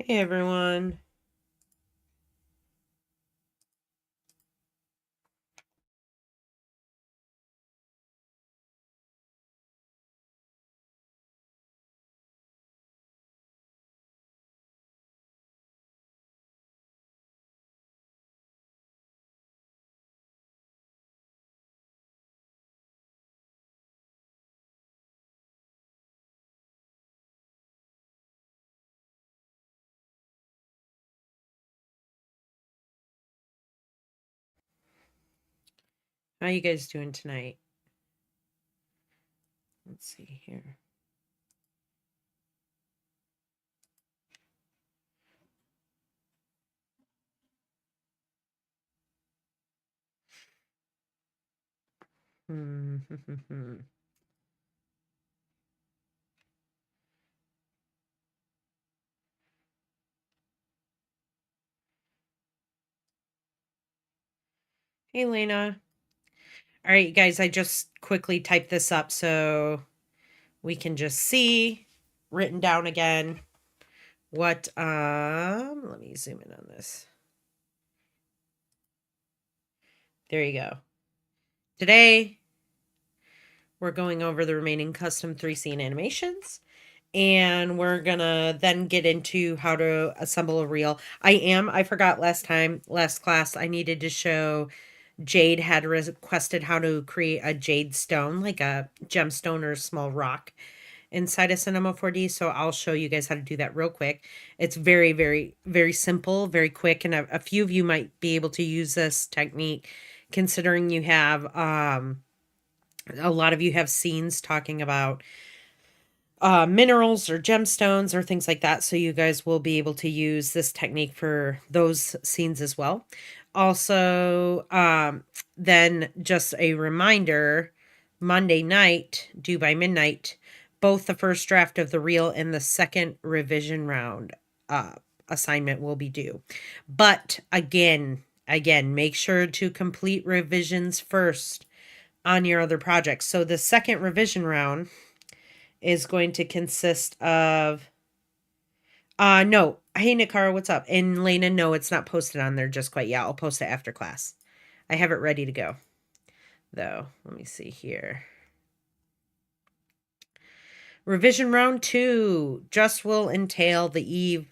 Hey everyone. How you guys doing tonight? Let's see here. Hey Lena. All right, guys, I just quickly typed this up so we can just see written down again what let me zoom in on this. There you go. Today we're going over the remaining custom 3 scene animations. And we're gonna then get into how to assemble a reel. I forgot last class, I needed to show Jade had requested how to create a jade stone, like a gemstone or small rock inside of Cinema 4D. So I'll show you guys how to do that real quick. It's very, very, very simple, very quick. And a few of you might be able to use this technique considering you have, a lot of you have scenes talking about minerals or gemstones or things like that. So you guys will be able to use this technique for those scenes as well. Also, then just a reminder, Monday night, due by midnight, both the first draft of the reel and the second revision round assignment will be due. But again, make sure to complete revisions first on your other projects. So the second revision round is going to consist of no. Hey Nikara, what's up? And Lena, no, it's not posted on there just quite yet. I'll post it after class. I have it ready to go. Though, let me see here. Revision round 2 just will entail the Eve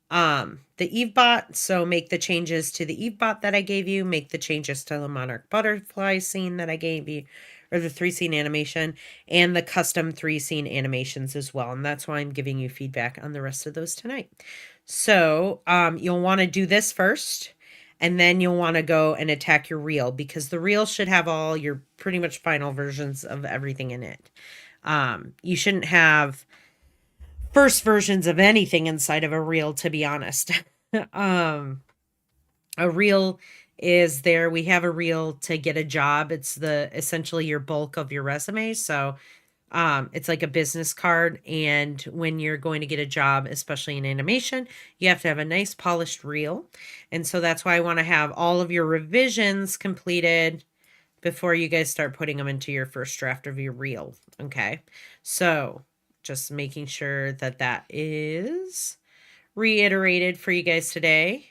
bot. So make the changes to the Eve bot that I gave you, make the changes to the Monarch Butterfly scene that I gave you, or the 3 scene animation, and the custom 3 scene animations as well. And that's why I'm giving you feedback on the rest of those tonight. So you'll want to do this first, and then you'll want to go and attack your reel, because the reel should have all your pretty much final versions of everything in it. You shouldn't have first versions of anything inside of a reel, to be honest. A reel is there. We have a reel to get a job. It's essentially your bulk of your resume. So it's like a business card. And when you're going to get a job, especially in animation, you have to have a nice polished reel. And so that's why I want to have all of your revisions completed before you guys start putting them into your first draft of your reel. Okay. So just making sure that that is reiterated for you guys today.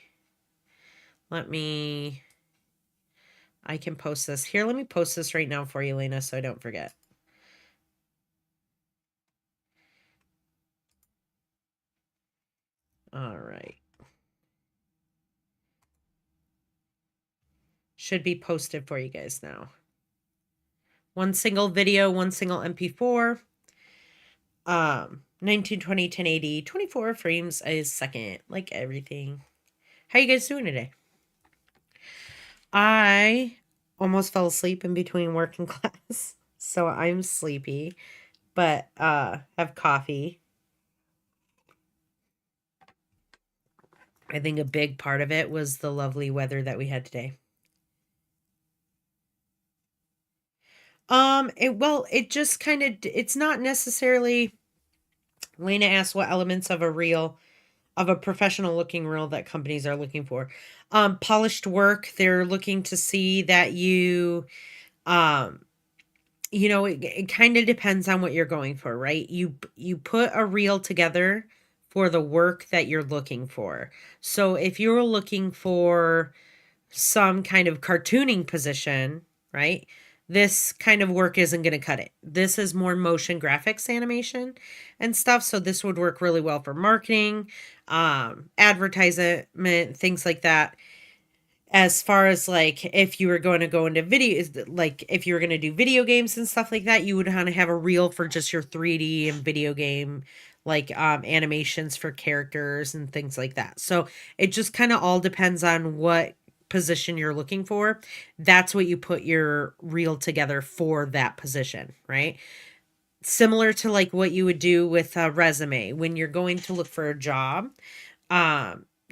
I can post this here. Let me post this right now for you, Lena, so I don't forget. All right. Should be posted for you guys now. One single video, one single MP4. 1920, 1080, 24 frames a second, like everything. How you guys doing today? I almost fell asleep in between work and class, so I'm sleepy, but have coffee. I think a big part of it was the lovely weather that we had today. It just kind of, it's not necessarily. Lena asked what elements of a professional looking reel that companies are looking for. Polished work. They're looking to see that it kind of depends on what you're going for, right? You put a reel together for the work that you're looking for. So if you're looking for some kind of cartooning position, right? This kind of work isn't going to cut it. This is more motion graphics animation and stuff. So this would work really well for marketing, advertisement, things like that. As far as like if you were going to go into video, like if you were going to do video games and stuff like that, you would want to have a reel for just your 3D and video game like animations for characters and things like that. So it just kind of all depends on what position you're looking for. That's what you put your reel together for that position, right? Similar to like what you would do with a resume when you're going to look for a job.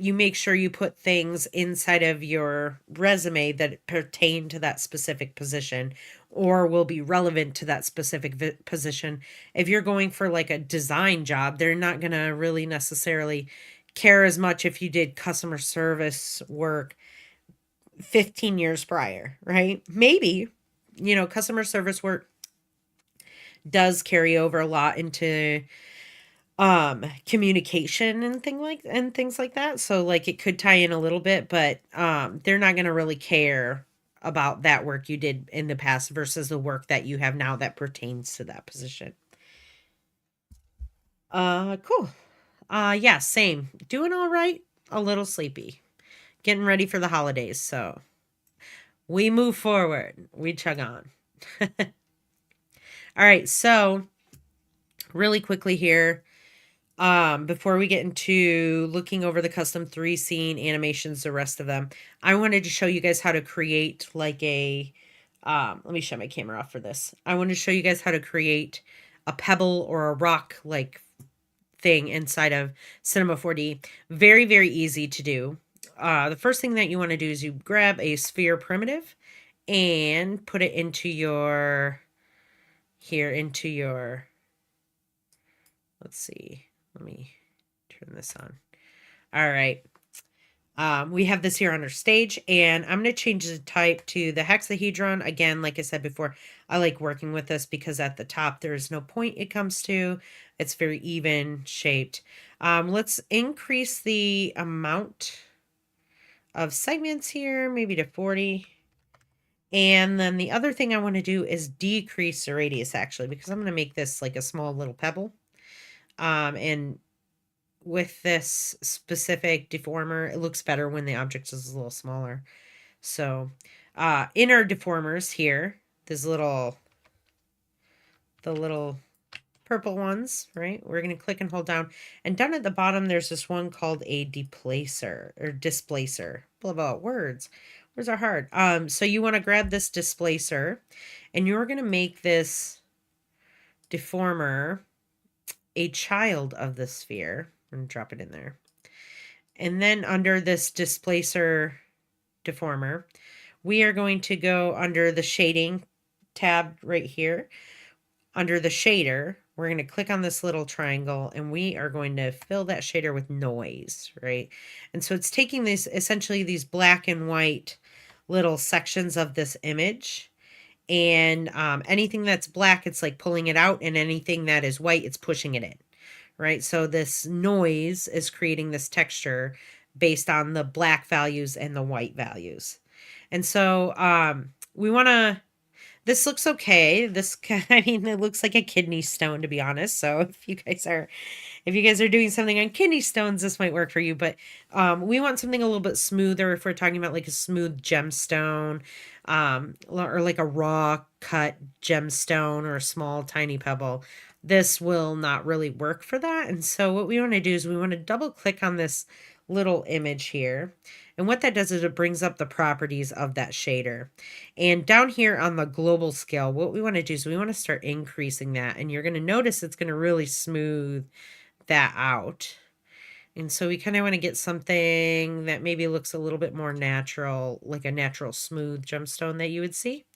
You make sure you put things inside of your resume that pertain to that specific position or will be relevant to that specific position. If you're going for like a design job, they're not going to really necessarily care as much if you did customer service work 15 years prior, right? Maybe, customer service work does carry over a lot into communication and things like that. So like it could tie in a little bit, but they're not going to really care about that work you did in the past versus the work that you have now that pertains to that position. Cool. Yeah, same. Doing all right, a little sleepy. Getting ready for the holidays, so we move forward. We chug on. All right, so really quickly here, before we get into looking over the custom 3 scene animations, the rest of them, I wanted to show you guys how to create like a, let me shut my camera off for this. I want to show you guys how to create a pebble or a rock like thing inside of Cinema 4D. Very, very easy to do. The first thing that you want to do is you grab a sphere primitive and put it into your, let's see, let me turn this on. All right. We have this here on our stage, and I'm going to change the type to the hexahedron. Again, like I said before, I like working with this because at the top there is no point it comes to. It's very even shaped. Let's increase the amount of segments here, maybe to 40. And then the other thing I want to do is decrease the radius, actually, because I'm going to make this like a small little pebble. And with this specific deformer, it looks better when the object is a little smaller. So in our deformers here, the little purple ones, right? We're going to click and hold down. And down at the bottom, there's this one called a deplacer or displacer. Blah, blah, words. Words are hard. So you want to grab this displacer, and you're going to make this deformer a child of the sphere. I'm going to drop it in there. And then under this displacer deformer, we are going to go under the shading tab right here. Under the shader, we're going to click on this little triangle, and we are going to fill that shader with noise, right? And so it's taking this, essentially these black and white little sections of this image, and anything that's black, it's like pulling it out, and anything that is white, it's pushing it in, right? So this noise is creating this texture based on the black values and the white values. And so we want to, this looks okay. I mean, it looks like a kidney stone, to be honest. So if you guys are doing something on kidney stones, this might work for you. But we want something a little bit smoother if we're talking about like a smooth gemstone, or like a raw cut gemstone or a small tiny pebble. This will not really work for that. And so what we want to do is we want to double click on this little image here. And what that does is it brings up the properties of that shader. And down here on the global scale, what we want to do is we want to start increasing that. And you're going to notice it's going to really smooth that out. And so we kind of want to get something that maybe looks a little bit more natural, like a natural smooth gemstone that you would see.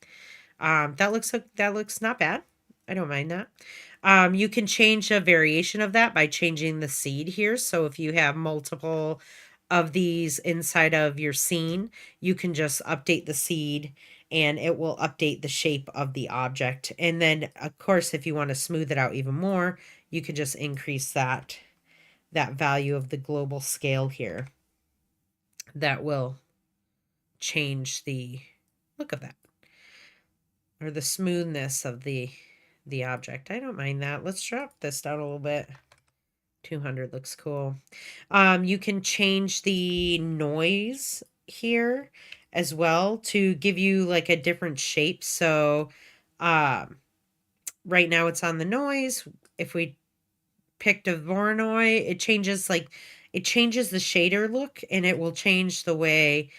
That looks not bad. I don't mind that. You can change a variation of that by changing the seed here. So if you have multiple of these inside of your scene, you can just update the seed and it will update the shape of the object. And then of course, if you want to smooth it out even more, you can just increase that that value of the global scale here that will change the look of that, or the smoothness of the object. I don't mind that. Let's drop this down a little bit. 200 looks cool. You can change the noise here as well to give you like a different shape. So right now it's on the noise. If we picked a Voronoi, it changes the shader look, and it will change the way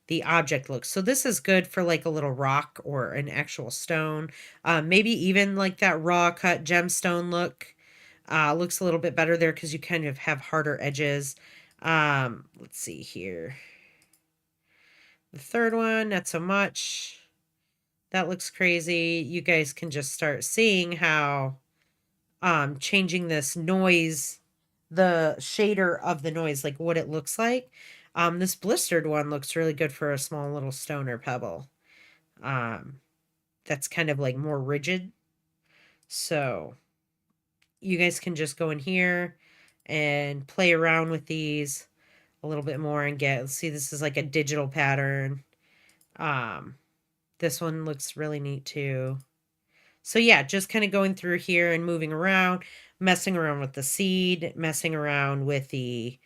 the object looks. So this is good for like a little rock or an actual stone. Maybe even like that raw cut gemstone look. Looks a little bit better there because you kind of have harder edges. Let's see here. The third one, not so much. That looks crazy. You guys can just start seeing how changing this noise, the shader of the noise, like what it looks like. This blistered one looks really good for a small little stone or pebble. That's kind of like more rigid. So you guys can just go in here and play around with these a little bit more and see, this is like a digital pattern. This one looks really neat too. So yeah, just kind of going through here and moving around, messing around with the seed, messing around with the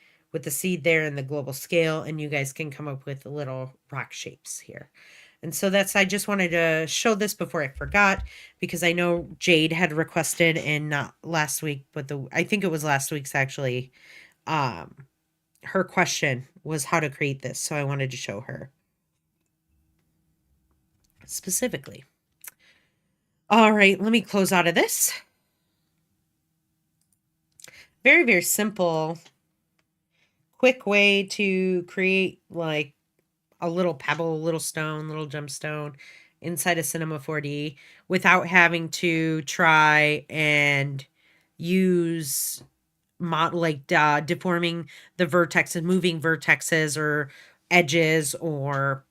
seed there in the global scale, and you guys can come up with little rock shapes here. And so I just wanted to show this before I forgot, because I know Jade had requested, and not last week, but I think it was last week's actually, her question was how to create this. So I wanted to show her specifically. All right, let me close out of this. Very, very simple, quick way to create like a little pebble, little stone, little gemstone inside of Cinema 4D without having to try and use deforming the vertex and moving vertexes or edges or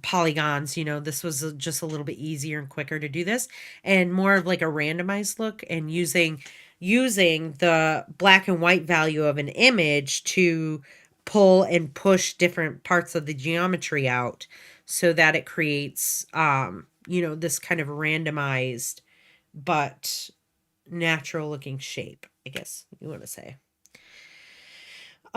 polygons. This was just a little bit easier and quicker to do this, and more of like a randomized look, and using the black and white value of an image to pull and push different parts of the geometry out so that it creates this kind of randomized but natural looking shape, I guess you want to say.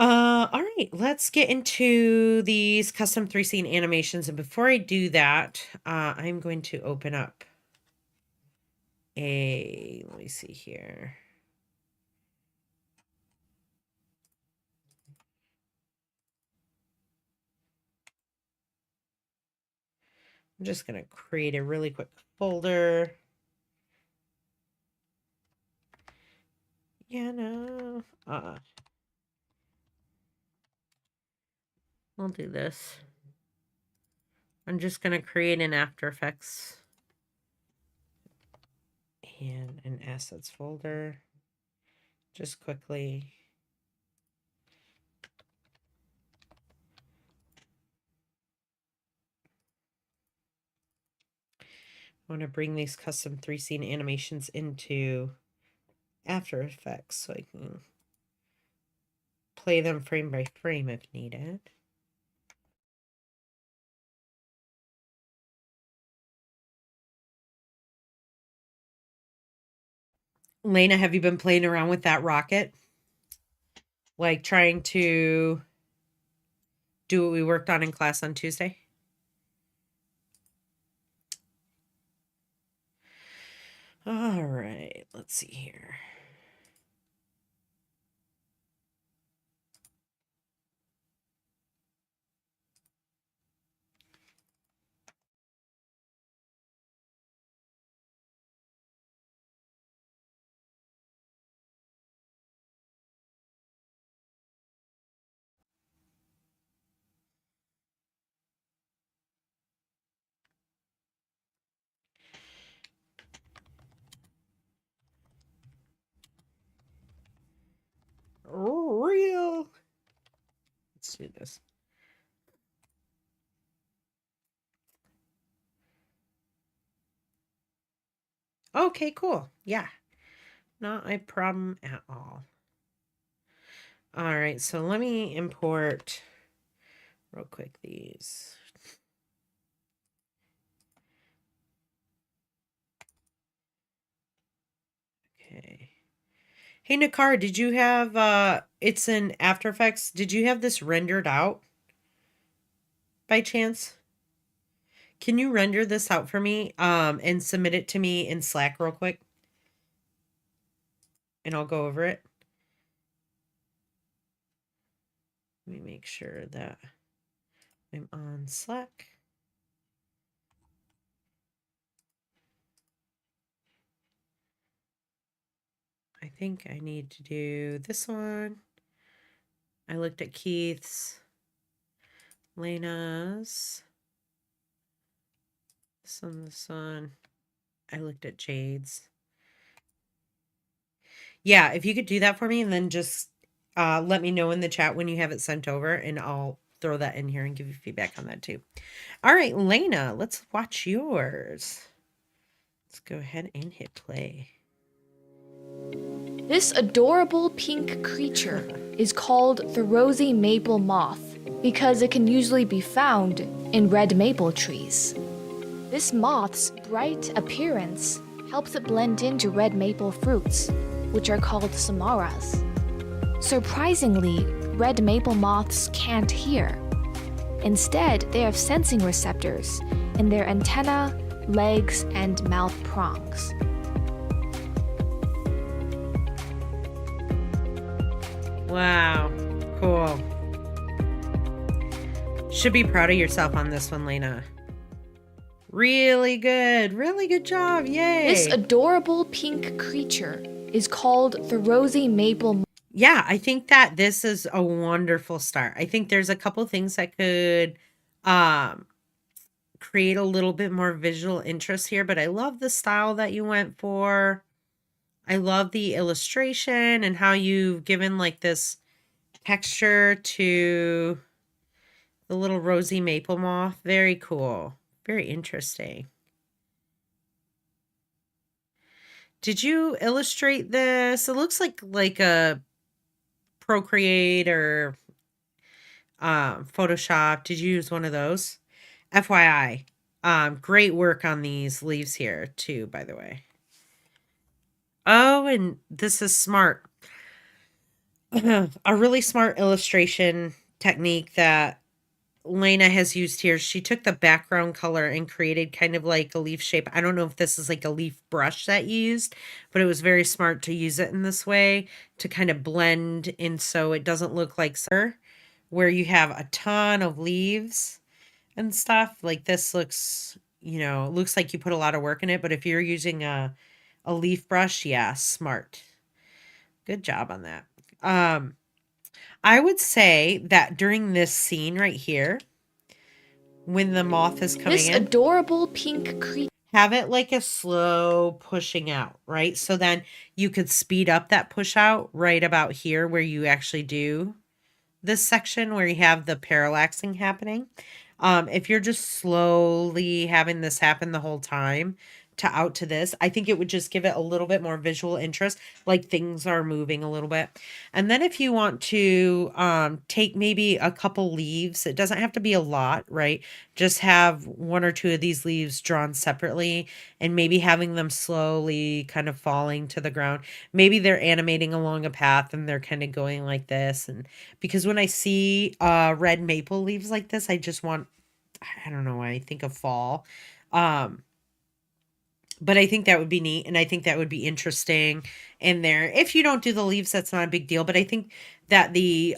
All right, let's get into these custom 3 scene animations. And before I do that, I'm going to open up let me see here. I'm just going to create a really quick folder. Yeah, no. I'll do this. I'm just going to create an After Effects and an assets folder. Just quickly. I want to bring these custom 3 scene animations into After Effects so I can play them frame by frame if needed. Lena, have you been playing around with that rocket? Like trying to do what we worked on in class on Tuesday? All right, let's see here. Real. Let's do this. Okay, cool. Yeah, not a problem at all. All right, so let me import real quick these. Okay. Hey, Nakar, did you have, it's in After Effects. Did you have this rendered out by chance? Can you render this out for me, and submit it to me in Slack real quick? And I'll go over it. Let me make sure that I'm on Slack. I think I need to do this one. I looked at Keith's, Lena's, this one. I looked at Jade's. Yeah, if you could do that for me and then just let me know in the chat when you have it sent over and I'll throw that in here and give you feedback on that too. All right, Lena, let's watch yours. Let's go ahead and hit play. This adorable pink creature is called the rosy maple moth because it can usually be found in red maple trees. This moth's bright appearance helps it blend into red maple fruits, which are called samaras. Surprisingly, red maple moths can't hear. Instead, they have sensing receptors in their antennae, legs, and mouth prongs. Wow, cool. Should be proud of yourself on this one, Lena. Really good job, yay! This adorable pink creature is called the rosy maple. Yeah, I think that this is a wonderful start. I think there's a couple things that could create a little bit more visual interest here, but I love the style that you went for. I love the illustration and how you've given like this texture to the little rosy maple moth. Very cool. Very interesting. Did you illustrate this? It looks like a Procreate or Photoshop. Did you use one of those? FYI. Great work on these leaves here too, by the way. Oh, and this is smart. A really smart illustration technique that Lena has used here. She took the background color and created kind of like a leaf shape. I don't know if this is like a leaf brush that you used, but it was very smart to use it in this way to kind of blend in so it doesn't look like where you have a ton of leaves and stuff. Like this looks, looks like you put a lot of work in it, but if you're using a leaf brush, yeah, smart. Good job on that. I would say that during this scene right here, when the moth is coming This in, adorable pink creature. have it like a slow pushing out, right? So then you could speed up that push out right about here where you actually do this section where you have the parallaxing happening. If you're just slowly having this happen the whole time to this, I think it would just give it a little bit more visual interest, like things are moving a little bit. And then if you want to take maybe a couple leaves, it doesn't have to be a lot, right? Just have one or two of these leaves drawn separately and maybe having them slowly kind of falling to the ground. Maybe they're animating along a path and they're kind of going like this. And because when I see red maple leaves like this, I just want, I don't know why I think of fall. But I think that would be neat, and I think that would be interesting in there. If you don't do the leaves, that's not a big deal, but I think that the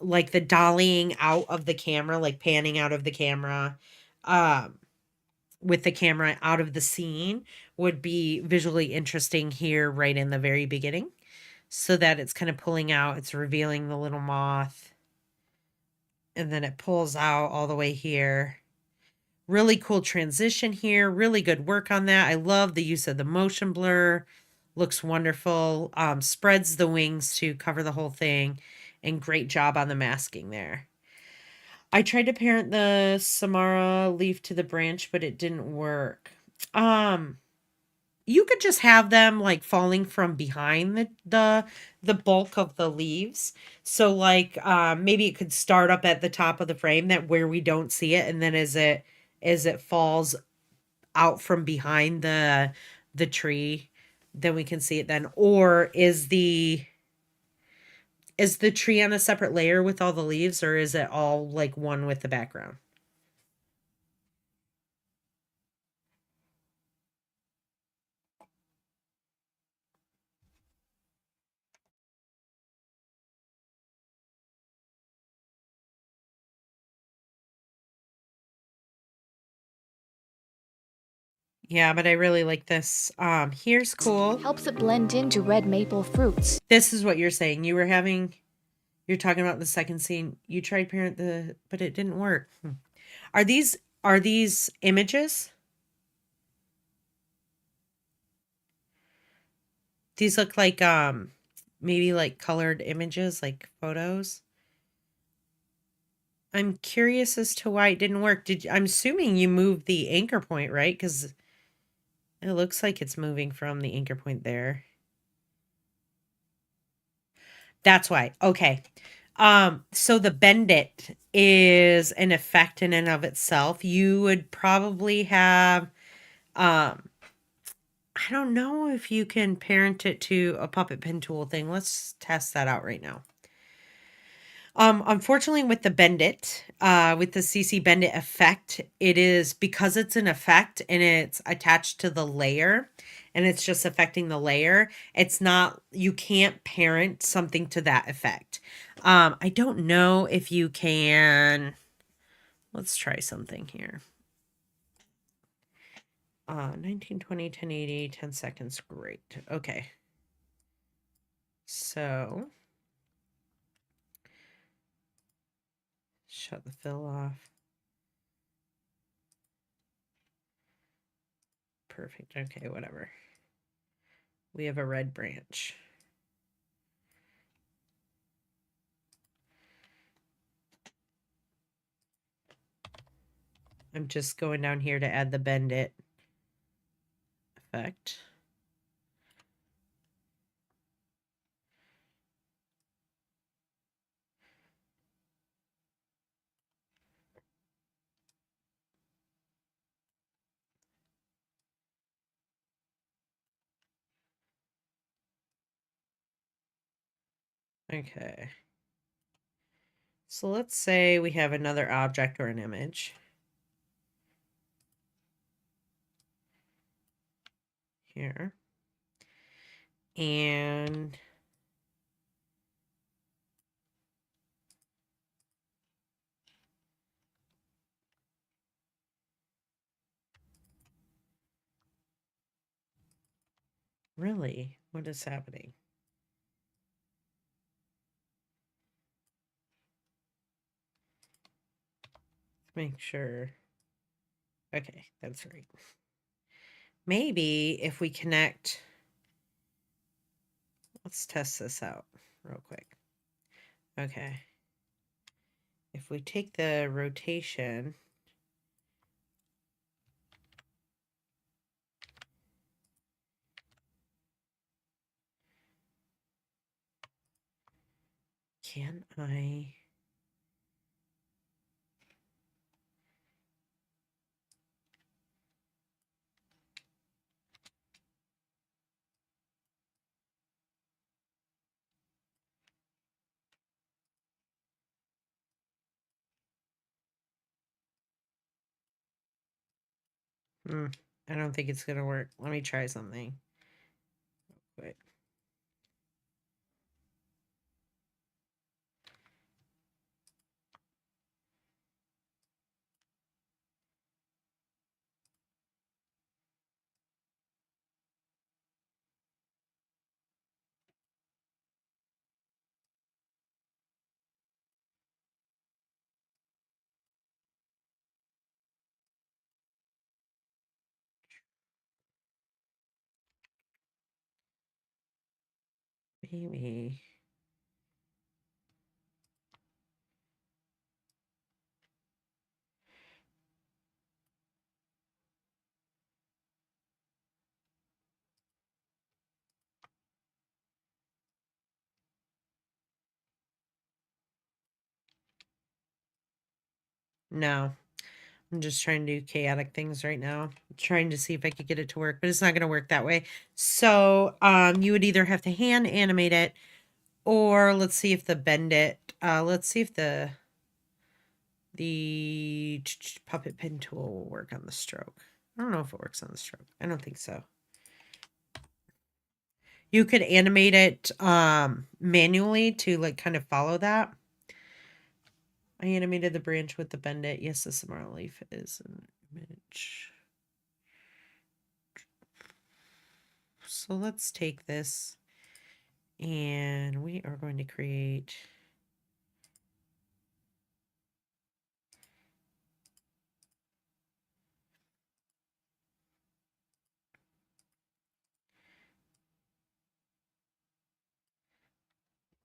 like the dollying out of the camera, like panning out of the camera, with the camera out of the scene would be visually interesting here right in the very beginning, so that it's kind of pulling out, it's revealing the little moth, and then it pulls out all the way here. Really cool transition here. Really good work on that. I love the use of the motion blur. Looks wonderful. Spreads the wings to cover the whole thing. And great job on the masking there. I tried to parent the Samara leaf to the branch, but it didn't work. you could just have them like falling from behind the bulk of the leaves. So like maybe it could start up at the top of the frame that where we don't see it, and then as it falls out from behind the tree, then we can see it then. Or is the tree on a separate layer with all the leaves, or is it all like one with the background? Yeah, but I really like this. Here's cool. Helps it blend into red maple fruits. This is what you're saying. You're talking about the second scene. You tried but it didn't work. Are these images? These look like maybe like colored images, like photos. I'm curious as to why it didn't work. I'm assuming you moved the anchor point, right? Because it looks like it's moving from the anchor point there. That's why. Okay. So the bend it is an effect in and of itself. You would probably have I don't know if you can parent it to a puppet pen tool thing. Let's test that out right now. Unfortunately, with the Bend It, with the CC Bend It effect, it is because it's an effect and it's attached to the layer and it's just affecting the layer. It's not, you can't parent something to that effect. I don't know if you can, let's try something here. 1920, 1080, 10 seconds. Great. Okay. So shut the fill off. Perfect. Okay, whatever. We have a red branch. I'm just going down here to add the bend it effect. Okay. So let's say we have another object or an image. Here. And really, what is happening? Let's make sure. Okay, that's right. Maybe if we connect, let's test this out real quick. Okay. If we take the rotation, can I? I don't think it's gonna work. Let me try something. Wait. Maybe. No. I'm just trying to do chaotic things right now. Trying to see if I could get it to work, but it's not going to work that way. So you would either have to hand animate it, or let's see if the bend it. Let's see if the puppet pin tool will work on the stroke. I don't know if it works on the stroke. I don't think so. You could animate it manually to like kind of follow that. I animated the branch with the bend it. Yes, the Samara leaf is an image. So let's take this and we are going to create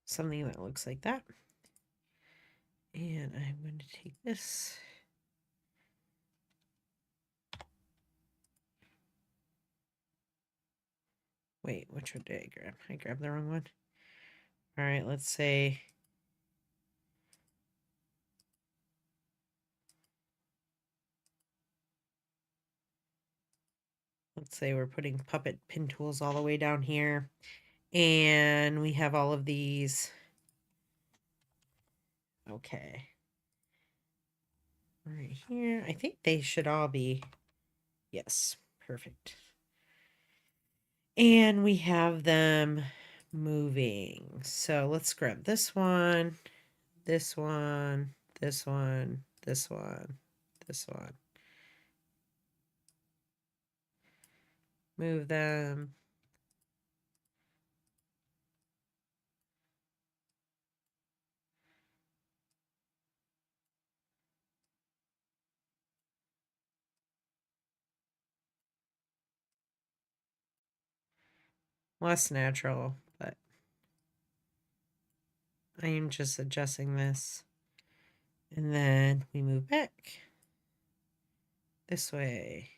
something that looks like that. And I'm going to take this. Wait, which one did I grab? I grabbed the wrong one. All right, let's say we're putting puppet pin tools all the way down here. And we have all of these. Okay. Right here. I think they should all be. Yes, perfect. And we have them moving. So let's grab this one, this one, this one, this one, this one. Move them. Less natural, but I am just adjusting this. And then we move back this way.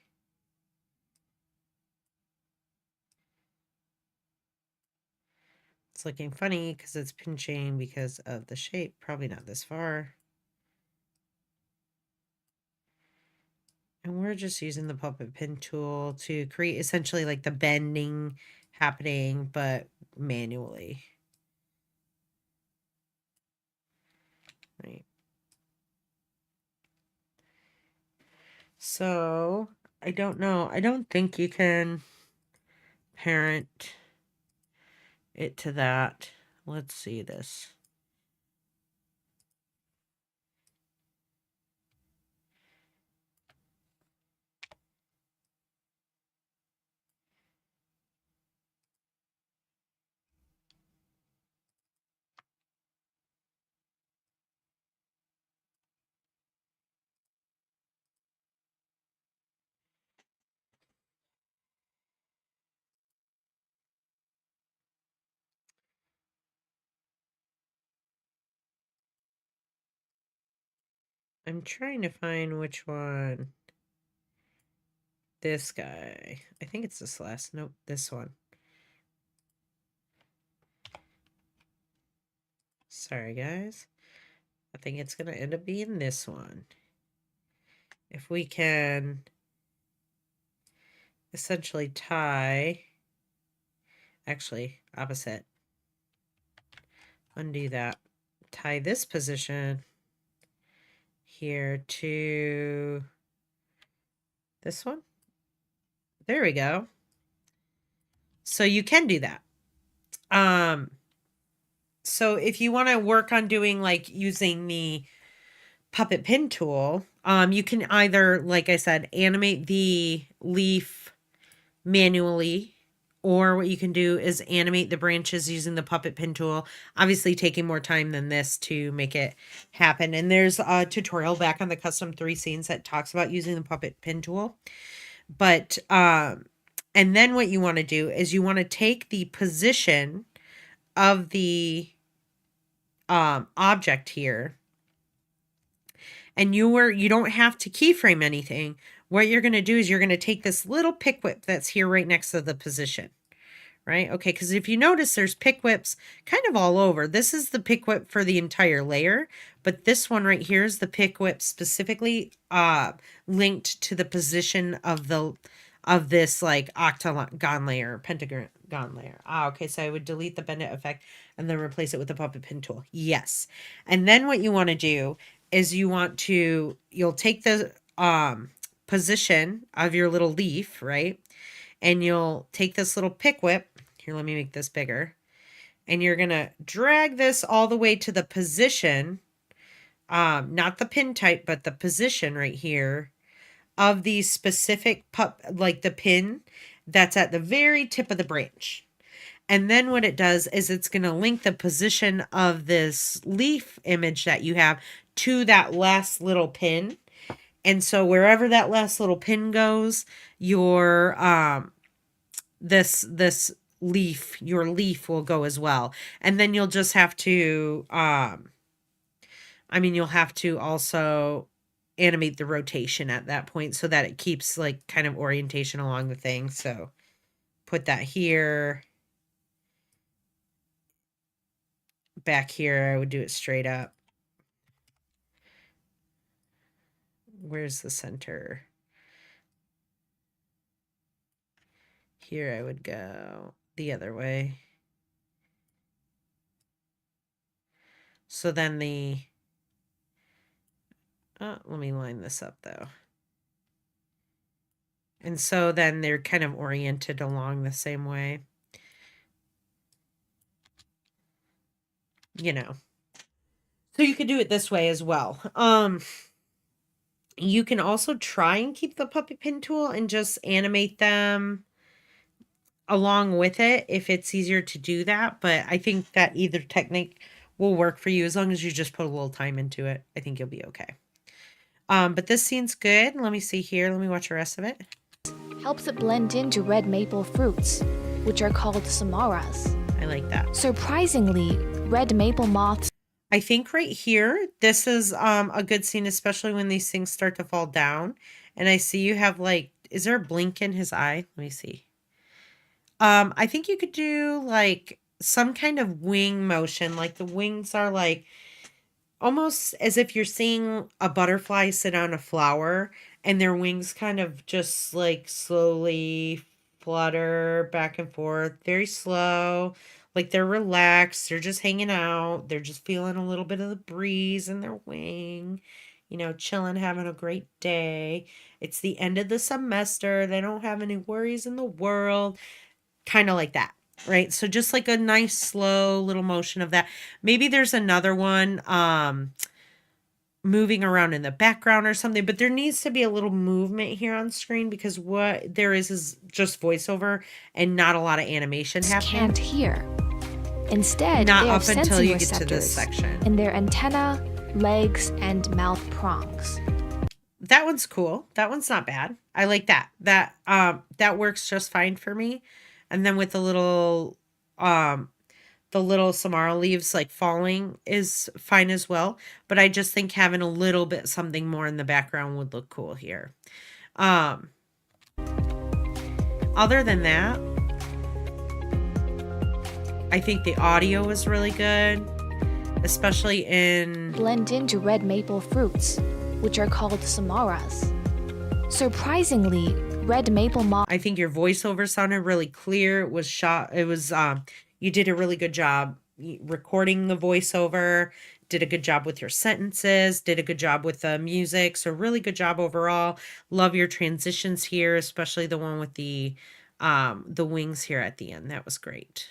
It's looking funny because it's pinching because of the shape. Probably not this far. And we're just using the puppet pin tool to create essentially like the bending happening, but manually. Right. So I don't know. I don't think you can parent it to that. Let's see this. I'm trying to find which one. This guy. I think it's this last. Nope, this one. Sorry, guys. I think it's going to end up being this one. If we can essentially tie, actually, opposite. Undo that. Tie this position here to this one. There we go. So you can do that. So if you want to work on doing like using the puppet pin tool, you can either, like I said, animate the leaf manually, or what you can do is animate the branches using the puppet pin tool, obviously taking more time than this to make it happen. And there's a tutorial back on the custom 3 scenes that talks about using the puppet pin tool. But and then what you want to do is you want to take the position of the object here, and you don't have to keyframe anything. What you're going to do is you're going to take this little pick whip that's here right next to the position, right? Okay, because if you notice, there's pick whips kind of all over. This is the pick whip for the entire layer, but this one right here is the pick whip specifically linked to the position of this like octagon layer, pentagon layer. Okay, so I would delete the bend it effect and then replace it with the puppet pin tool. Yes. And then what you want to do is you'll take the position of your little leaf, right? And you'll take this little pick whip. Here, let me make this bigger. And you're going to drag this all the way to the position, not the pin type, but the position right here of the specific like the pin that's at the very tip of the branch. And then what it does is it's going to link the position of this leaf image that you have to that last little pin. And so wherever that last little pin goes, your this your leaf will go as well. And then you'll just have to you'll have to also animate the rotation at that point so that it keeps like kind of orientation along the thing. So put that here. Back here, I would do it straight up. Where's the center? Here I would go the other way. So then let me line this up though. And so then they're kind of oriented along the same way. You know. So you could do it this way as well. You can also try and keep the puppet pin tool and just animate them along with it if it's easier to do that. But I think that either technique will work for you as long as you just put a little time into it. I think you'll be okay. But this scene's good. Let me see here. Let me watch the rest of it. Helps it blend into red maple fruits, which are called samaras. I like that. Surprisingly, red maple moths. I think right here, this is a good scene, especially when these things start to fall down. And I see you have like, is there a blink in his eye? Let me see. I think you could do like some kind of wing motion. Like the wings are like almost as if you're seeing a butterfly sit on a flower and their wings kind of just like slowly flutter back and forth, very slow. Like they're relaxed, they're just hanging out, they're just feeling a little bit of the breeze in their wing, chilling, having a great day. It's the end of the semester, they don't have any worries in the world, kind of like that, right? So just like a nice slow little motion of that. Maybe there's another one moving around in the background or something, but there needs to be a little movement here on screen because what there is just voiceover and not a lot of animation happening. Can't hear. Instead, not they up have until sensing you get to this receptors section. in their antenna, legs, and mouth prongs. That one's cool. That one's not bad. I like that. That works just fine for me. And then with the little samara leaves like falling is fine as well. But I just think having a little bit something more in the background would look cool here. Other than that, I think the audio is really good, especially in... Blend into red maple fruits, which are called samaras. Surprisingly, red maple moth... I think your voiceover sounded really clear. You did a really good job recording the voiceover, did a good job with your sentences, did a good job with the music. So really good job overall. Love your transitions here, especially the one with the wings here at the end. That was great.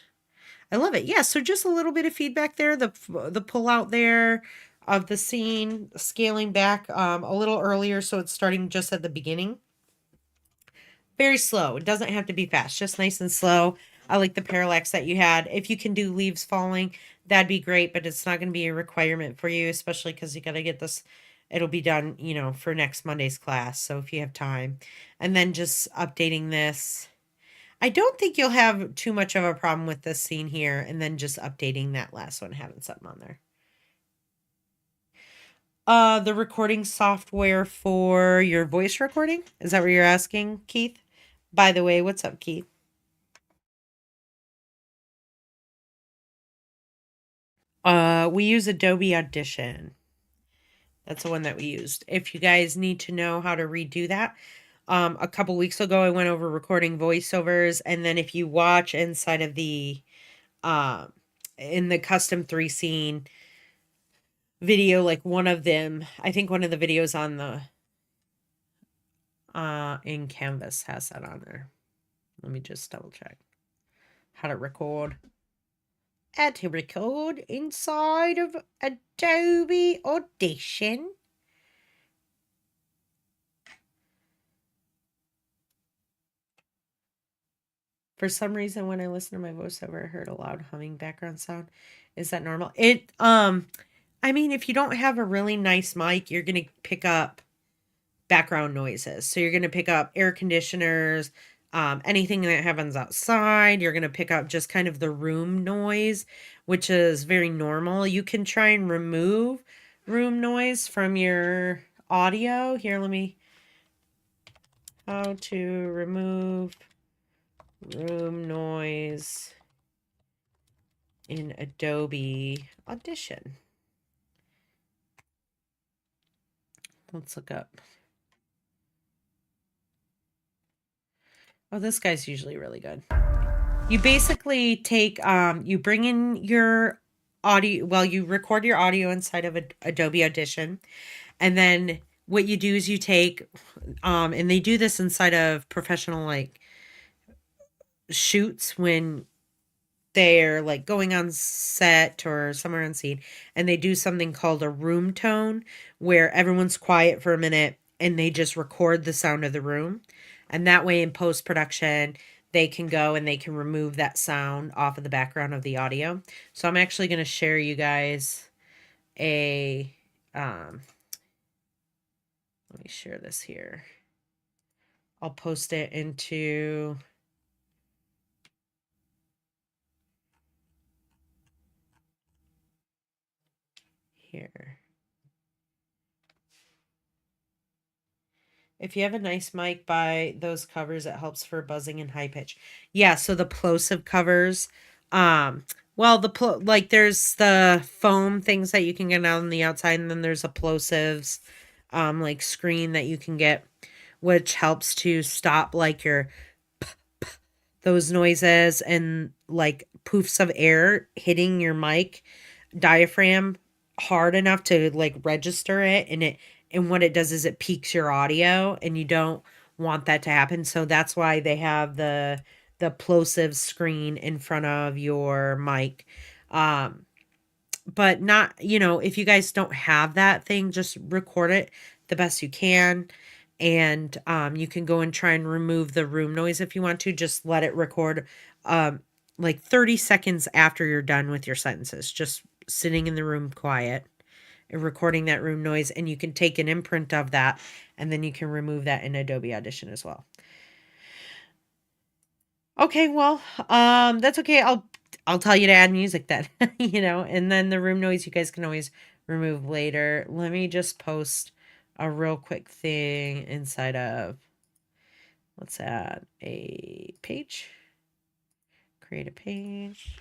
I love it. Yeah, so just a little bit of feedback there. The pull out there of the scene, scaling back a little earlier, so it's starting just at the beginning. Very slow. It doesn't have to be fast, just nice and slow. I like the parallax that you had. If you can do leaves falling, that'd be great, but it's not going to be a requirement for you, especially because you got to get this. It'll be done, for next Monday's class, so if you have time. And then just updating this. I don't think you'll have too much of a problem with this scene here, and then just updating that last one, having something on there. The recording software for your voice recording? Is that what you're asking, Keith? By the way, what's up, Keith? We use Adobe Audition. That's the one that we used. If you guys need to know how to redo that, a couple weeks ago I went over recording voiceovers, and then if you watch inside of the in the custom 3 scene video, like one of them, I think one of the videos on the in Canvas has that on there. Let me just double check how to record. How to record inside of Adobe Audition. For some reason, when I listen to my voiceover, I heard a loud humming background sound. Is that normal? I mean, if you don't have a really nice mic, you're going to pick up background noises. So you're going to pick up air conditioners, anything that happens outside. You're going to pick up just kind of the room noise, which is very normal. You can try and remove room noise from your audio. Here, how to remove room noise in Adobe Audition. Let's look up. Oh, this guy's usually really good. You basically take, you bring in your audio, well, you record your audio inside of Adobe Audition. And then what you do is you take, and they do this inside of professional, like, shoots when they're like going on set or somewhere on scene, and they do something called a room tone where everyone's quiet for a minute and they just record the sound of the room. And that way in post-production, they can go and they can remove that sound off of the background of the audio. So I'm actually going to share you guys a, let me share this here. I'll post it into here. If you have a nice mic, buy those covers. It helps for buzzing and high pitch. Yeah, so the plosive covers. Well, like there's the foam things that you can get out on the outside, and then there's a plosives, like screen that you can get, which helps to stop like your those noises and like poofs of air hitting your mic diaphragm hard enough to like register it, and what it does is it peaks your audio, and you don't want that to happen. So that's why they have the plosive screen in front of your mic. But not, if you guys don't have that thing, just record it the best you can. And you can go and try and remove the room noise if you want to. Just let it record like 30 seconds after you're done with your sentences. Just sitting in the room quiet and recording that room noise. And you can take an imprint of that, and then you can remove that in Adobe Audition as well. Okay, well, that's okay. I'll tell you to add music then, and then the room noise you guys can always remove later. Let me just post a real quick thing inside of, let's add a page, create a page.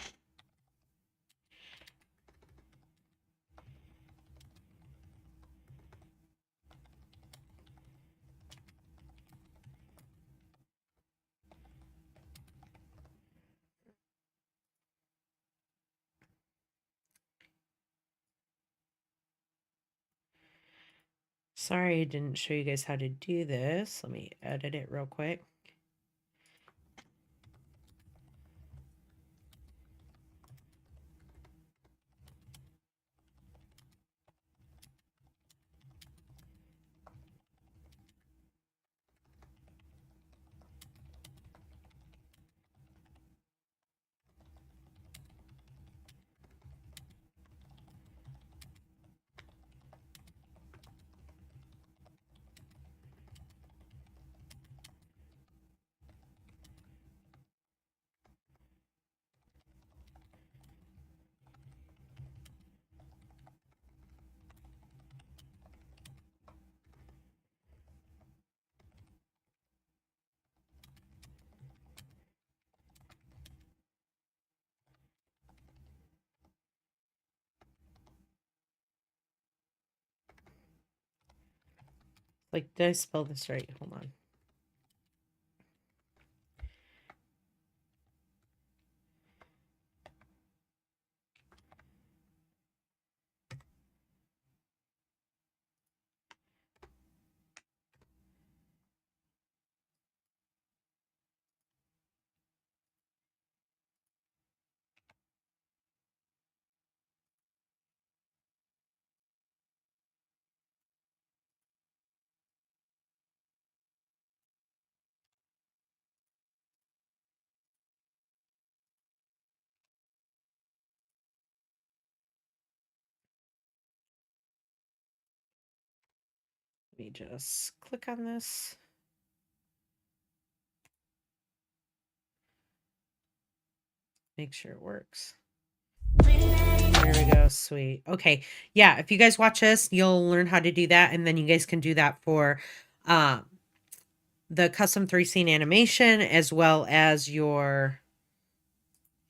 Sorry I didn't show you guys how to do this. Let me edit it real quick. Like, did I spell this right? Hold on. Let me just click on this. Make sure it works. There we go. Sweet. Okay. Yeah. If you guys watch this, you'll learn how to do that. And then you guys can do that for the custom 3 scene animation as well as your,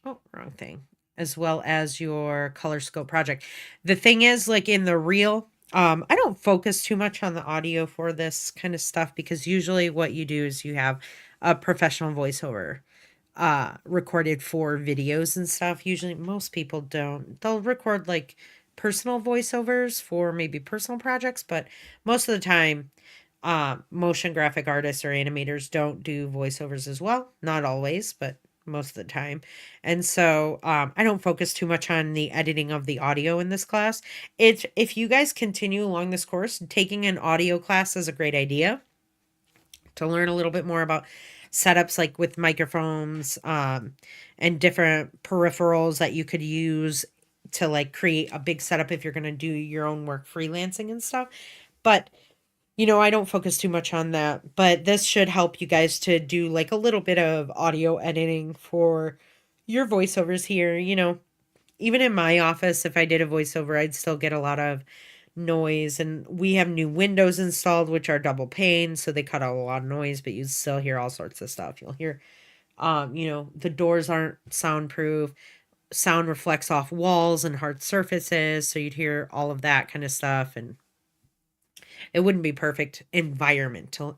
oh, wrong thing, as well as your color scope project. The thing is, like in the reel, I don't focus too much on the audio for this kind of stuff because usually what you do is you have a professional voiceover recorded for videos and stuff. Usually most people don't. They'll record like personal voiceovers for maybe personal projects, but most of the time motion graphic artists or animators don't do voiceovers as well. Not always, but most of the time. And so I don't focus too much on the editing of the audio in this class. If you guys continue along this course, taking an audio class is a great idea to learn a little bit more about setups like with microphones and different peripherals that you could use to like create a big setup if you're going to do your own work freelancing and stuff. But I don't focus too much on that, but this should help you guys to do like a little bit of audio editing for your voiceovers here. Even in my office, if I did a voiceover, I'd still get a lot of noise. And we have new windows installed, which are double pane, so they cut out a lot of noise, but you still hear all sorts of stuff. You'll hear, the doors aren't soundproof. Sound reflects off walls and hard surfaces, so you'd hear all of that kind of stuff, and it wouldn't be perfect environmentally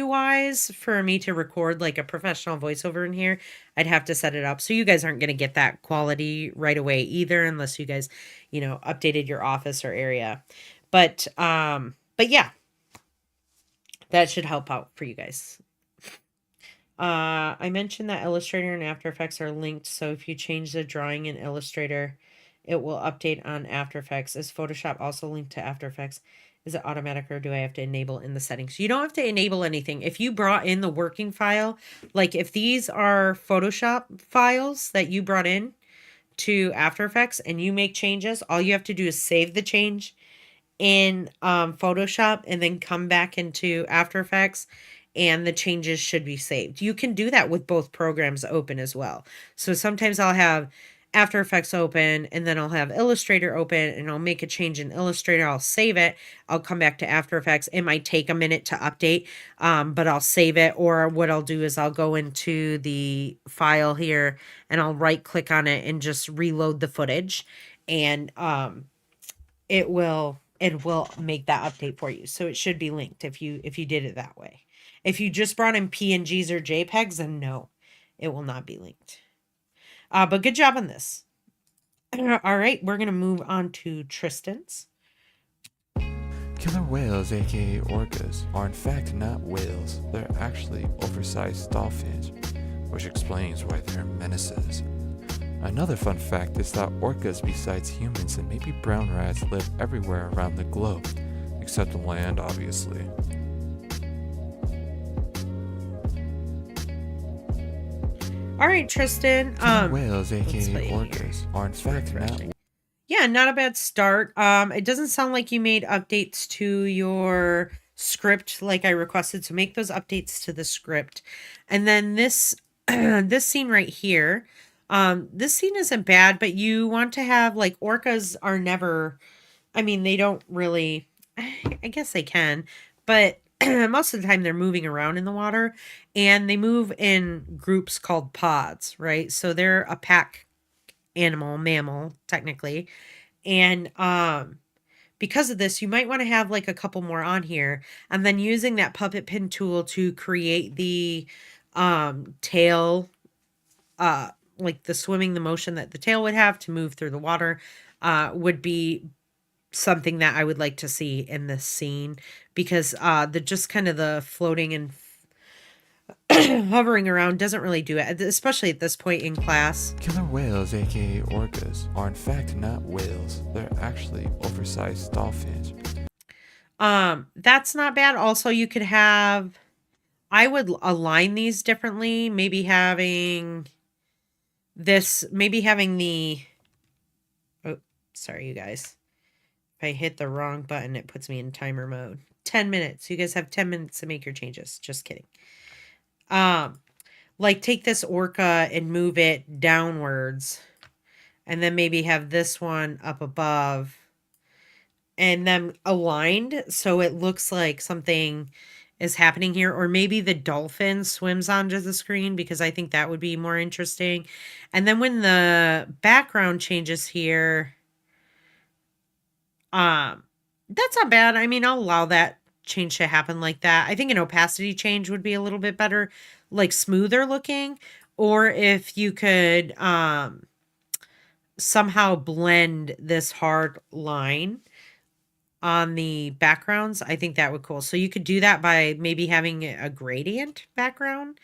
wise for me to record like a professional voiceover in here. I'd have to set it up. So you guys aren't going to get that quality right away either unless you guys, updated your office or area. But yeah, that should help out for you guys. I mentioned that Illustrator and After Effects are linked, so if you change the drawing in Illustrator, it will update on After Effects. Is Photoshop also linked to After Effects? Is it automatic or do I have to enable in the settings? You don't have to enable anything. If you brought in the working file, like if these are Photoshop files that you brought in to After Effects and you make changes, all you have to do is save the change in Photoshop and then come back into After Effects and the changes should be saved. You can do that with both programs open as well. So sometimes I'll have After Effects open and then I'll have Illustrator open and I'll make a change in Illustrator. I'll save it. I'll come back to After Effects. It might take a minute to update, but I'll save it. Or what I'll do is I'll go into the file here and I'll right click on it and just reload the footage and it will make that update for you. So it should be linked if you did it that way. If you just brought in PNGs or JPEGs, then no, it will not be linked. But good job on this. All right, we're going to move on to Tristan's. Killer whales, aka orcas, are in fact not whales. They're actually oversized dolphins, which explains why they're menaces. Another fun fact is that orcas, besides humans and maybe brown rats, live everywhere around the globe, except on land, obviously. All right, Tristan. Whales, aka orcas, are in fact not. Yeah, not a bad start. It doesn't sound like you made updates to your script like I requested, so make those updates to the script. And then this this scene right here. This scene isn't bad, but you want to have like orcas are never. I mean, they don't really. I guess they can, but most of the time they're moving around in the water and they move in groups called pods, right? So they're a pack mammal technically. And because of this, you might want to have like a couple more on here, and then using that puppet pin tool to create the tail, like the motion that the tail would have to move through the water, would be something that I would like to see in this scene, because the just kind of the floating and hovering around doesn't really do it, especially at this point in class. Killer whales, aka orcas, are in fact not whales. They're actually oversized starfish. That's not bad. Also, you could have, I would align these differently. Maybe having the, oh, sorry, you guys. If I hit the wrong button, it puts me in timer mode. 10 minutes. You guys have 10 minutes to make your changes. Just kidding. Like take this orca and move it downwards, and then maybe have this one up above, and then aligned so it looks like something is happening here. Or maybe the dolphin swims onto the screen, because I think that would be more interesting. And then when the background changes here, that's not bad. I mean, I'll allow that change to happen like that. I think an opacity change would be a little bit better, like smoother looking. Or if you could somehow blend this hard line on the backgrounds, I think that would cool. So you could do that by maybe having a gradient background,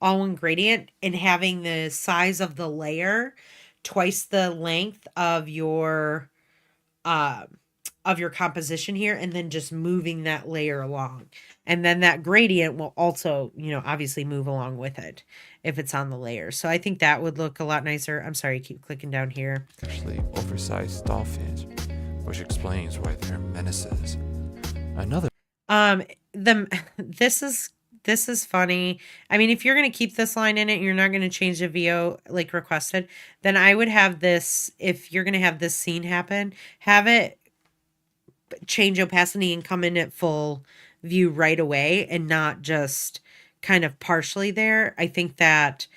all one gradient, and having the size of the layer twice the length of your composition here, and then just moving that layer along. And then that gradient will also, obviously move along with it if it's on the layer. So I think that would look a lot nicer. I'm sorry, keep clicking down here. Actually oversized starfish, which explains why they're menaces. Another This is funny. I mean, if you're going to keep this line in it, you're not going to change the VO like requested, then I would have this, if you're going to have this scene happen, have it change opacity and come in at full view right away, and not just kind of partially there. I think that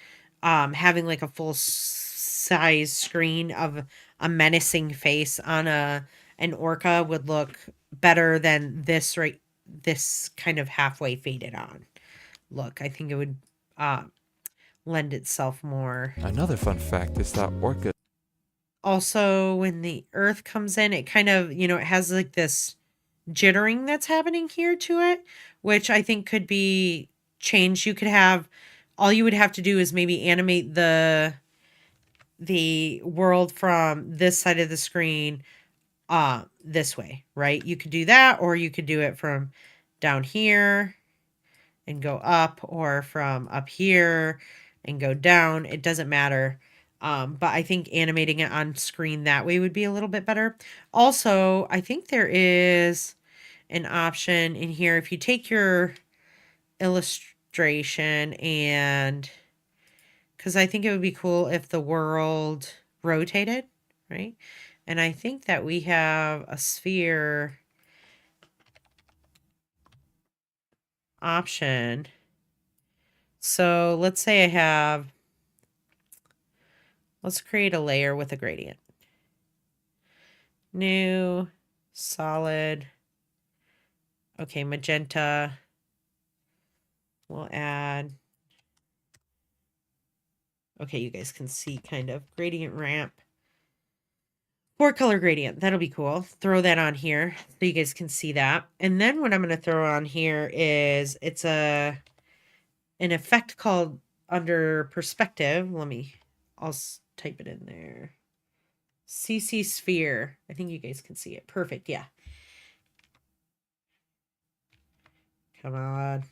having like a full size screen of a menacing face on an orca would look better than this kind of halfway faded on look. I think it would lend itself more. Another fun fact is that orcas Also, when the earth comes in, it kind of, it has like this jittering that's happening here to it, which I think could be changed. All you would have to do is maybe animate the world from this side of the screen this way, right? You could do that, or you could do it from down here and go up, or from up here and go down. It doesn't matter. But I think animating it on screen that way would be a little bit better. Also, I think there is an option in here. If you take your illustration, and because I think it would be cool if the world rotated, right? And I think that we have a sphere option. So let's say let's create a layer with a gradient. New, solid. Okay, magenta. We'll add. Okay, you guys can see kind of gradient ramp. 4-color gradient. That'll be cool. Throw that on here so you guys can see that. And then what I'm going to throw on here is it's an effect called under perspective. I'll type it in there. CC sphere. I think you guys can see it. Perfect. Yeah. Come on.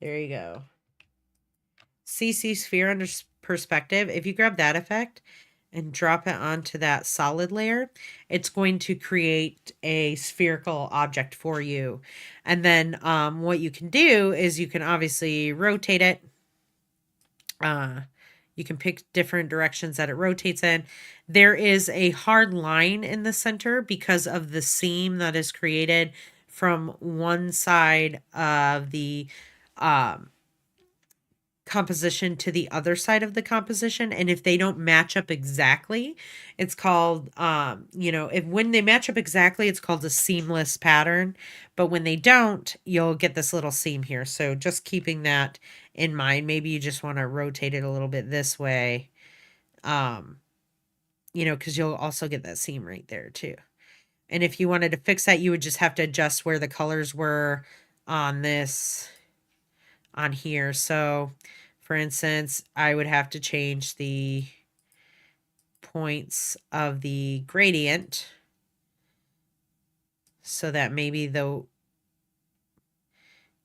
There you go. CC sphere under perspective. If you grab that effect and drop it onto that solid layer, it's going to create a spherical object for you. And then what you can do is you can obviously rotate it. You can pick different directions that it rotates in. There is a hard line in the center because of the seam that is created from one side of the composition to the other side of the composition, and if they don't match up exactly, it's called if when they match up exactly, it's called a seamless pattern, but when they don't, you'll get this little seam here. So just keeping that in mind. Maybe you just want to rotate it a little bit this way, because you'll also get that seam right there too. And if you wanted to fix that, you would just have to adjust where the colors were on here. So for instance, I would have to change the points of the gradient so that maybe the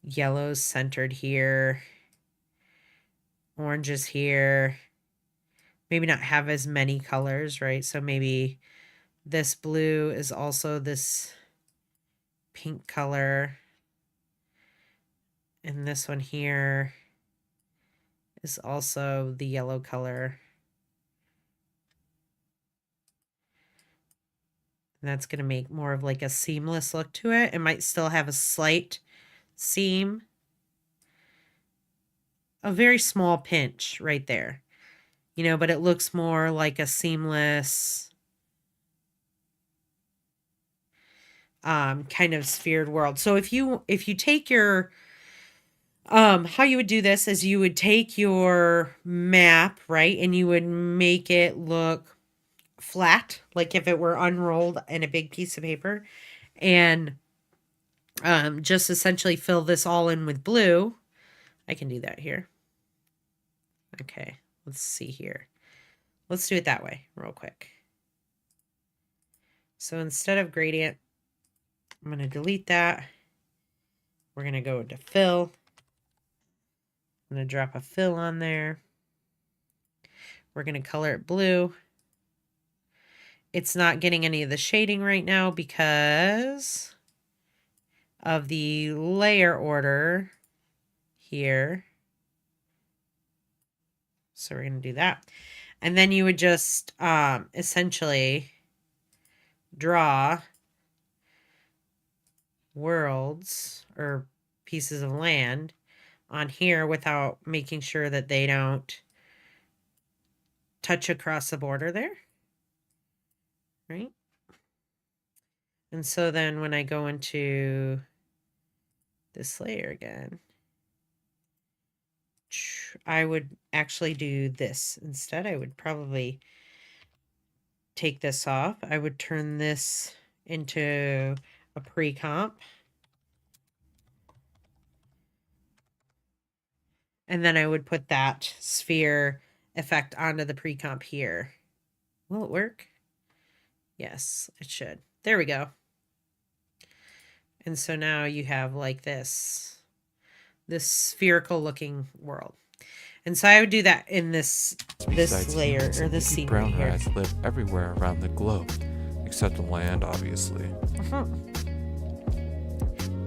yellow's centered here, orange is here, maybe not have as many colors, right? So maybe this blue is also this pink color, and this one here is also the yellow color. And that's going to make more of like a seamless look to it. It might still have a slight seam, a very small pinch right there, but it looks more like a seamless kind of sphered world. So if you take your how you would do this is you would take your map, right, and you would make it look flat, like if it were unrolled in a big piece of paper, and just essentially fill this all in with blue. I can do that here. Okay, let's see here. Let's do it that way real quick. So instead of gradient, I'm going to delete that. We're going to go to fill. I'm going to drop a fill on there. We're going to color it blue. It's not getting any of the shading right now because of the layer order here. So we're going to do that. And then you would just essentially draw worlds or pieces of land on here without making sure that they don't touch across the border there. Right? And so then when I go into this layer again, I would actually do this. Instead, I would probably take this off. I would turn this into a pre-comp. And then I would put that sphere effect onto the pre-comp here. Will it work? Yes, it should. There we go. And so now you have like this spherical looking world. And so I would do that in this layer or this scene brown right here. rats live everywhere around the globe, except on land, obviously.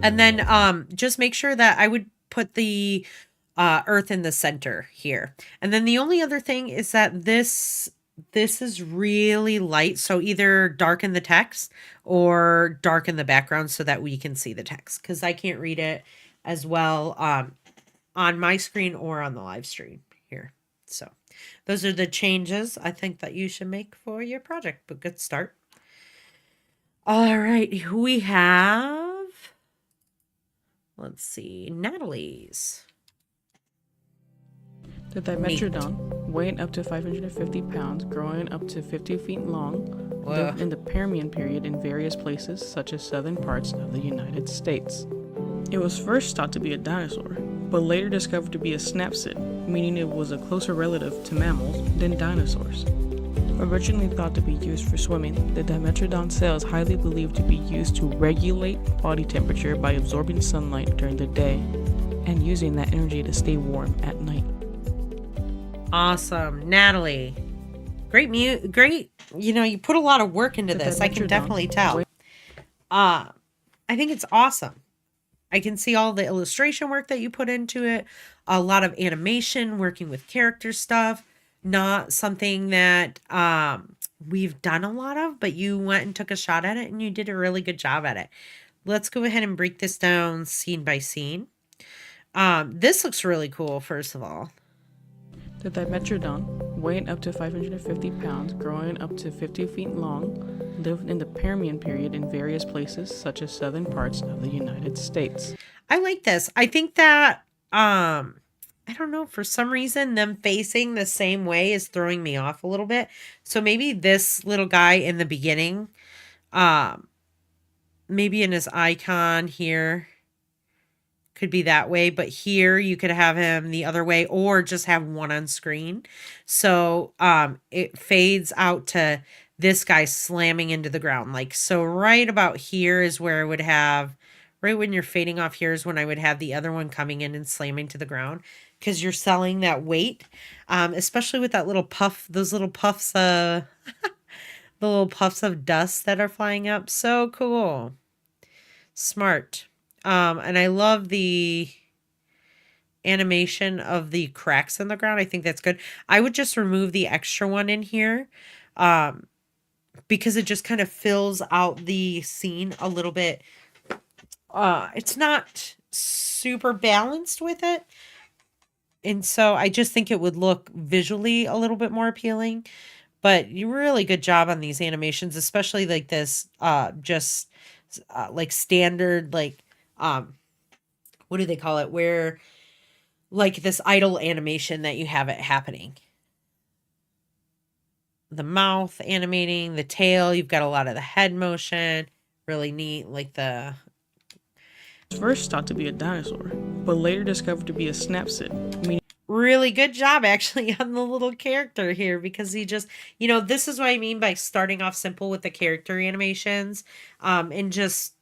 And then just make sure that I would put the earth in the center here. And then the only other thing is that this is really light, so either darken the text or darken the background so that we can see the text, because I can't read it as well on my screen or on the live stream here. So those are the changes I think that you should make for your project, but good start. All right, we have, let's see, Natalie's. The Dimetrodon, weighing up to 550 pounds, growing up to 50 feet long, lived in the Permian period in various places such as southern parts of the United States. It was first thought to be a dinosaur, but later discovered to be a snapsid, meaning it was a closer relative to mammals than dinosaurs. Originally thought to be used for swimming, the Dimetrodon cell is highly believed to be used to regulate body temperature by absorbing sunlight during the day and using that energy to stay warm at night. Awesome, Natalie. Great, you put a lot of work into this. I can definitely tell. I think it's awesome. I can see all the illustration work that you put into it, a lot of animation, working with character stuff, not something that we've done a lot of, but you went and took a shot at it and you did a really good job at it. Let's go ahead and break this down scene by scene. This looks really cool, first of all. The Dimetrodon, weighing up to 550 pounds, growing up to 50 feet long, lived in the Permian period in various places, such as southern parts of the United States. I like this. I think that I don't know, for some reason them facing the same way is throwing me off a little bit. So maybe this little guy in the beginning, um maybe in his icon here could be that way, but here you could have him the other way or just have one on screen. So it fades out to this guy slamming into the ground. Like, so right about here is where I would have, right when you're fading off here is when I would have the other one coming in and slamming to the ground, because you're selling that weight, especially with that little puff, those little puffs, the little puffs of dust that are flying up. So cool. Smart. And I love the animation of the cracks in the ground. I think that's good. I would just remove the extra one in here, because it just kind of fills out the scene a little bit. It's not super balanced with it. And so I just think it would look visually a little bit more appealing. But you really good job on these animations, especially like this, just like standard, like, what do they call it? Where like this idle animation that you have it happening. The mouth animating, the tail, you've got a lot of the head motion, really neat, like the First thought to be a dinosaur, but later discovered to be a snapsid, meaning really good job actually on the little character here, because he just, this is what I mean by starting off simple with the character animations, and just,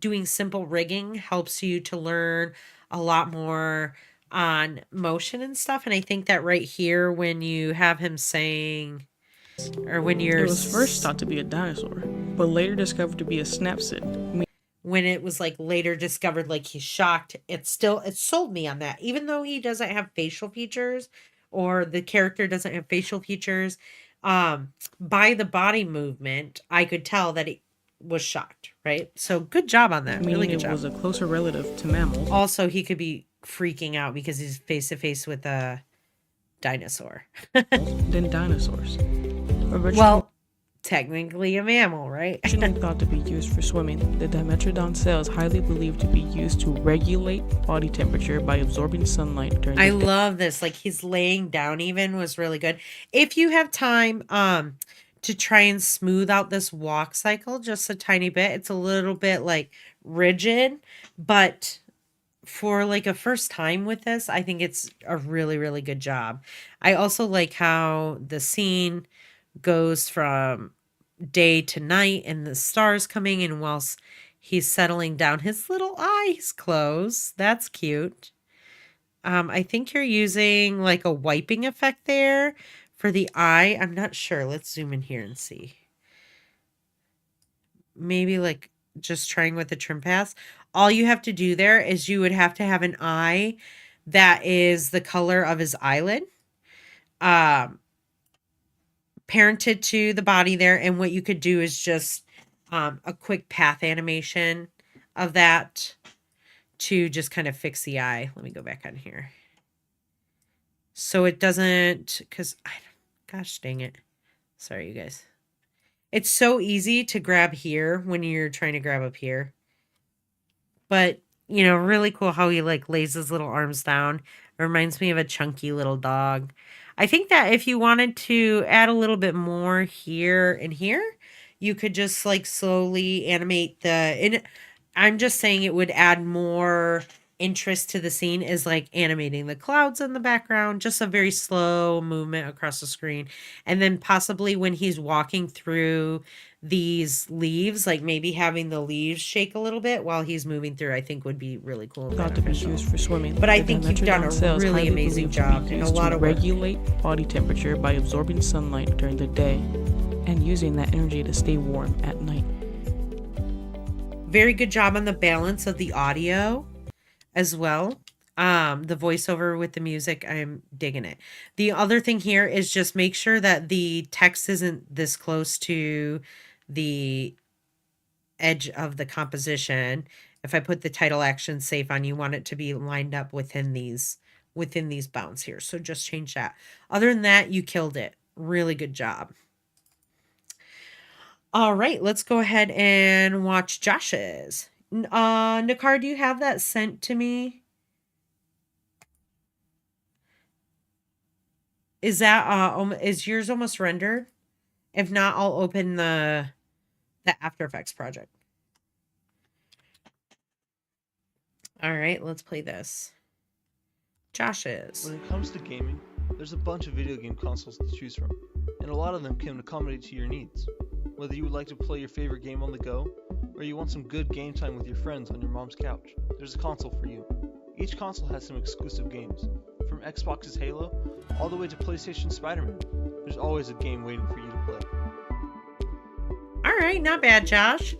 doing simple rigging helps you to learn a lot more on motion and stuff. And I think that right here, when you have him saying, or when you're, it was first thought to be a dinosaur, but later discovered to be a snapsid. When it was like later discovered, like he's shocked, it sold me on that. Even though he doesn't have facial features, or the character doesn't have facial features, by the body movement, I could tell that he was shocked, right? So good job on that. Really good job. It was a closer relative to mammals. Also, he could be freaking out because he's face to face with a dinosaur. Than dinosaurs. Well, technically a mammal, right? Originally thought to be used for swimming, the Dimetrodon cell is highly believed to be used to regulate body temperature by absorbing sunlight during the day. I love this. Like, he's laying down even was really good. If you have time to try and smooth out this walk cycle just a tiny bit, it's a little bit like rigid, but for like a first time with this, I think it's a really, really good job. I also like how the scene goes from day to night and the stars coming in whilst he's settling down, his little eyes close. That's cute. I think you're using like a wiping effect there for the eye. I'm not sure. Let's zoom in here and see. Maybe like just trying with the trim pass. All you have to do there is you would have to have an eye that is the color of his eyelid, parented to the body there. And what you could do is just a quick path animation of that to just kind of fix the eye. Let me go back on here. So it doesn't, because gosh dang it. Sorry, you guys. It's so easy to grab here when you're trying to grab up here. But, really cool how he like lays his little arms down. It reminds me of a chunky little dog. I think that if you wanted to add a little bit more here and here, you could just like slowly animate I'm just saying it would add more interest to the scene, is like animating the clouds in the background, just a very slow movement across the screen. And then possibly when he's walking through these leaves, like maybe having the leaves shake a little bit while he's moving through, I think would be really cool. Thought to be used for swimming. But I think you've done a really amazing job and a lot of work. Regulate body temperature by absorbing sunlight during the day and using that energy to stay warm at night. Very good job on the balance of the audio as well. The voiceover with the music, I'm digging it. The other thing here is just make sure that the text isn't this close to the edge of the composition. If I put the title action safe on, you want it to be lined up within these within these bounds here. So just change that. Other than that, you killed it. Really good job. All right, let's go ahead and watch Josh's. Nakar, do you have that sent to me? Is that is yours almost rendered? If not, I'll open the After Effects project. All right, let's play this. Josh's. When it comes to gaming, there's a bunch of video game consoles to choose from, and a lot of them can accommodate to your needs. Whether you would like to play your favorite game on the go, or you want some good game time with your friends on your mom's couch, there's a console for you. Each console has some exclusive games, from Xbox's Halo, all the way to PlayStation's Spider-Man. There's always a game waiting for you to play. All right, not bad, Josh.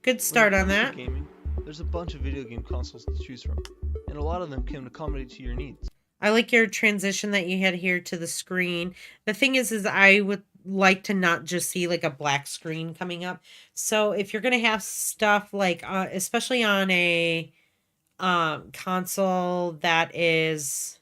Good start on that. Gaming, there's a bunch of video game consoles to choose from, and a lot of them can accommodate to your needs. I like your transition that you had here to the screen. The thing is I would like to not just see like a black screen coming up. So if you're going to have stuff like, especially on a console that is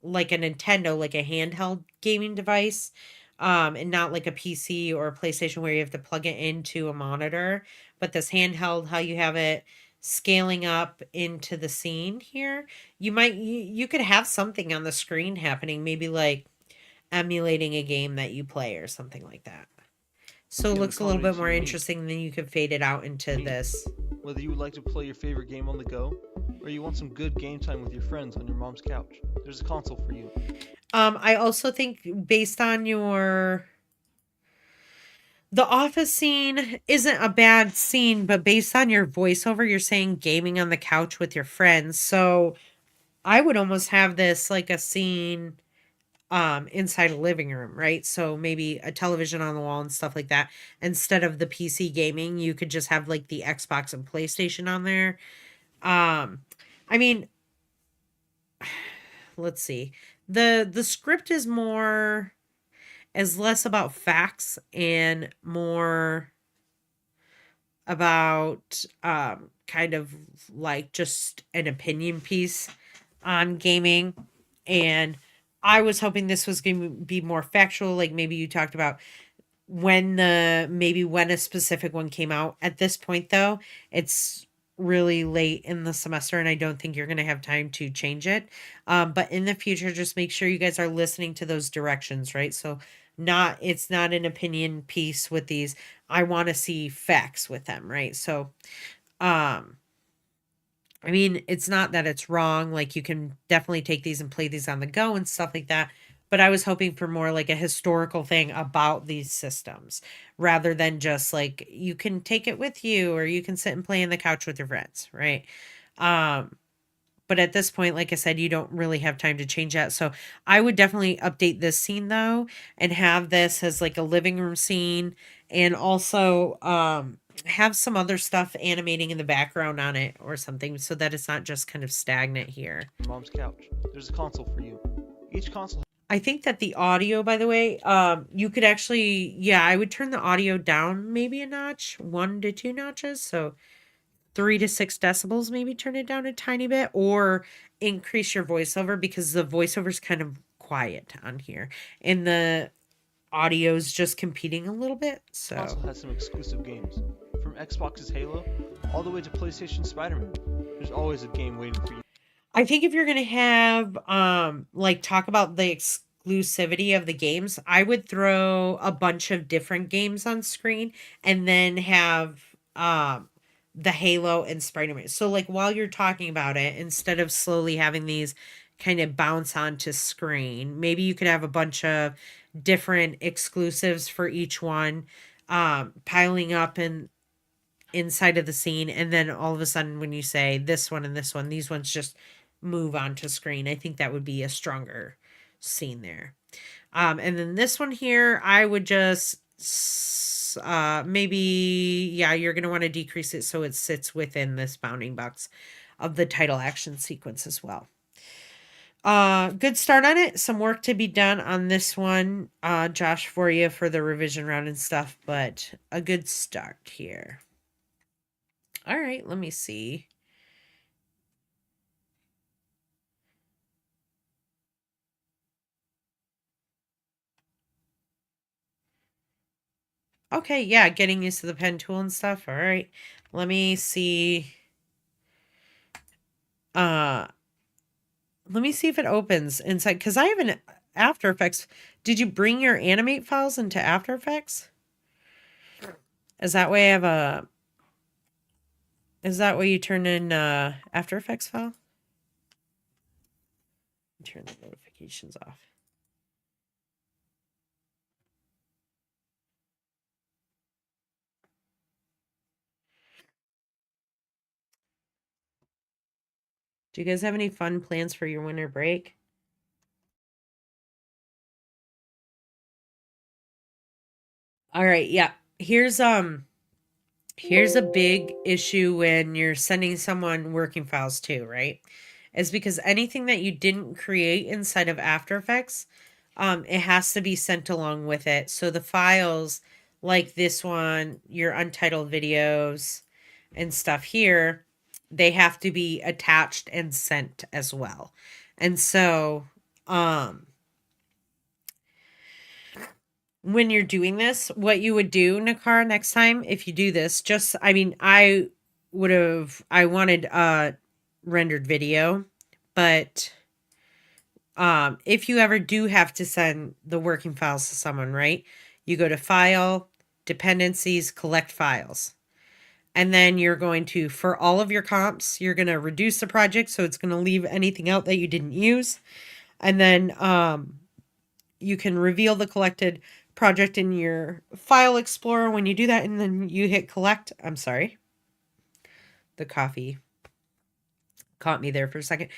like a Nintendo, like a handheld gaming device, and not like a PC or a PlayStation where you have to plug it into a monitor, but this handheld, how you have it scaling up into the scene here, you could have something on the screen happening, maybe like emulating a game that you play or something like that. So it looks a little bit more interesting, than you could fade it out into this. Whether you would like to play your favorite game on the go, or you want some good game time with your friends on your mom's couch, there's a console for you. I also think based on the office scene isn't a bad scene, but based on your voiceover, you're saying gaming on the couch with your friends. So I would almost have this like a scene inside a living room, right? So maybe a television on the wall and stuff like that. Instead of the PC gaming, you could just have like the Xbox and PlayStation on there. I mean, let's see. The script is less about facts and more about kind of like just an opinion piece on gaming. And I was hoping this was going to be more factual, like maybe you talked about when a specific one came out. At this point though, it's really late in the semester and I don't think you're going to have time to change it. But in the future, just make sure you guys are listening to those directions, right? So it's not an opinion piece with these. I want to see facts with them, right? So, I mean, it's not that it's wrong. Like you can definitely take these and play these on the go and stuff like that. But I was hoping for more like a historical thing about these systems rather than just like you can take it with you or you can sit and play on the couch with your friends, right? But at this point, like I said, you don't really have time to change that. So I would definitely update this scene though and have this as like a living room scene and also have some other stuff animating in the background on it or something so that it's not just kind of stagnant here. Mom's couch. There's a console for you. Each console. I think that the audio, by the way, you could actually, I would turn the audio down maybe a notch, 1 to 2 notches. So 3 to 6 decibels, maybe turn it down a tiny bit or increase your voiceover because the voiceover is kind of quiet on here and the audio is just competing a little bit. So console has some exclusive games, from Xbox's Halo all the way to PlayStation's Spider-Man. There's always a game waiting for you. I think if you're going to have, like talk about the exclusivity of the games, I would throw a bunch of different games on screen and then have, the Halo and Spider-Man. So like while you're talking about it, instead of slowly having these kind of bounce onto screen, maybe you could have a bunch of different exclusives for each one, piling up inside of the scene. And then all of a sudden when you say this one and this one, these ones just move onto screen. I think that would be a stronger scene there. And then this one here, I would just maybe, you're going to want to decrease it so it sits within this bounding box of the title action sequence as well. Good start on it. Some work to be done on this one, Josh, for you for the revision round and stuff, but a good start here. All right, let me see. Okay, yeah, getting used to the pen tool and stuff. All right. Let me see. Let me see if it opens inside, because I have an After Effects. Did you bring your animate files into After Effects? Is that way I have a... Is that way you turn in After Effects file? Turn the notifications off. Do you guys have any fun plans for your winter break? All right, yeah. Here's a big issue when you're sending someone working files too, right? Is because anything that you didn't create inside of After Effects, it has to be sent along with it. So the files like this one, your untitled videos and stuff here, they have to be attached and sent as well. And so, when you're doing this, what you would do, Nakara, next time, if you do this, just, I mean, I wanted rendered video, but if you ever do have to send the working files to someone, right? You go to File, Dependencies, Collect Files. And then you're going to, for all of your comps, you're going to reduce the project, so it's going to leave anything out that you didn't use. And then you can reveal the collected project in your file explorer when you do that, and then you hit collect. I'm sorry. The coffee caught me there for a second.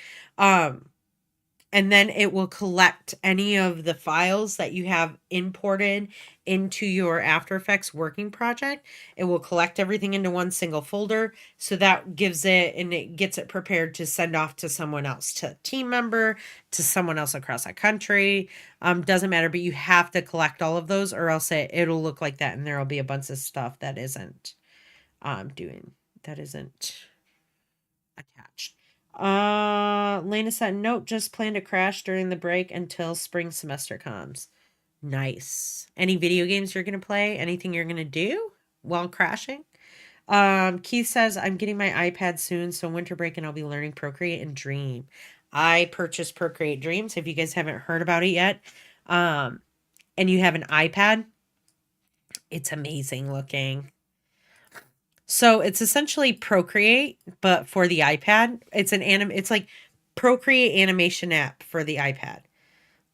And then it will collect any of the files that you have imported into your After Effects working project. It will collect everything into one single folder. So that gives it, and it gets it prepared to send off to someone else, to a team member, to someone else across the country. Doesn't matter, but you have to collect all of those, or else it'll look like that. And there'll be a bunch of stuff that isn't attached. Lena said, note, just plan to crash during the break until spring semester comes. Nice. Any video games you're going to play? Anything you're going to do while crashing? Keith says, I'm getting my iPad soon, so winter break and I'll be learning Procreate and Dream. I purchased Procreate Dreams. If you guys haven't heard about it yet, and you have an iPad, it's amazing looking. So it's essentially Procreate, but for the iPad. It's like Procreate animation app for the iPad.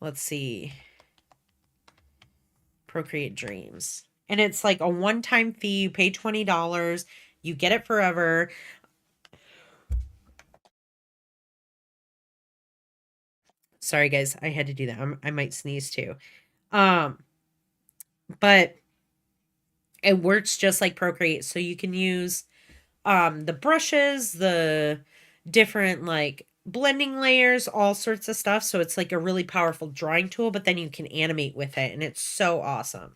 Let's see. Procreate Dreams. And it's like a one-time fee. You pay $20. You get it forever. Sorry, guys. I had to do that. I might sneeze too. But it works just like Procreate. So you can use the brushes, the different like blending layers, all sorts of stuff. So it's like a really powerful drawing tool, but then you can animate with it, and it's so awesome.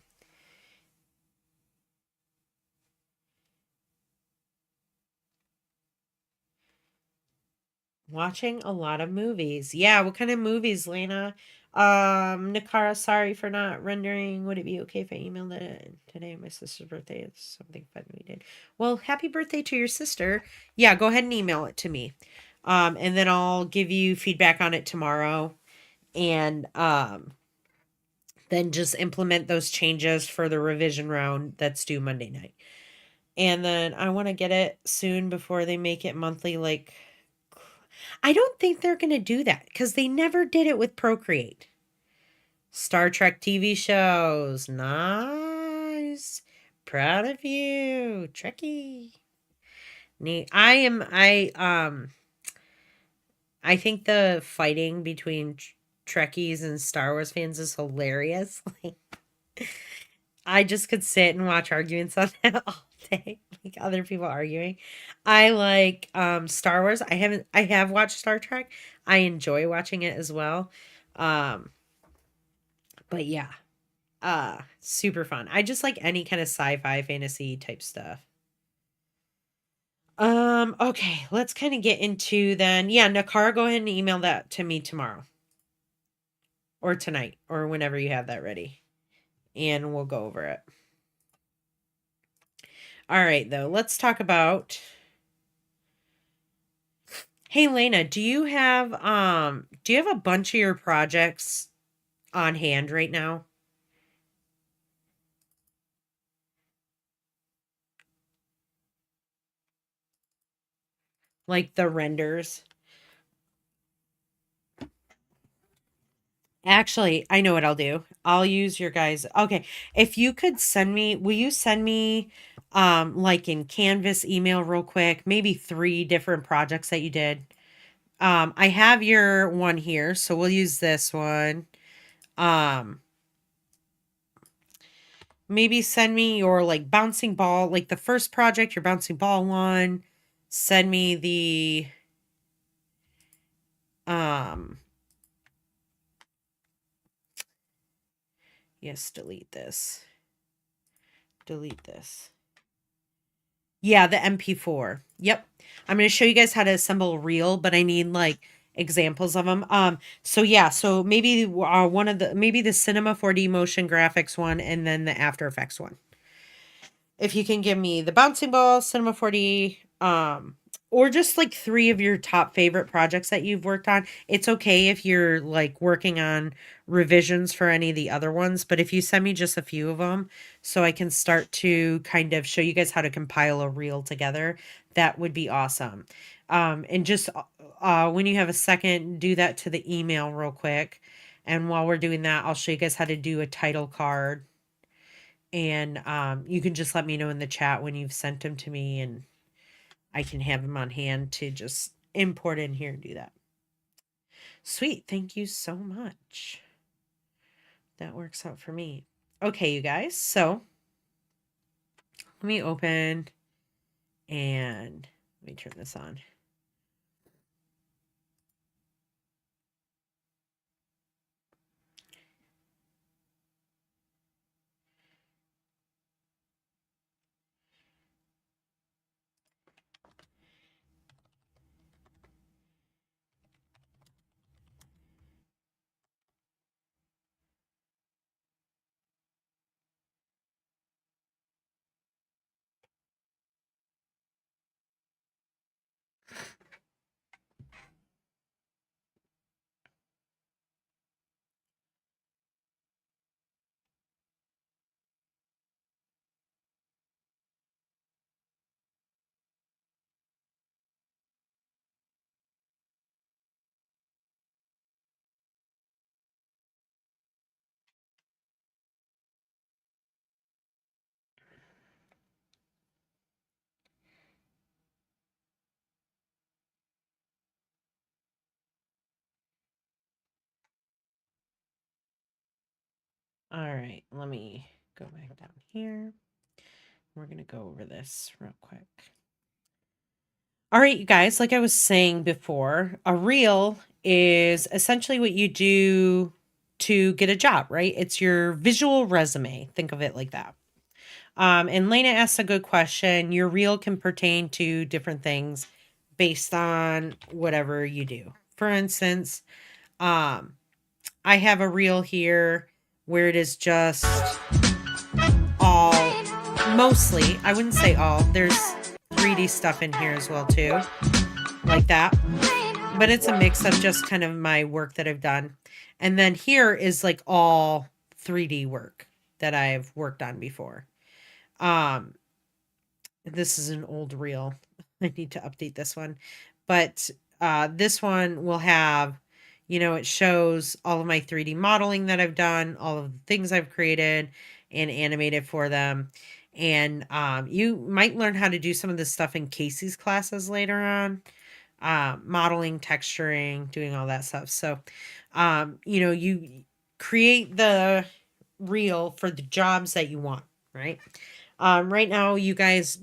Watching a lot of movies. Yeah, what kind of movies, Lena? Nakara, sorry for not rendering. Would it be okay if I emailed it today? My sister's birthday. It's something fun we did. Well, happy birthday to your sister. Yeah, go ahead and email it to me. And then I'll give you feedback on it tomorrow. And then just implement those changes for the revision round that's due Monday night. And then I want to get it soon before they make it monthly. Like, I don't think they're going to do that because they never did it with Procreate. Star Trek TV shows. Nice. Proud of you. Trekkie. Neat. I think the fighting between Trekkies and Star Wars fans is hilarious. Like, I just could sit and watch arguments on that all day, like other people arguing. I like Star Wars. I have watched Star Trek. I enjoy watching it as well. But yeah. Super fun. I just like any kind of sci-fi fantasy type stuff. Okay, let's kind of get into then. Yeah, Nakara, go ahead and email that to me tomorrow. Or tonight, or whenever you have that ready. And we'll go over it. All right, though. Let's talk about. Hey, Lena, do you have a bunch of your projects on hand right now? Like the renders? Actually, I know what I'll do. I'll use your guys. Okay. If you could send me, will you send me like in Canvas email real quick, maybe 3 different projects that you did? I have your one here, so we'll use this one. Um Maybe send me your like bouncing ball, like the first project, your bouncing ball one. Send me the um yes, delete this. Delete this. Yeah, the MP4. Yep. I'm going to show you guys how to assemble a reel, but I need like examples of them. So yeah, so maybe one of the maybe the Cinema 4D motion graphics one and then the After Effects one. If you can give me the bouncing ball, Cinema 4D, or just like 3 of your top favorite projects that you've worked on. It's okay if you're like working on revisions for any of the other ones, but if you send me just a few of them so I can start to kind of show you guys how to compile a reel together, that would be awesome. And just when you have a second, do that to the email real quick. And while we're doing that, I'll show you guys how to do a title card. And you can just let me know in the chat when you've sent them to me, and I can have them on hand to just import in here and do that. Sweet. Thank you so much. That works out for me. Okay, you guys. So let me open and let me turn this on. All right, let me go back down here. We're going to go over this real quick. All right, you guys, like I was saying before, a reel is essentially what you do to get a job, right? It's your visual resume. Think of it like that. And Lena asked a good question. Your reel can pertain to different things based on whatever you do. For instance, I have a reel here where it is just all, mostly, I wouldn't say all, there's 3D stuff in here as well too, like that. But it's a mix of just kind of my work that I've done. And then here is like all 3D work that I've worked on before. This is an old reel. I need to update this one. But this one will have, it shows all of my 3D modeling that I've done, all of the things I've created and animated for them. And you might learn how to do some of this stuff in Casey's classes later on. Modeling, texturing, doing all that stuff. So, you create the reel for the jobs that you want, right? Right now, you guys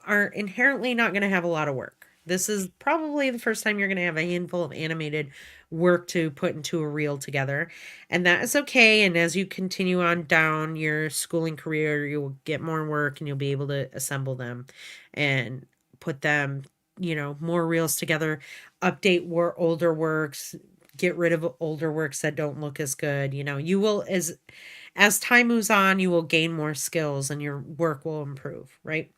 are inherently not going to have a lot of work. This is probably the first time you're going to have a handful of animated work to put into a reel together. And that is okay. And as you continue on down your schooling career, you'll get more work and you'll be able to assemble them and put them, more reels together, update older works, get rid of older works that don't look as good. You will, as time moves on, you will gain more skills and your work will improve, right?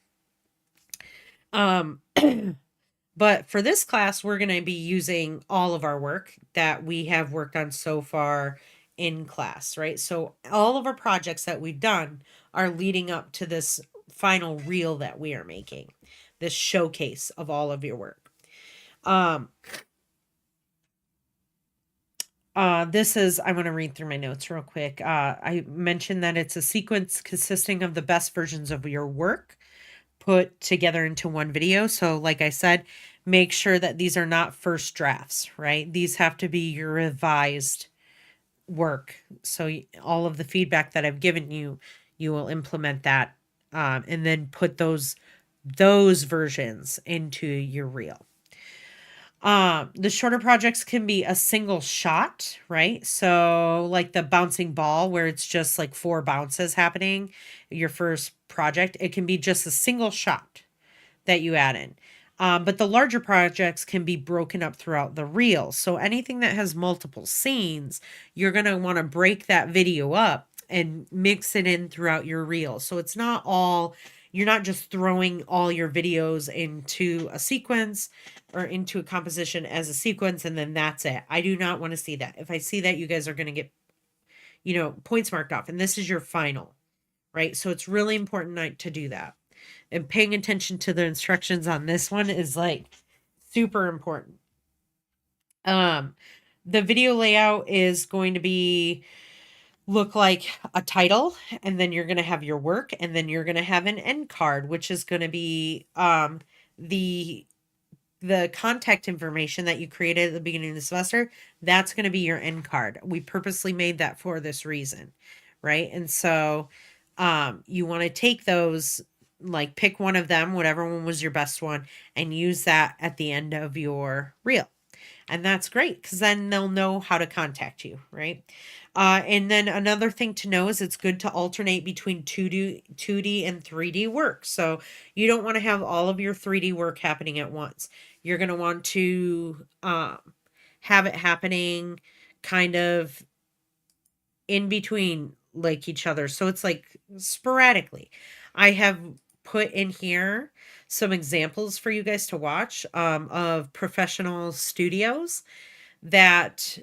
Um, but for this class, we're going to be using all of our work that we have worked on so far in class, right? So all of our projects that we've done are leading up to this final reel that we are making, this showcase of all of your work. This is, I want to read through my notes real quick. I mentioned that it's a sequence consisting of the best versions of your work put together into one video. So like I said, make sure that these are not first drafts, right? These have to be your revised work. So all of the feedback that I've given you, you will implement that, and then put those versions into your reel. The shorter projects can be a single shot, right? So like the bouncing ball where it's just like 4 bounces happening, your first project, it can be just a single shot that you add in. But the larger projects can be broken up throughout the reel. So anything that has multiple scenes, you're going to want to break that video up and mix it in throughout your reel. So it's not all, you're not just throwing all your videos into a sequence or into a composition as a sequence and then that's it. I do not want to see that. If I see that, you guys are going to get, points marked off, and this is your final, right? So it's really important not to do that. And paying attention to the instructions on this one is like super important. The video layout is going to be look like a title, and then you're going to have your work, and then you're going to have an end card, which is going to be the contact information that you created at the beginning of the semester. That's going to be your end card. We purposely made that for this reason, right? And so you want to take those, like pick one of them, whatever one was your best one, and use that at the end of your reel. And that's great because then they'll know how to contact you, right? And then another thing to know is it's good to alternate between 2D and 3D work. So you don't want to have all of your 3D work happening at once. You're going to want to have it happening kind of in between like each other. So it's like sporadically. I have put in here some examples for you guys to watch of professional studios that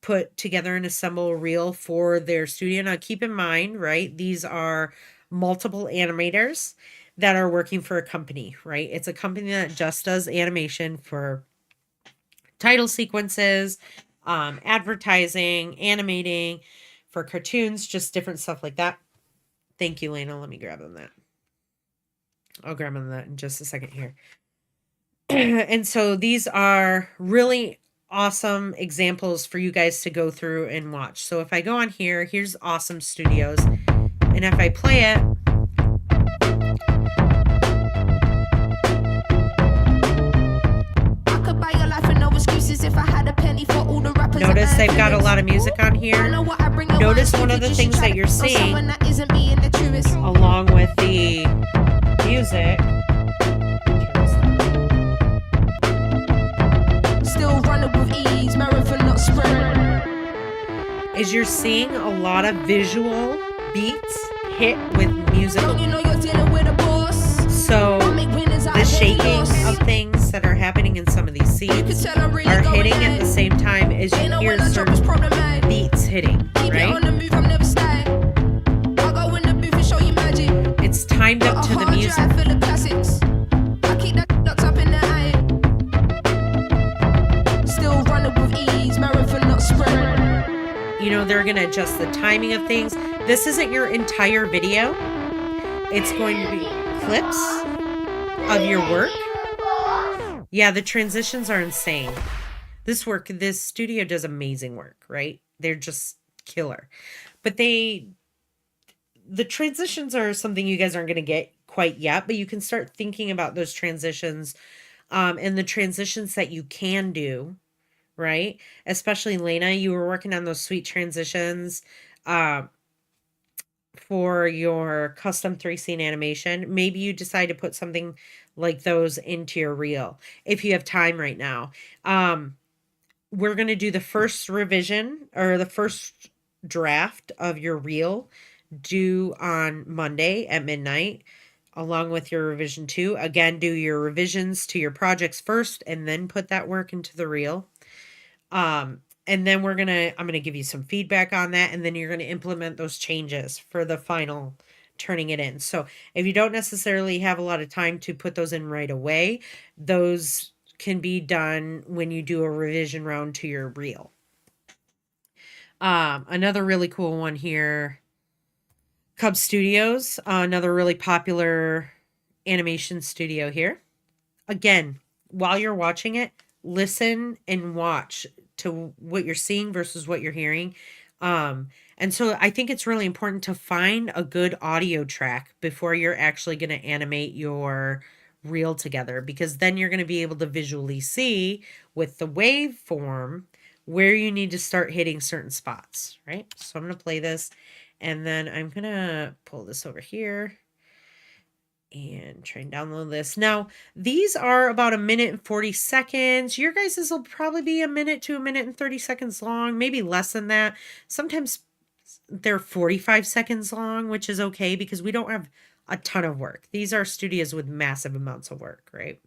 put together and assemble a reel for their studio. Now keep in mind, right, these are multiple animators that are working for a company, right? It's a company that just does animation for title sequences, advertising, animating, for cartoons, just different stuff like that. Thank you, Lena. Let me grab them that. I'll grab them that in just a second here. And so these are really awesome examples for you guys to go through and watch. So if I go on here, here's Awesome Studios. And if I play it, notice they've got a lot of music on here. Notice one of the things that you're seeing along with the music. Still running with ease, marathon not sprint. Is you're seeing a lot of visual beats hit with musical. So the shaking of things that are happening in some of these scenes are hitting at the same time as you hear certain beats hitting, right? It's timed up to the music. They're going to adjust the timing of things. This isn't your entire video. It's going to be clips of your work. Yeah, the transitions are insane. This studio does amazing work, right? They're just killer. But the transitions are something you guys aren't going to get quite yet, but you can start thinking about those transitions and the transitions that you can do, right? Especially Lena, you were working on those sweet transitions for your custom 3-scene animation. Maybe you decide to put something like those into your reel if you have time right now. We're going to do the first revision or the first draft of your reel due on Monday at midnight. along with your revision 2. Again, do your revisions to your projects first and then put that work into the reel. And then I'm gonna give you some feedback on that, and then you're gonna implement those changes for the final turning it in. So if you don't necessarily have a lot of time to put those in right away, those can be done when you do a revision round to your reel. Another really cool one here, Cub Studios, another really popular animation studio here. Again, while you're watching it, listen and watch to what you're seeing versus what you're hearing. And so I think it's really important to find a good audio track before you're actually going to animate your reel together, because then you're going to be able to visually see with the waveform where you need to start hitting certain spots, right? So I'm going to play this, and then I'm going to pull this over here and try and download this. Now, these are about 1 minute and 40 seconds. Your guys's will probably be 1 minute to 1 minute and 30 seconds long, maybe less than that. Sometimes they're 45 seconds long, which is okay because we don't have a ton of work. These are studios with massive amounts of work, right?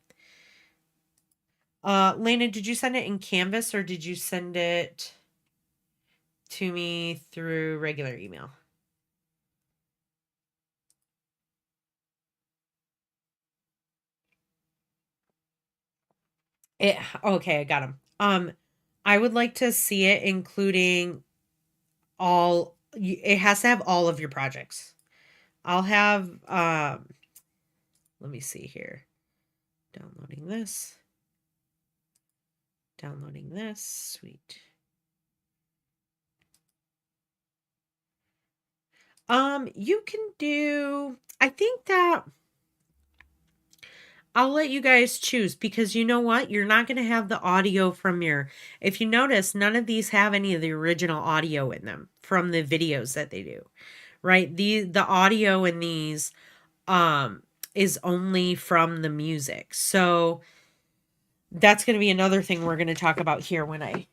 Lena, did you send it in Canvas or did you send it to me through regular email? Okay, I got them. I would like to see it including it has to have all of your projects. I'll have let me see here. Downloading this. Sweet. You can do, I think that I'll let you guys choose, because you know what? You're not going to have the audio from if you notice, none of these have any of the original audio in them from the videos that they do, right? The audio in these is only from the music. So that's going to be another thing we're going to talk about here when I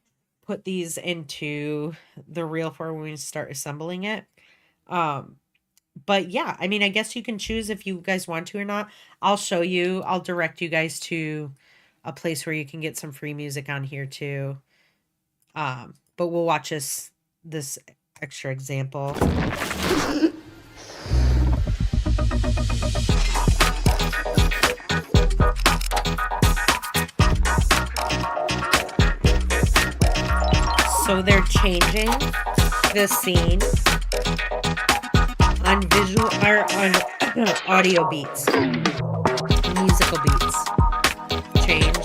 put these into the reel for when we start assembling it. But yeah, I mean, I guess you can choose if you guys want to or not. I'll show you. I'll direct you guys to a place where you can get some free music on here too. But we'll watch this extra example. So they're changing the scene on visual or on audio beats, musical beats. Change.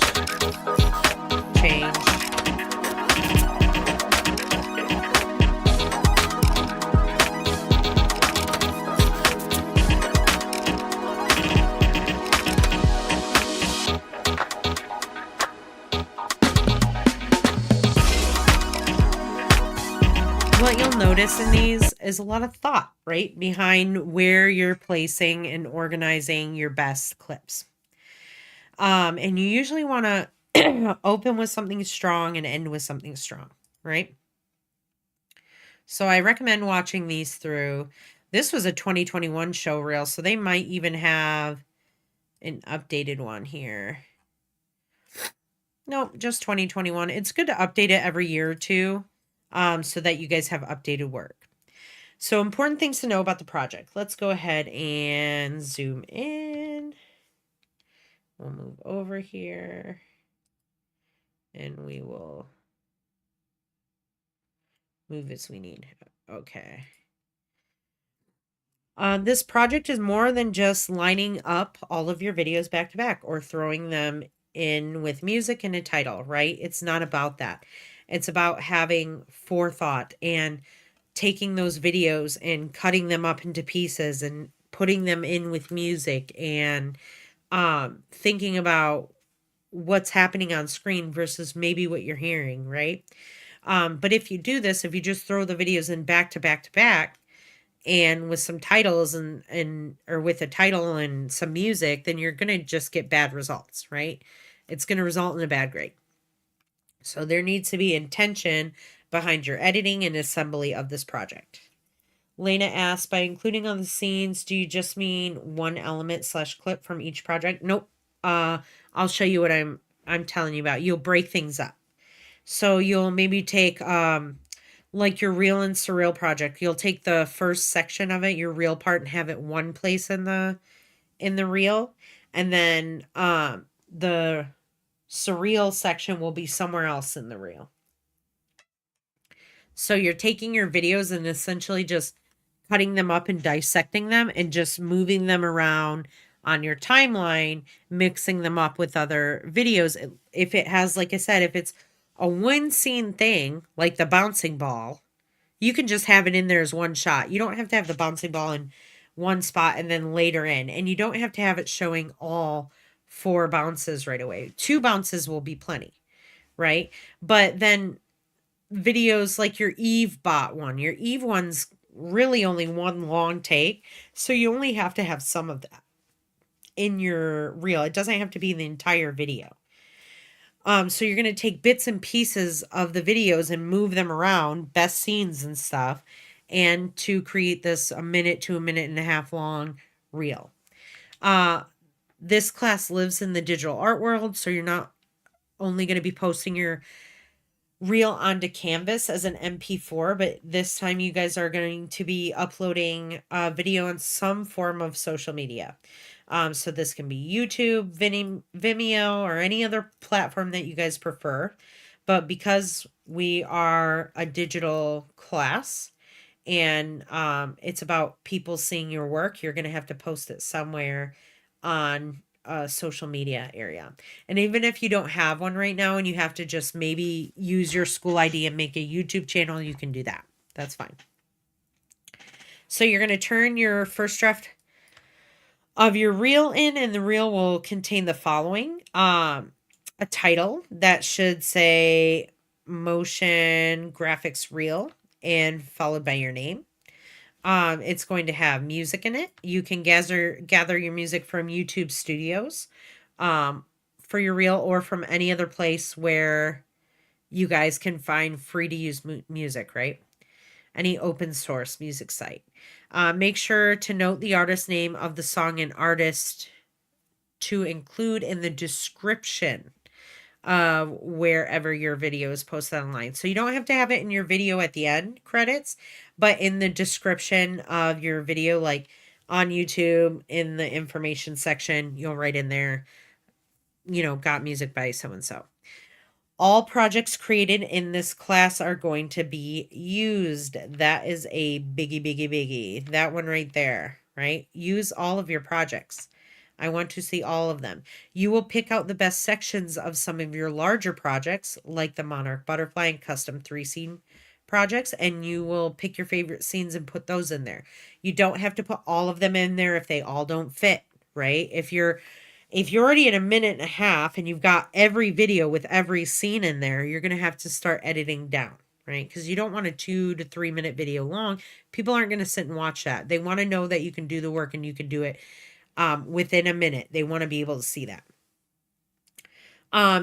What you'll notice in these is a lot of thought, right, behind where you're placing and organizing your best clips. And you usually want to open with something strong and end with something strong, right? So I recommend watching these through. This was a 2021 show reel, so they might even have an updated one here. Nope, just 2021. It's good to update it every year or two, so that you guys have updated work. So important things to know about the project. Let's go ahead and zoom in. We'll move over here and we will move as we need. Okay. This project is more than just lining up all of your videos back to back or throwing them in with music and a title, right? It's not about that. It's about having forethought and taking those videos and cutting them up into pieces and putting them in with music and thinking about what's happening on screen versus maybe what you're hearing, right? But if you do this, if you just throw the videos in back to back to back and with some titles or with a title and some music, then you're going to just get bad results, right? It's going to result in a bad grade. So there needs to be intention behind your editing and assembly of this project. Lena asks, by including on the scenes, do you just mean one element / clip from each project? Nope. I'll show you what I'm telling you about. You'll break things up. So you'll maybe take like your real and surreal project. You'll take the first section of it, your real part, and have it one place in the reel, and then the surreal section will be somewhere else in the reel. So you're taking your videos and essentially just cutting them up and dissecting them and just moving them around on your timeline, mixing them up with other videos. If it has, like I said, if it's a one scene thing, like the bouncing ball, you can just have it in there as one shot. You don't have to have the bouncing ball in one spot and then later in. And you don't have to have it showing all 4 bounces right away. 2 bounces will be plenty, right? But then videos like your Eve bot one, your Eve one's really only one long take. So you only have to have some of that in your reel. It doesn't have to be the entire video. So you're going to take bits and pieces of the videos and move them around, best scenes and stuff, and to create this 1 minute to 1.5 minute long reel. This class lives in the digital art world, so you're not only going to be posting your reel onto Canvas as an MP4, but this time you guys are going to be uploading a video on some form of social media. So this can be YouTube, Vimeo, or any other platform that you guys prefer. But because we are a digital class and it's about people seeing your work, you're going to have to post it somewhere on a social media area. And even if you don't have one right now and you have to just maybe use your school ID and make a YouTube channel, you can do that. That's fine. So you're going to turn your first draft of your reel in, and the reel will contain the following: a title that should say motion graphics reel and followed by your name. It's going to have music in it. You can gather your music from YouTube Studios for your reel, or from any other place where you guys can find free to use music, right? Any open source music site. Make sure to note the artist name of the song and artist to include in the description of wherever your video is posted online. So you don't have to have it in your video at the end credits, but in the description of your video, like on YouTube, in the information section, you'll write in there, got music by so-and-so. All projects created in this class are going to be used. That is a biggie, biggie, biggie. That one right there, right? Use all of your projects. I want to see all of them. You will pick out the best sections of some of your larger projects, like the Monarch Butterfly and custom 3-scene projects, and you will pick your favorite scenes and put those in there. You don't have to put all of them in there if they all don't fit, right? If you're already at 1.5 minutes and you've got every video with every scene in there, you're going to have to start editing down, right? Because you don't want a 2 to 3 minute video long. People aren't going to sit and watch that. They want to know that you can do the work and you can do it within a minute. They want to be able to see that.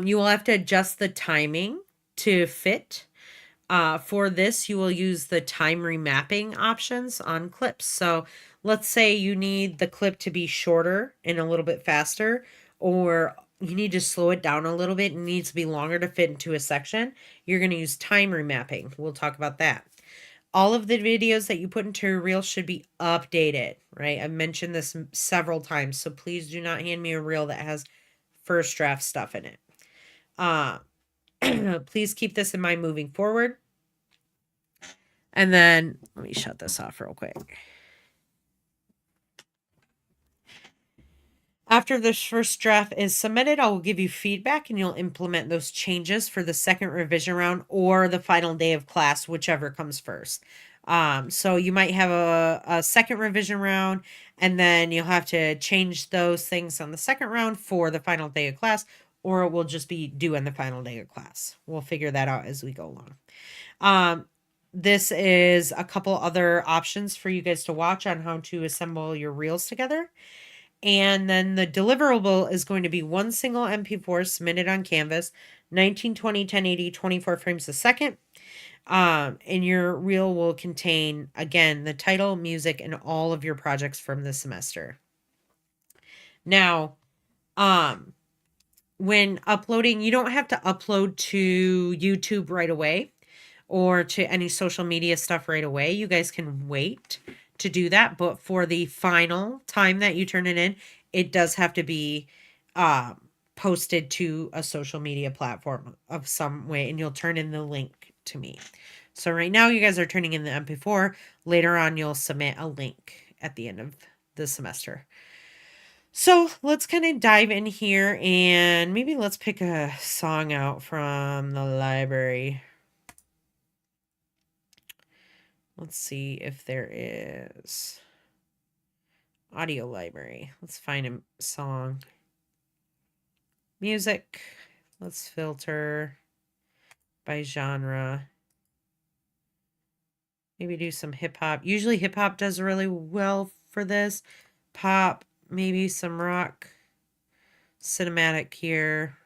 You will have to adjust the timing to fit. For this, you will use the time remapping options on clips. So let's say you need the clip to be shorter and a little bit faster, or you need to slow it down a little bit and it needs to be longer to fit into a section. You're going to use time remapping. We'll talk about that. All of the videos that you put into your reel should be updated, right? I've mentioned this several times, so please do not hand me a reel that has first draft stuff in it. Please keep this in mind moving forward. And then let me shut this off real quick. After this first draft is submitted, I will give you feedback and you'll implement those changes for the second revision round or the final day of class, whichever comes first. So you might have a second revision round, and then you'll have to change those things on the second round for the final day of class, or it will just be due on the final day of class. We'll figure that out as we go along. This is a couple other options for you guys to watch on how to assemble your reels together. And then the deliverable is going to be one single MP4 submitted on Canvas, 1920, 1080, 24 frames a second. And your reel will contain, again, the title, music, and all of your projects from the semester. Now, when uploading, you don't have to upload to YouTube right away or to any social media stuff right away. You guys can wait to do that. But for the final time that you turn it in, it does have to be posted to a social media platform of some way, and you'll turn in the link to me. So right now you guys are turning in the MP4. Later on, you'll submit a link at the end of the semester. So let's kind of dive in here and maybe let's pick a song out from the library. Let's see if there is audio library. Let's find a song. Music. Let's filter by genre. Maybe do some hip hop. Usually hip hop does really well for this. Pop, maybe some rock. Cinematic here.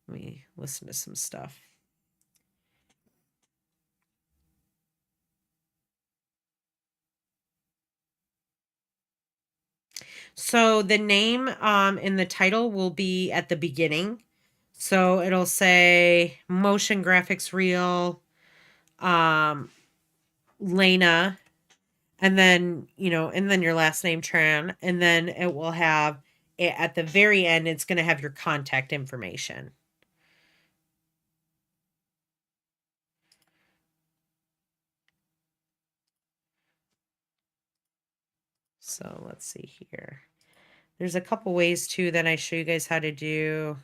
Let me listen to some stuff. So the name in the title will be at the beginning. So it'll say motion graphics reel, Lena, and then, and then your last name, Tran, and then it will have it at the very end. It's going to have your contact information. So let's see here. There's a couple ways too that I show you guys how to do.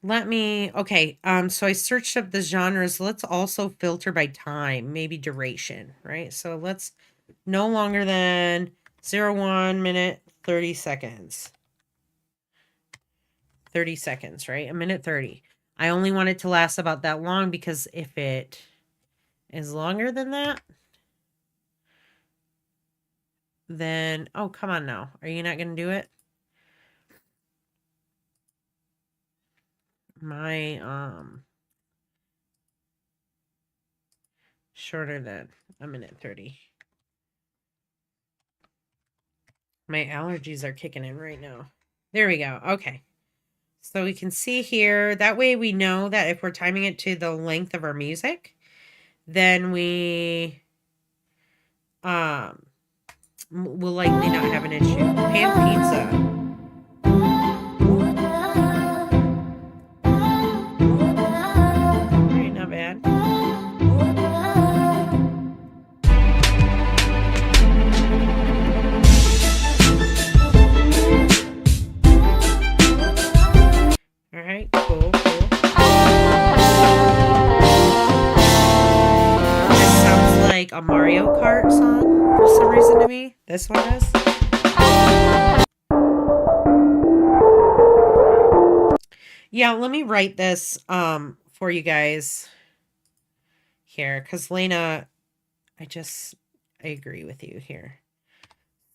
Okay, so I searched up the genres. Let's also filter by time, maybe duration, right? So let's no longer than 1 minute, 30 seconds. 30 seconds, right? 1:30. I only want it to last about that long because if it is longer than that, then, oh, come on now. Are you not going to do it? My, shorter than 1:30. My allergies are kicking in right now. There we go. Okay. So we can see here, that way we know that if we're timing it to the length of our music, then we will likely not have an issue. Pan pizza. Right, not bad. All right, cool. This sounds like a Mario Kart song for some reason to me. This one does. Yeah, let me write this for you guys here, because Lena, I agree with you here.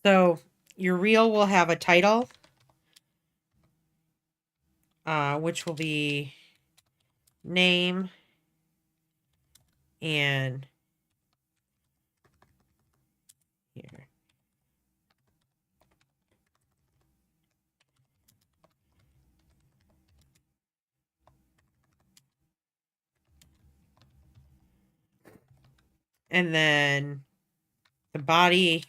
So your reel will have a title, which will be name and here. And then the body.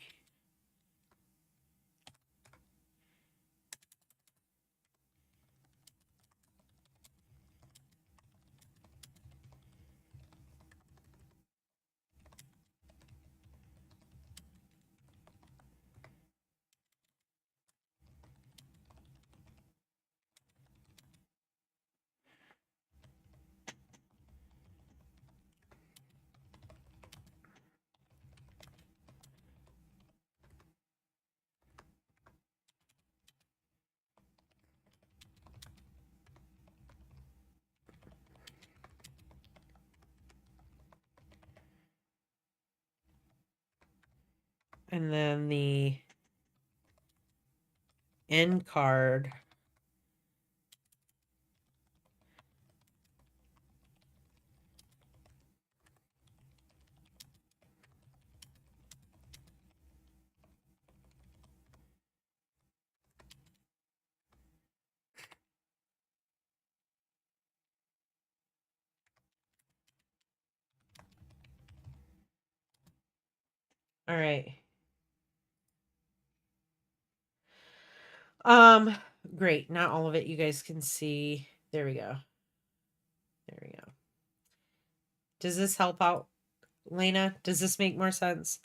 And then the end card All right. Great. Not all of it you guys can see. There we go. There we go. Does this help out, Lena? Does this make more sense?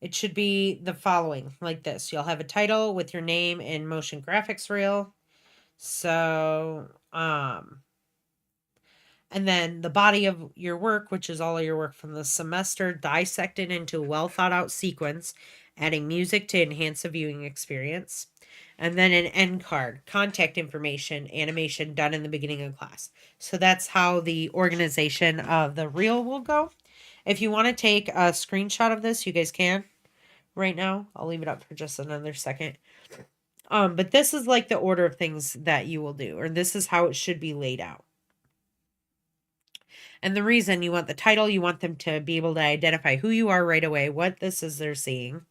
It should be the following, like this. You'll have a title with your name and motion graphics reel. So, and then the body of your work, which is all of your work from the semester, dissected into a well thought out sequence, adding music to enhance the viewing experience. And then an end card, contact information, animation done in the beginning of class. So that's how the organization of the reel will go. If you want to take a screenshot of this, you guys can right now. I'll leave it up for just another second. But this is like the order of things that you will do, or this is how it should be laid out. And the reason you want the title, you want them to be able to identify who you are right away, what this is they're seeing.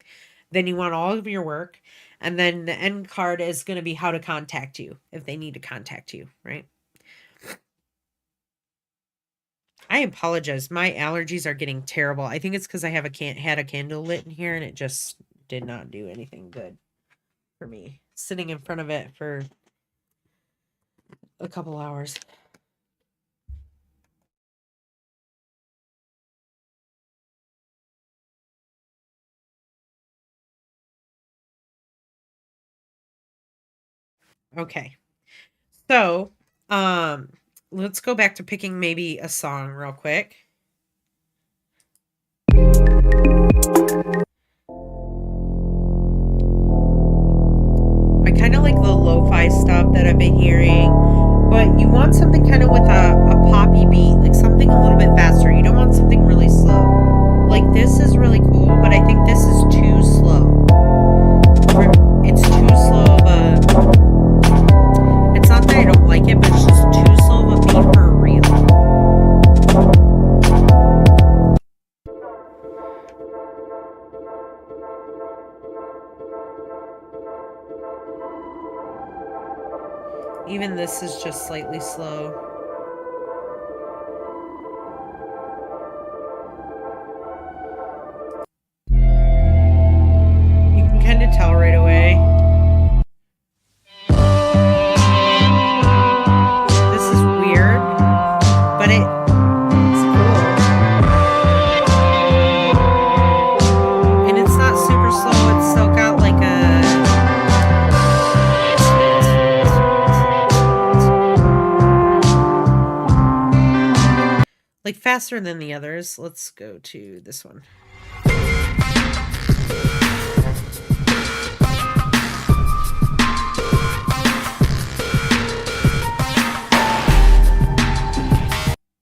Then you want all of your work. And then the end card is going to be how to contact you if they need to contact you, right? I apologize. My allergies are getting terrible. I think it's because I have had a candle lit in here and it just did not do anything good for me. Sitting in front of it for a couple hours. Okay. So, let's go back to picking maybe a song real quick. I kind of like the lo-fi stuff that I've been hearing, but you want something kind of with a poppy beat, like something a little bit faster. You don't want something really slow. Like this is really cool, but I think this is too slow. It's too slow of a... It's not that I don't like it, but it's just too slow of a beat for a reel. Even this is just slightly slow. You can kind of tell right away. This is weird, but it's cool. And it's not super slow, it's still got like a... like faster than the others. Let's go to this one.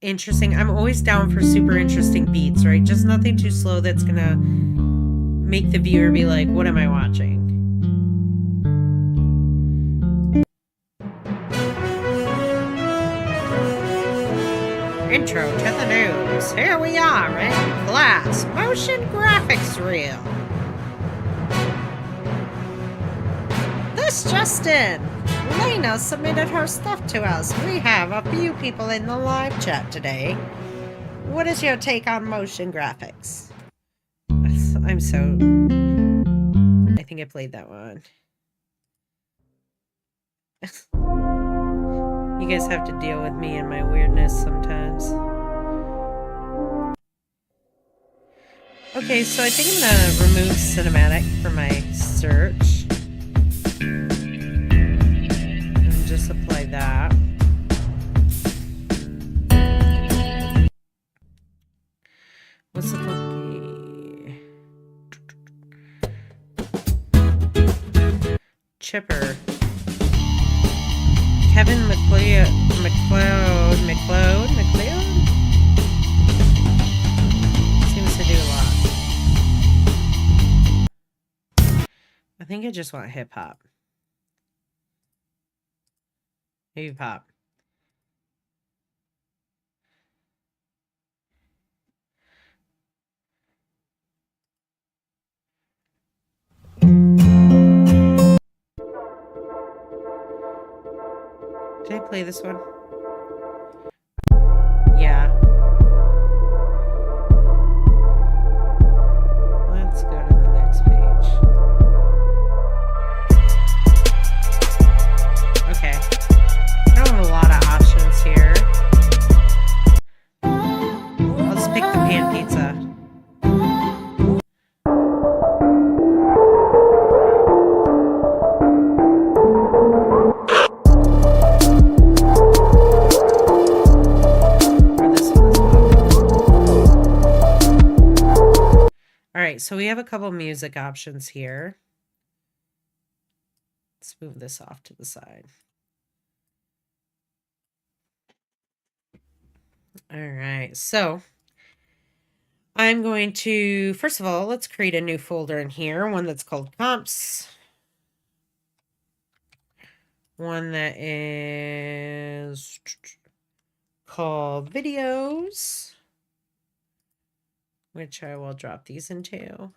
Interesting. I'm always down for super interesting beats, right? Just nothing too slow that's gonna make the viewer be like, what am I watching? Intro to the news. Here we are in class. Motion graphics reel. This just in. Lena submitted her stuff to us. We have a few people in the live chat today. What is your take on motion graphics? I'm so... I think I played that one. You guys have to deal with me and my weirdness sometimes. Okay, so I think I'm gonna remove cinematic from my search. And just apply that. What's the funky? Chipper. Kevin McLeod. Seems to do a lot. I think I just want hip hop. Maybe pop. Did I play this one? Yeah. Let's go to so we have a couple music options here. Let's move this off to the side. All right, so I'm going to, first of all, let's create a new folder in here, one that's called comps, one that is called videos, which I will drop these into.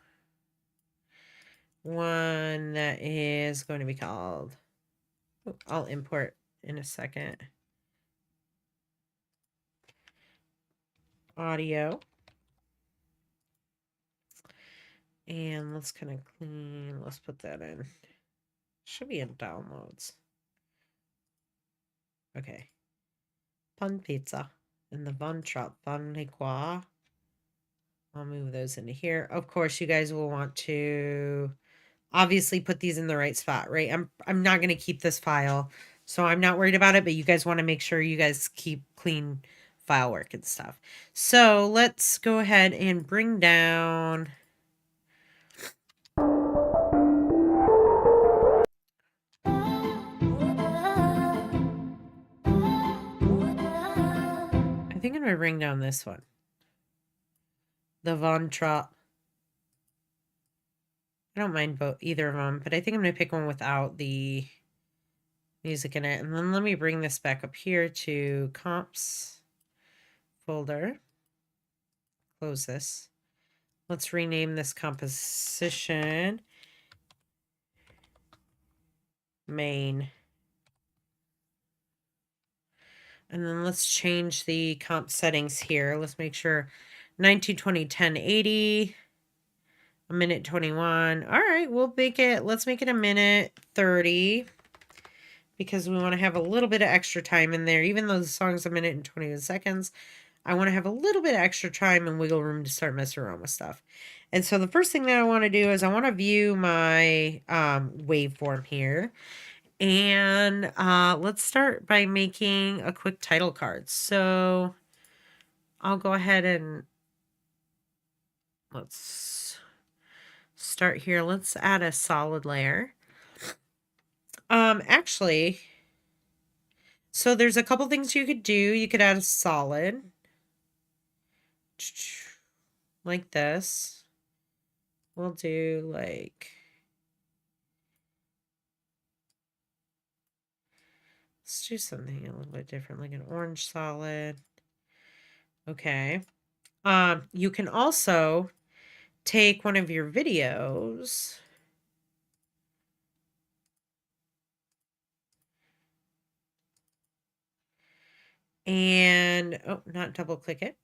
One that is going to be called, I'll import in a second, audio. And let's kind of clean, let's put that in. Should be in downloads. Okay. Fun pizza. And the bun chop, fun quoi. I'll move those into here. Of course, you guys will want to obviously put these in the right spot, right? I'm not going to keep this file, so I'm not worried about it, but you guys want to make sure you guys keep clean file work and stuff. So let's go ahead and bring down... I think I'm going to bring down this one. The Von Trapp. I don't mind either of them, but I think I'm going to pick one without the music in it. And then let me bring this back up here to comps folder. Close this. Let's rename this composition main. And then let's change the comp settings here. Let's make sure 1920 1080, a minute 21. All right, we'll make it, let's make it a minute 30 because we want to have a little bit of extra time in there. Even though the song's a minute and 20 seconds, I want to have a little bit of extra time and wiggle room to start messing around with stuff. And so the first thing that I want to do is I want to view my waveform here. And let's start by making a quick title card. So I'll go ahead and let's start here. Let's add a solid layer. Actually, so there's a couple things you could do. You could add a solid like this. We'll do like, let's do something a little bit different, like an orange solid. Okay. You can also take one of your videos and, oh, not double click it,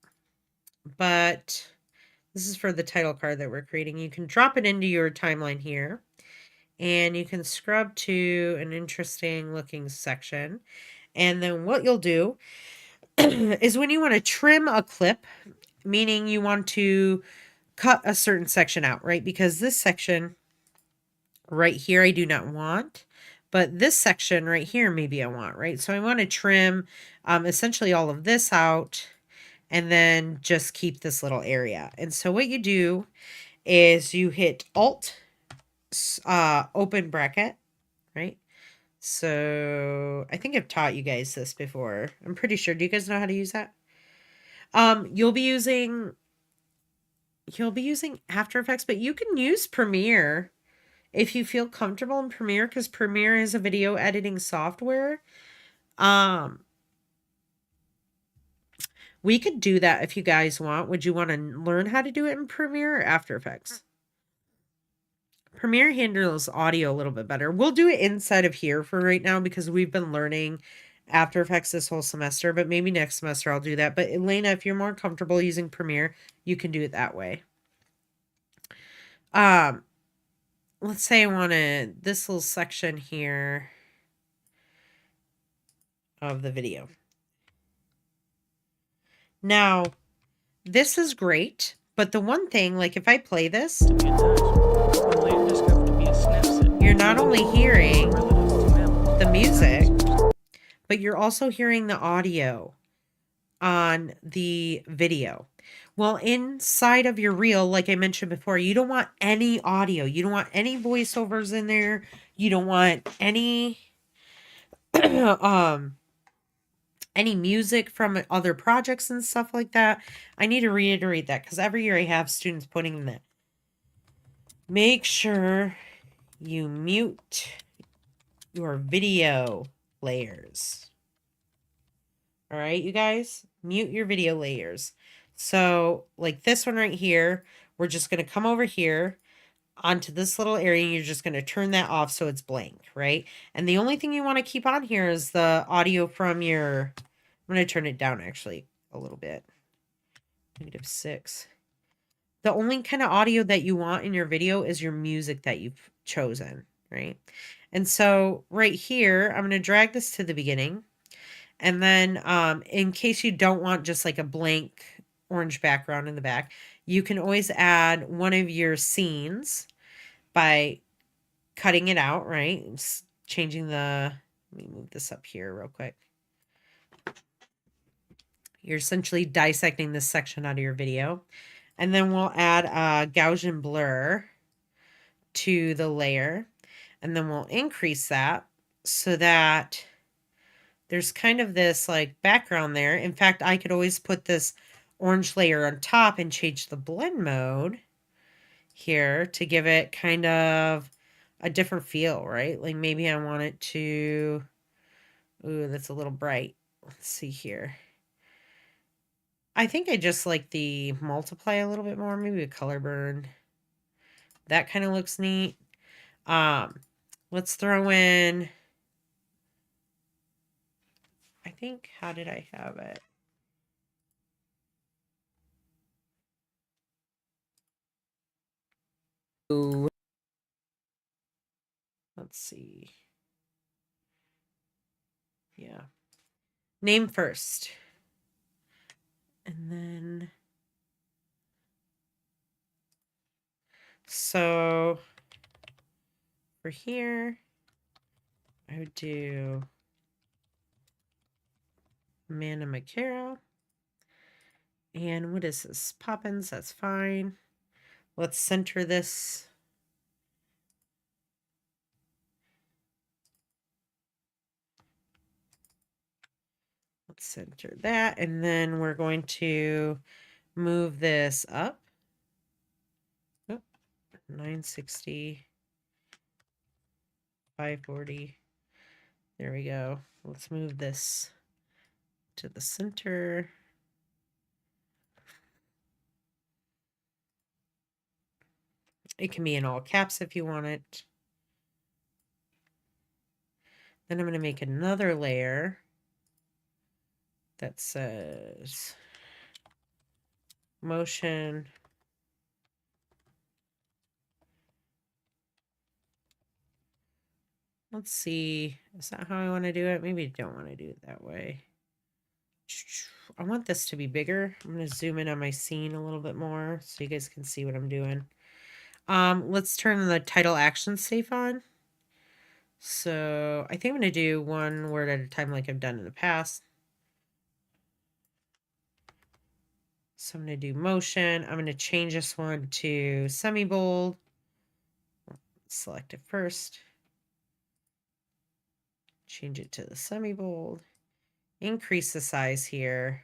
but this is for the title card that we're creating. You can drop it into your timeline here and you can scrub to an interesting looking section. And then what you'll do is when you want to trim a clip, meaning you want to cut a certain section out, right? Because this section right here, I do not want, but this section right here, maybe I want, right? So I want to trim essentially all of this out and then just keep this little area. And so what you do is you hit Alt, open bracket, right? So I think I've taught you guys this before. I'm pretty sure. Do you guys know how to use that? You'll be using After Effects, but you can use Premiere if you feel comfortable in Premiere, because Premiere is a video editing software. We could do that if you guys want. Would you want to learn how to do it in Premiere or After Effects? Premiere handles audio a little bit better. We'll do it inside of here for right now because we've been learning After Effects this whole semester, but maybe next semester I'll do that. But Elena, if you're more comfortable using Premiere, you can do it that way. Let's say I wanted this little section here of the video. Now, this is great, but the one thing, like if I play this, you're not only hearing the music, but you're also hearing the audio on the video. Well, inside of your reel, like I mentioned before, you don't want any audio. You don't want any voiceovers in there. You don't want any any music from other projects and stuff like that. I need to reiterate that because every year I have students putting in that. Make sure you mute your video layers. All right, you guys, mute your video layers. So like this one right here, we're just going to come over here onto this little area. And you're just going to turn that off so it's blank, right? And the only thing you want to keep on here is the audio from your, I'm going to turn it down actually a little bit. -6. The only kind of audio that you want in your video is your music that you've chosen, right? And so right here, I'm going to drag this to the beginning. And then in case you don't want just like a blank orange background in the back, you can always add one of your scenes by cutting it out, right? Changing the, let me move this up here real quick. You're essentially dissecting this section out of your video. And then we'll add a Gaussian blur to the layer. And then we'll increase that so that there's kind of this like background there. In fact, I could always put this orange layer on top and change the blend mode here to give it kind of a different feel, right? Like maybe I want it to, ooh, that's a little bright. Let's see here. I think I just like the multiply a little bit more, maybe a color burn. That kind of looks neat. Let's throw in, I think, how did I have it? Ooh. Let's see. Yeah. Name first. And then, so for here, I would do Amanda McCarroll. And what is this? Poppins, that's fine. Let's center this. Let's center that. And then we're going to move this up. Oh, 960. 540. There we go. Let's move this to the center. It can be in all caps if you want it. Then I'm going to make another layer that says motion. Let's see. Is that how I want to do it? Maybe I don't want to do it that way. I want this to be bigger. I'm going to zoom in on my scene a little bit more so you guys can see what I'm doing. Let's turn the title action safe on. So I think I'm going to do one word at a time like I've done in the past. So I'm going to do motion. I'm going to change this one to semi-bold. Select it first. Change it to the semi-bold. Increase the size here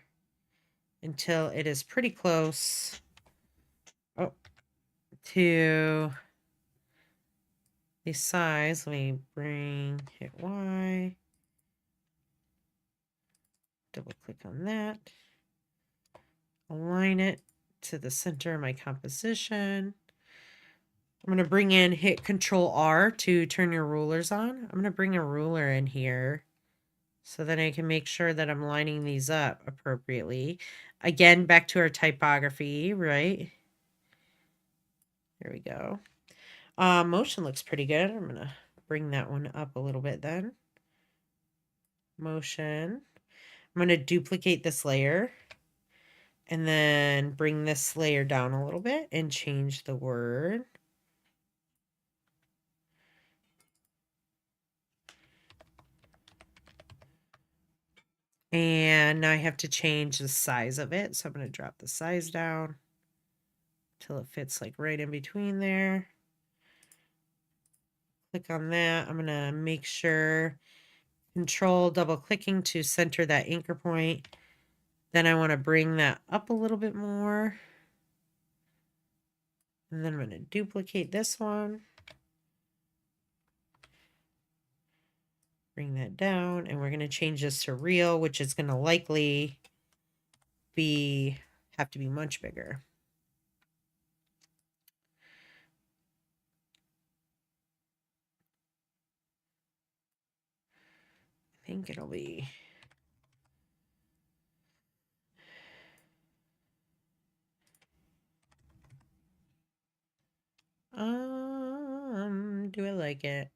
until it is pretty close to the size. Let me hit Y. Double click on that. Align it to the center of my composition. I'm going to bring in, hit Control R to turn your rulers on. I'm going to bring a ruler in here so that I can make sure that I'm lining these up appropriately. Again, back to our typography, right? There we go. Motion looks pretty good. I'm going to bring that one up a little bit then. Motion. I'm going to duplicate this layer and then bring this layer down a little bit and change the word. And now I have to change the size of it. So I'm going to drop the size down till it fits like right in between there. Click on that. I'm going to make sure, control double clicking to center that anchor point. Then I want to bring that up a little bit more. And then I'm going to duplicate this one. Bring that down, and we're going to change this to real, which is going to likely have to be much bigger. I think it'll be do I like it?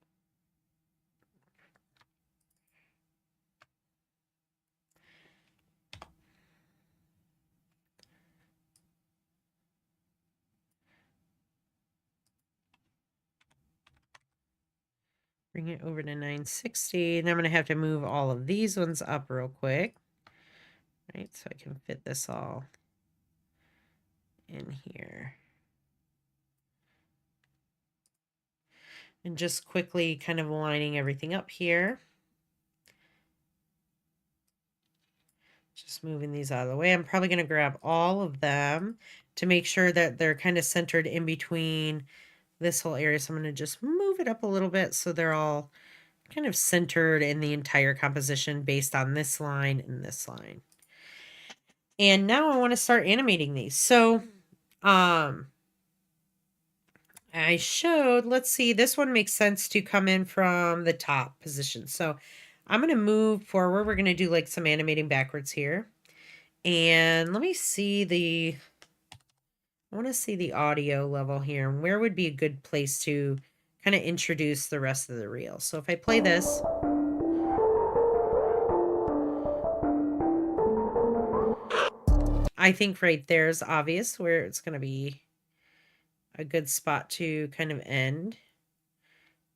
Bring it over to 960, and I'm going to have to move all of these ones up real quick, right? So I can fit this all in here. And just quickly kind of lining everything up here. Just moving these out of the way. I'm probably going to grab all of them to make sure that they're kind of centered in between this whole area. So I'm going to just move it up a little bit so they're all kind of centered in the entire composition based on this line and this line. And now I want to start animating these. So I showed, let's see, this one makes sense to come in from the top position. So I'm going to move forward. We're going to do like some animating backwards here. And let me see I want to see the audio level here. And where would be a good place to kind of introduce the rest of the reel. So if I play this. I think right there is obvious where it's going to be a good spot to kind of end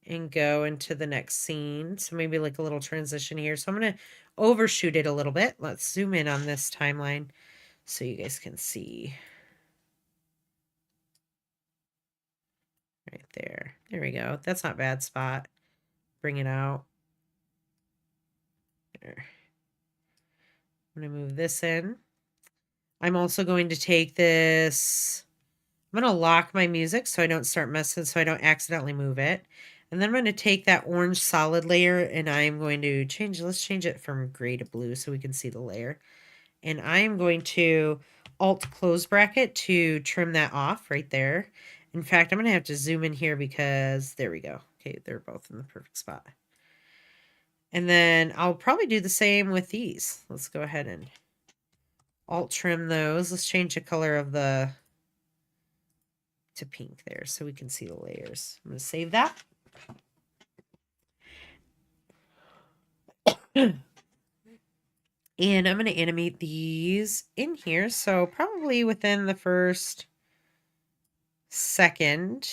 and go into the next scene. So maybe like a little transition here. So I'm going to overshoot it a little bit. Let's zoom in on this timeline so you guys can see. Right there. There we go. That's not a bad spot. Bring it out. There. I'm going to move this in. I'm also going to take this. I'm going to lock my music so I don't start messing, so I don't accidentally move it. And then I'm going to take that orange solid layer and I'm going to let's change it from gray to blue so we can see the layer. And I am going to Alt close bracket to trim that off right there. In fact, I'm going to have to zoom in here because there we go. Okay, they're both in the perfect spot. And then I'll probably do the same with these. Let's go ahead and Alt trim those. Let's change the color of to pink there so we can see the layers. I'm going to save that. And I'm going to animate these in here. So probably within the first second.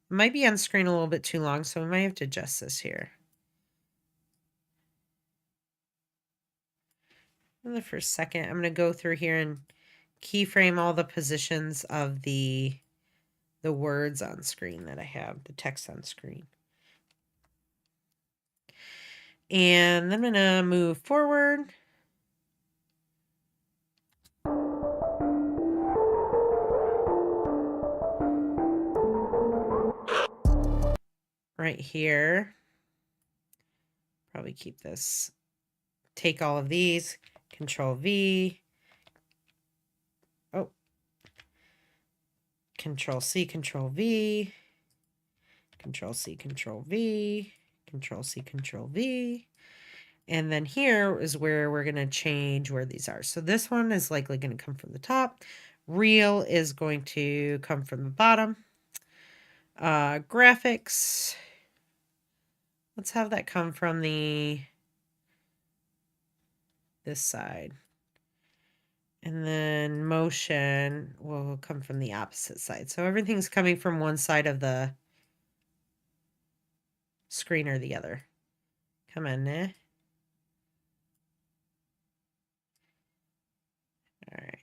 It might be on screen a little bit too long, so we might have to adjust this here. In the first second, I'm going to go through here and keyframe all the positions of the words on screen that I have, the text on screen. And then I'm going to move forward. Right here. Probably keep this. Take all of these. Control V. Oh. Control C, Control V. Control C, Control V. Control C, Control V. And then here is where we're going to change where these are. So this one is likely going to come from the top. Real is going to come from the bottom. Graphics. Let's have that come from this side. And then motion will come from the opposite side. So everything's coming from one side of the screen or the other. Come on, eh? Alright.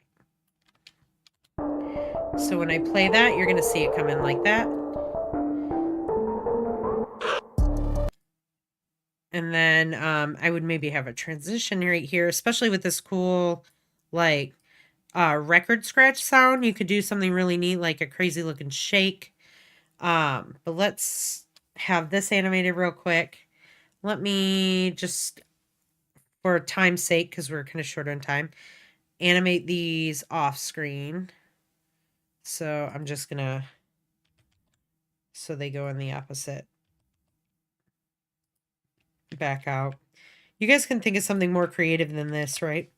So when I play that, you're going to see it come in like that. And then I would maybe have a transition right here, especially with this cool, like, record scratch sound. You could do something really neat, like a crazy looking shake. But let's have this animated real quick. Let me just, for time's sake, because we're kind of short on time, animate these off screen. So I'm just gonna, so they go in the opposite. Back out. You guys can think of something more creative than this, right?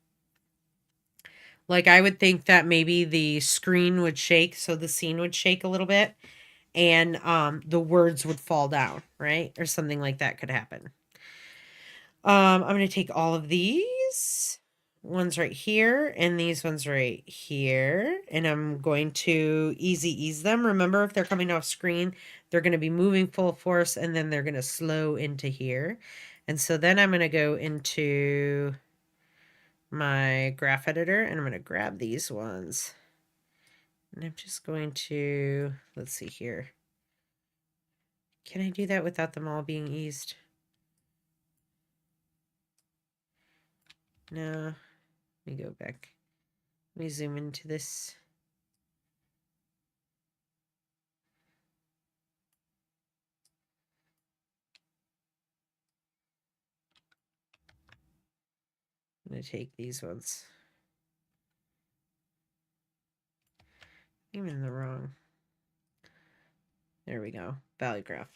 Like I would think that maybe the screen would shake, so the scene would shake a little bit, and the words would fall down, right? Or something like that could happen. I'm going to take all of these ones right here and these ones right here, and I'm going to easy ease them. Remember, if they're coming off screen, they're going to be moving full force, and then they're going to slow into here. And so then I'm going to go into my graph editor, and I'm going to grab these ones. And I'm just going to, let's see here. Can I do that without them all being eased? No. Let me go back. Let me zoom into this. I'm going to take these ones. I'm in the wrong. There we go. Value graph.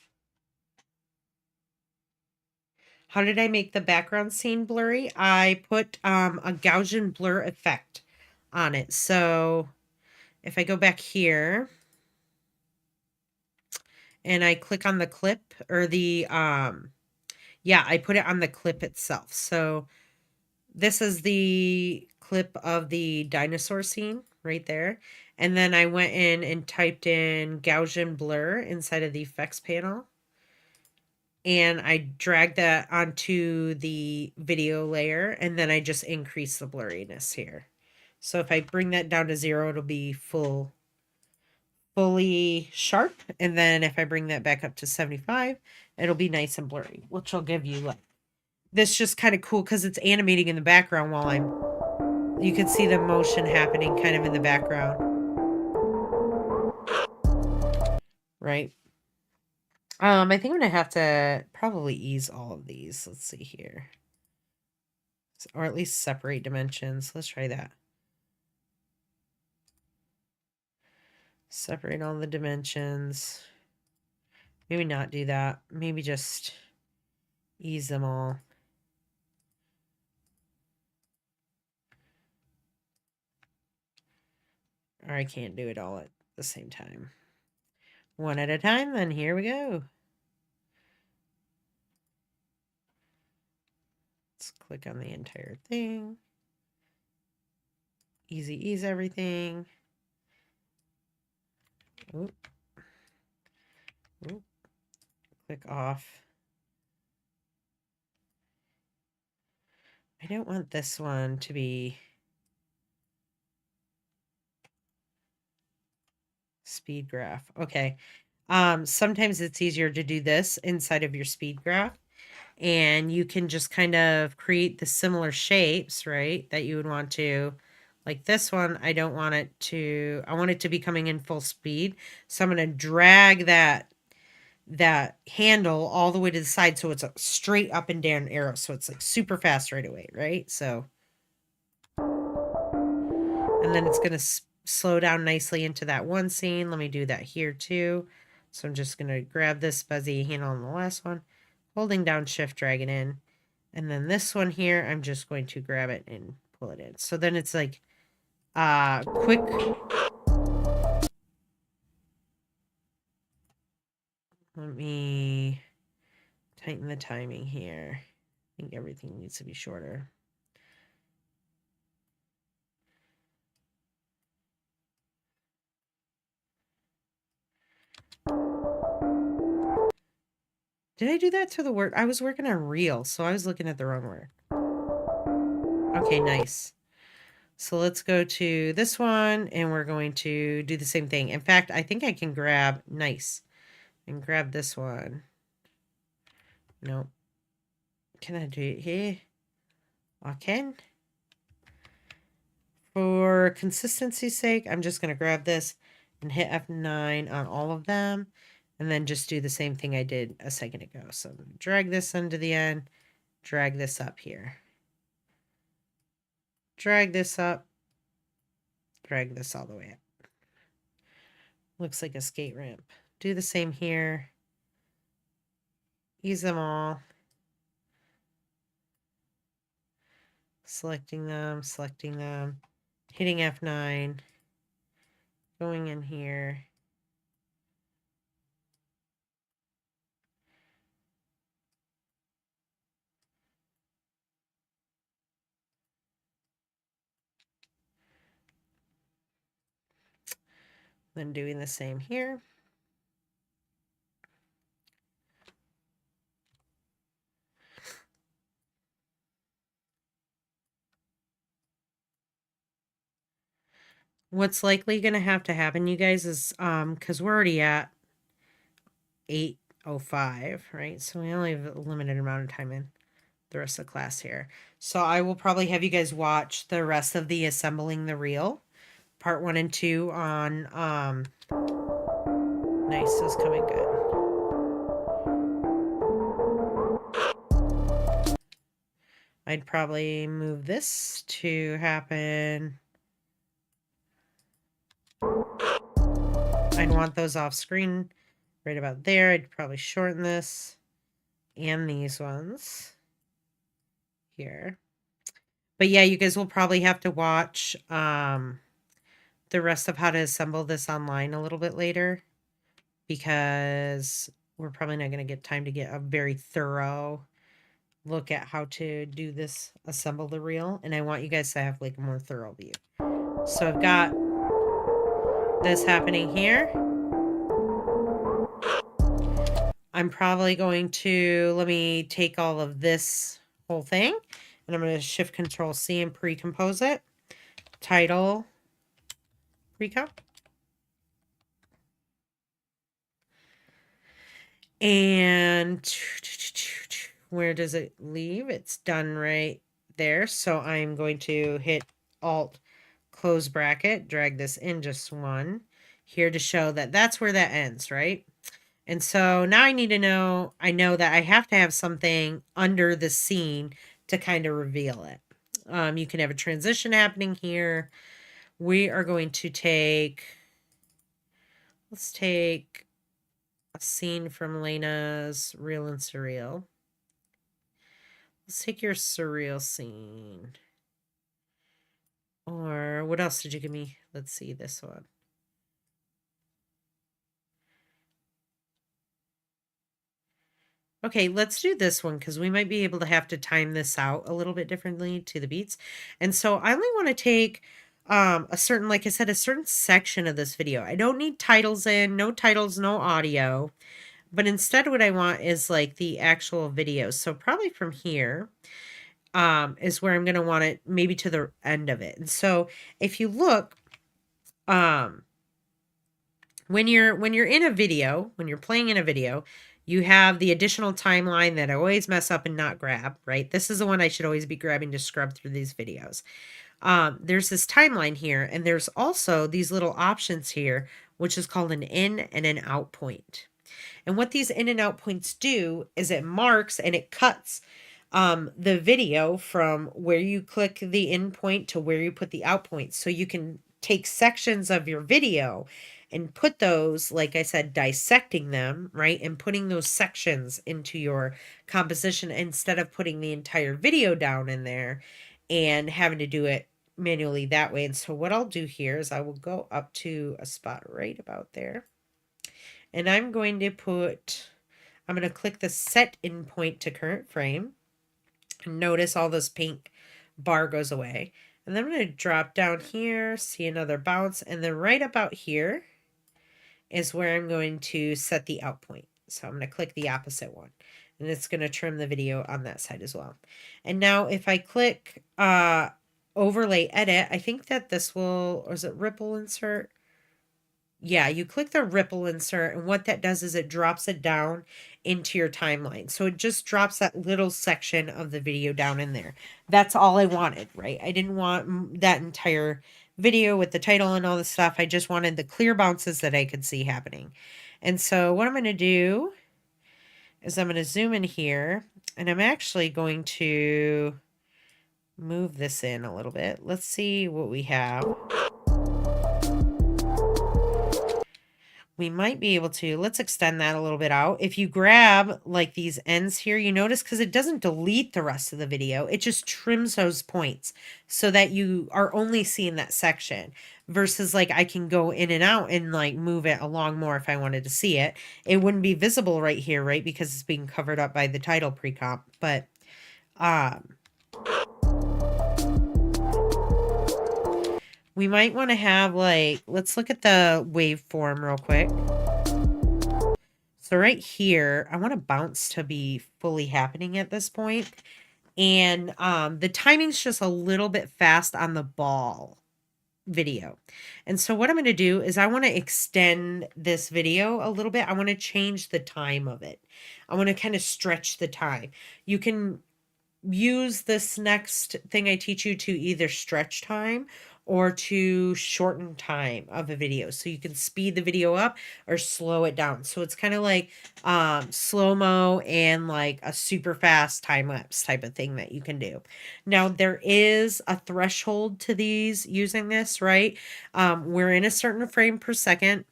How did I make the background scene blurry? I put a Gaussian blur effect on it. So if I go back here and I click on the clip, or the, yeah, I put it on the clip itself. So this is the clip of the dinosaur scene right there. And then I went in and typed in Gaussian blur inside of the effects panel. And I dragged that onto the video layer, and then I just increase the blurriness here. So if I bring that down to 0, it'll be fully sharp. And then if I bring that back up to 75, it'll be nice and blurry, which will give you like, this just kind of cool because it's animating in the background while you can see the motion happening kind of in the background. Right? I think I'm going to have to probably ease all of these. Let's see here. Or at least separate dimensions. Let's try that. Separate all the dimensions. Maybe not do that. Maybe just ease them all. Or I can't do it all at the same time. One at a time, then here we go. Let's click on the entire thing. Easy ease everything. Oop. Oop. Click off. I don't want this one to be speed graph. Okay. Sometimes it's easier to do this inside of your speed graph, and you can just kind of create the similar shapes, right? That you would want to, like this one, I don't want it to, I want it to be coming in full speed. So I'm going to drag that handle all the way to the side, so it's a straight up and down arrow. So it's like super fast right away, right? So, and then it's going to slow down nicely into that one scene. Let me do that here too. So I'm just going to grab this fuzzy handle on the last one, holding down shift, drag it in. And then this one here, I'm just going to grab it and pull it in. So then it's like quick. Let me tighten the timing here. I think everything needs to be shorter. Did I do that to the word? I was working on real, so I was looking at the wrong word. Okay, nice. So let's go to this one and we're going to do the same thing. In fact, I think I can grab, nice, and grab this one. Nope. Can I do it here? I can. For consistency's sake, I'm just going to grab this and hit F9 on all of them. And then just do the same thing I did a second ago. So I'm going to drag this into the end, drag this up here. Drag this up, drag this all the way up. Looks like a skate ramp. Do the same here. Use them all. Selecting them, hitting F9, going in here. Then doing the same here. What's likely going to happen, you guys, is because we're already at 8:05, right? So we only have a limited amount of time in the rest of the class here. So I will probably have you guys watch the rest of the assembling the reel, part 1 and 2 on nice is coming good. I'd probably move this to happen. I'd want those off screen right about there. I'd probably shorten this and these ones here. But yeah, you guys will probably have to watch the rest of how to assemble this online a little bit later, because we're probably not going to get time to get a very thorough look at how to do this, assemble the reel, and I want you guys to have like a more thorough view. So I've got this happening here. I'm probably going to, let me take all of this whole thing, and I'm going to Shift Control C and pre-compose it. Title, pre-comp. And where does it leave? It's done right there. So I'm going to hit Alt, close bracket, drag this in just one here to show that that's where that ends, right? And so now I need to know, I know that I have to have something under the scene to kind of reveal it. You can have a transition happening here. We are going to take, let's take a scene from Lena's Real and Surreal. Let's take your surreal scene. Or what else did you give me? Let's see this one. Okay, let's do this one because we might be able to have to time this out a little bit differently to the beats. And so I only want to take a certain, like I said, a certain section of this video. I don't need titles in, no titles, no audio. But instead what I want is like the actual video. So probably from here is where I'm going to want it, maybe to the end of it. And so if you look, when you're in a video, when you're playing in a video, you have the additional timeline that I always mess up and not grab, right? This is the one I should always be grabbing to scrub through these videos. There's this timeline here, and there's also these little options here, which is called an in and an out point. And what these in and out points do is it marks and it cuts the video from where you click the in point to where you put the out point. So you can take sections of your video and put those, like I said, dissecting them, right? And putting those sections into your composition instead of putting the entire video down in there and having to do it manually that way. And so what I'll do here is I will go up to a spot right about there. And I'm going to click the set in point to current frame. And notice all this pink bar goes away. And then I'm going to drop down here, see another bounce. And then right about here is where I'm going to set the out point. So I'm going to click the opposite one. And it's going to trim the video on that side as well. And now if I click overlay edit, I think that this will, or is it ripple insert? Yeah, you click the ripple insert, and what that does is it drops it down into your timeline. So it just drops that little section of the video down in there. That's all I wanted, right? I didn't want that entire video with the title and all the stuff. I just wanted the clear bounces that I could see happening. And so what I'm going to do is I'm going to zoom in here, and I'm actually going to move this in a little bit. Let's see what we have. We might be able to, let's extend that a little bit out. If you grab like these ends here, you notice because it doesn't delete the rest of the video, it just trims those points so that you are only seeing that section, versus like I can go in and out and like move it along more if I wanted to see it. It wouldn't be visible right here, right? Because it's being covered up by the title pre-comp. But we might want to have like, let's look at the waveform real quick. So right here, I want to bounce to be fully happening at this point. And the timing's just a little bit fast on the ball video. And so what I'm going to do is I want to extend this video a little bit. I want to change the time of it. I want to kind of stretch the time. You can use this next thing I teach you to either stretch time or to shorten time of a video. So you can speed the video up or slow it down. So it's kind of like slow-mo and like a super fast time lapse type of thing that you can do. Now there is a threshold to these using this, right? We're in a certain frame per second.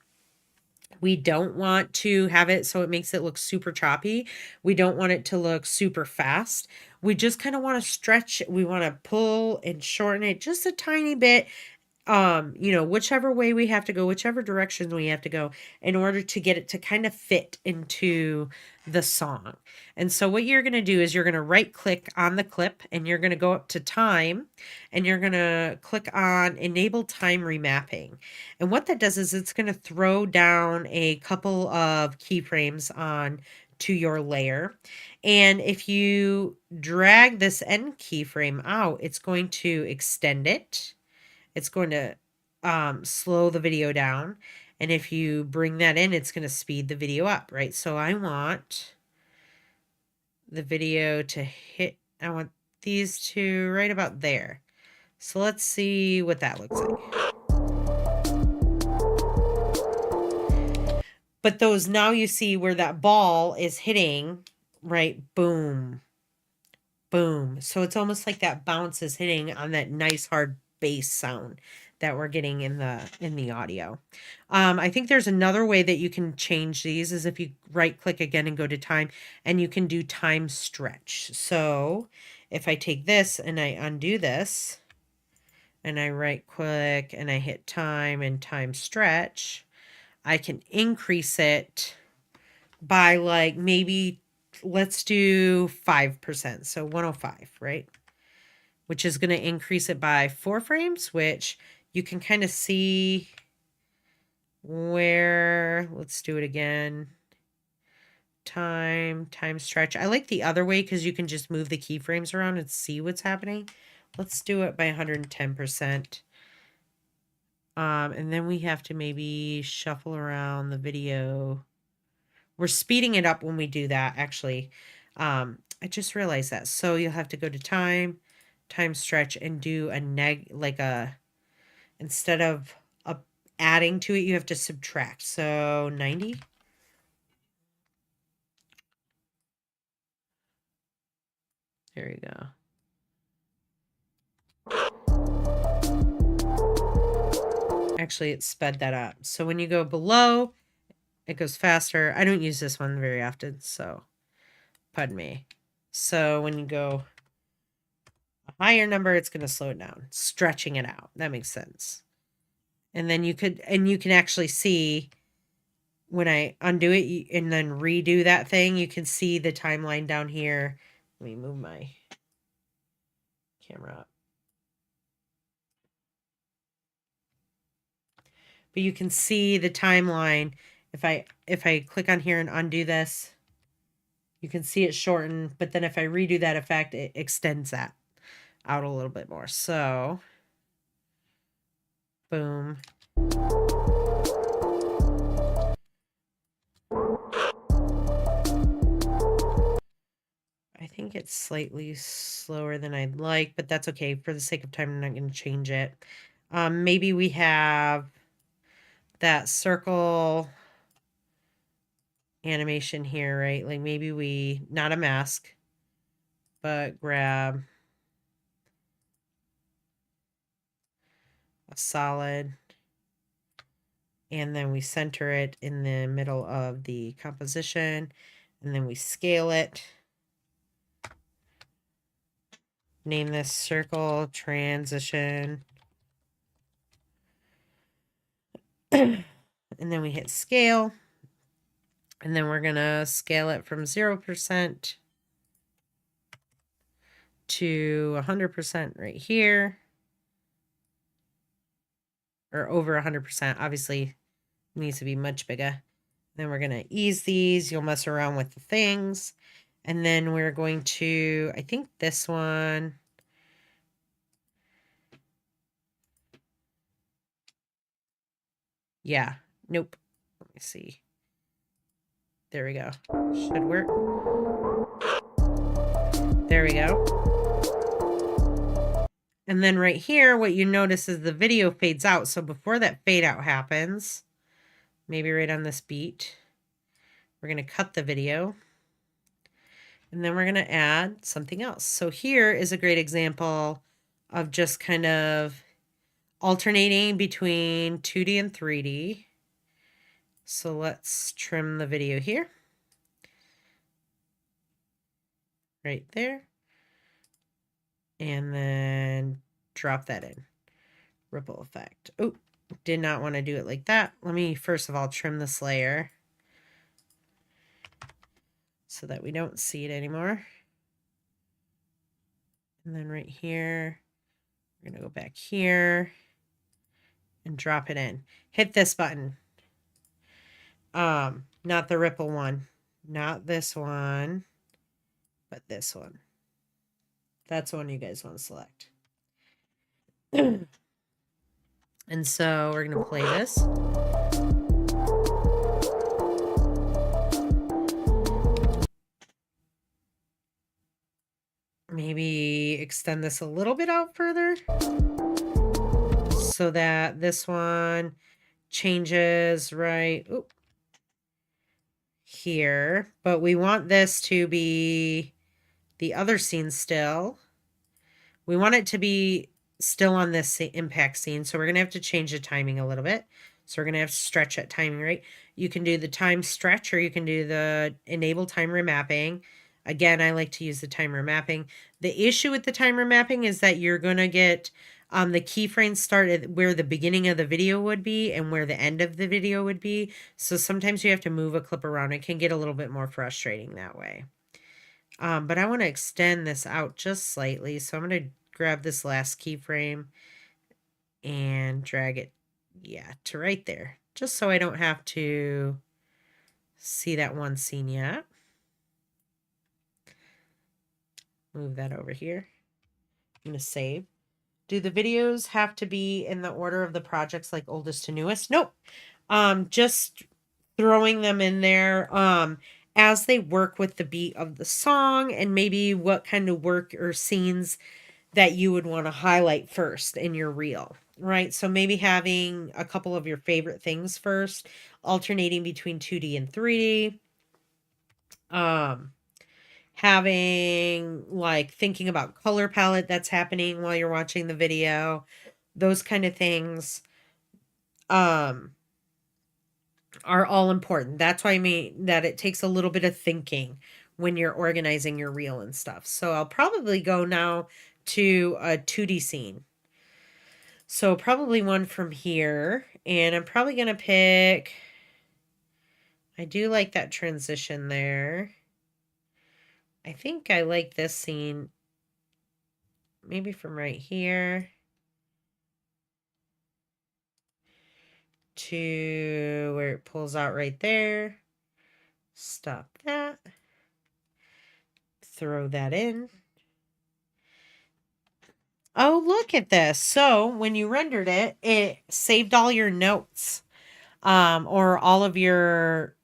We don't want to have it so it makes it look super choppy. We don't want it to look super fast. We just kind of want to stretch. We want to pull and shorten it just a tiny bit. You know, whichever way we have to go, whichever direction we have to go in order to get it to kind of fit into the song. And so what you're going to do is you're going to right click on the clip and you're going to go up to time and you're going to click on enable time remapping. And what that does is it's going to throw down a couple of keyframes on to your layer. And if you drag this end keyframe out, it's going to extend it. It's going to slow the video down. And if you bring that in, it's going to speed the video up, right? So I want the video to hit, I want these two right about there. So let's see what that looks like. But those, now you see where that ball is hitting, right? Boom, boom. So it's almost like that bounce is hitting on that nice hard bass sound that we're getting in the audio. I think there's another way that you can change these is if you right click again and go to time, and you can do time stretch. So if I take this and I undo this and I right click and I hit time and time stretch, I can increase it by like maybe, let's do 5%. So 105, right? Which is going to increase it by 4 frames, which you can kind of see where, let's do it again. Time stretch. I like the other way because you can just move the keyframes around and see what's happening. Let's do it by 110%. And then we have to maybe shuffle around the video. We're speeding it up when we do that, actually. I just realized that. So you'll have to go to time stretch and do a instead of adding to it, you have to subtract. So 90. There you go. Actually, it sped that up. So when you go below, it goes faster. I don't use this one very often, so pardon me. So when you go a higher number, it's going to slow it down, stretching it out. That makes sense. And then you can actually see when I undo it and then redo that thing, you can see the timeline down here. Let me move my camera up. But you can see the timeline. If I click on here and undo this, you can see it shorten. But then if I redo that effect, it extends that. out a little bit more. So, boom. I think it's slightly slower than I'd like, but that's okay. For the sake of time, I'm not going to change it. Maybe we have that circle animation here, right? Like maybe we, not a mask, but grab a solid, and then we center it in the middle of the composition, and then we scale it. Name this circle transition. And then we hit scale. And then we're going to scale it from 0% to 100% right here. Or over 100%. Obviously, it needs to be much bigger. Then we're going to ease these. You'll mess around with the things. And then we're going to, I think this one. Yeah. Nope. Let me see. There we go. Should work. There we go. And then right here, what you notice is the video fades out. So before that fade out happens, maybe right on this beat, we're going to cut the video. And then we're going to add something else. So here is a great example of just kind of alternating between 2D and 3D. So let's trim the video here. Right there. And then drop that in. Ripple effect. Oh, did not want to do it like that. Let me first of all trim this layer so that we don't see it anymore. And then right here, we're going to go back here and drop it in. Hit this button. Not the ripple one. Not this one, but this one. That's the one you guys want to select. And so we're going to play this. Maybe extend this a little bit out further so that this one changes right here. But we want this to be the other scene still. We want it to be still on this impact scene. So we're going to have to change the timing a little bit. So we're going to have to stretch that timing, right? You can do the time stretch or you can do the enable time remapping. Again, I like to use the time remapping. The issue with the time remapping is that you're going to get the keyframes start at where the beginning of the video would be and where the end of the video would be. So sometimes you have to move a clip around. It can get a little bit more frustrating that way. But I want to extend this out just slightly. So I'm going to grab this last keyframe and drag it, to right there. Just so I don't have to see that one scene yet. Move that over here. I'm going to save. Do the videos have to be in the order of the projects, like oldest to newest? Nope. Just throwing them in there as they work with the beat of the song and maybe what kind of work or scenes that you would want to highlight first in your reel, right? So maybe having a couple of your favorite things first, alternating between 2D and 3D. Having like thinking about color palette that's happening while you're watching the video, those kind of things are all important. That's why I mean that it takes a little bit of thinking when you're organizing your reel and stuff. So I'll probably go now to a 2D scene. So probably one from here, and I'm probably going to pick, I do like that transition there. I think I like this scene maybe from right here to where it pulls out right there. Stop that. Throw that in. Oh, look at this. So when you rendered it, it saved all your notes, or all of your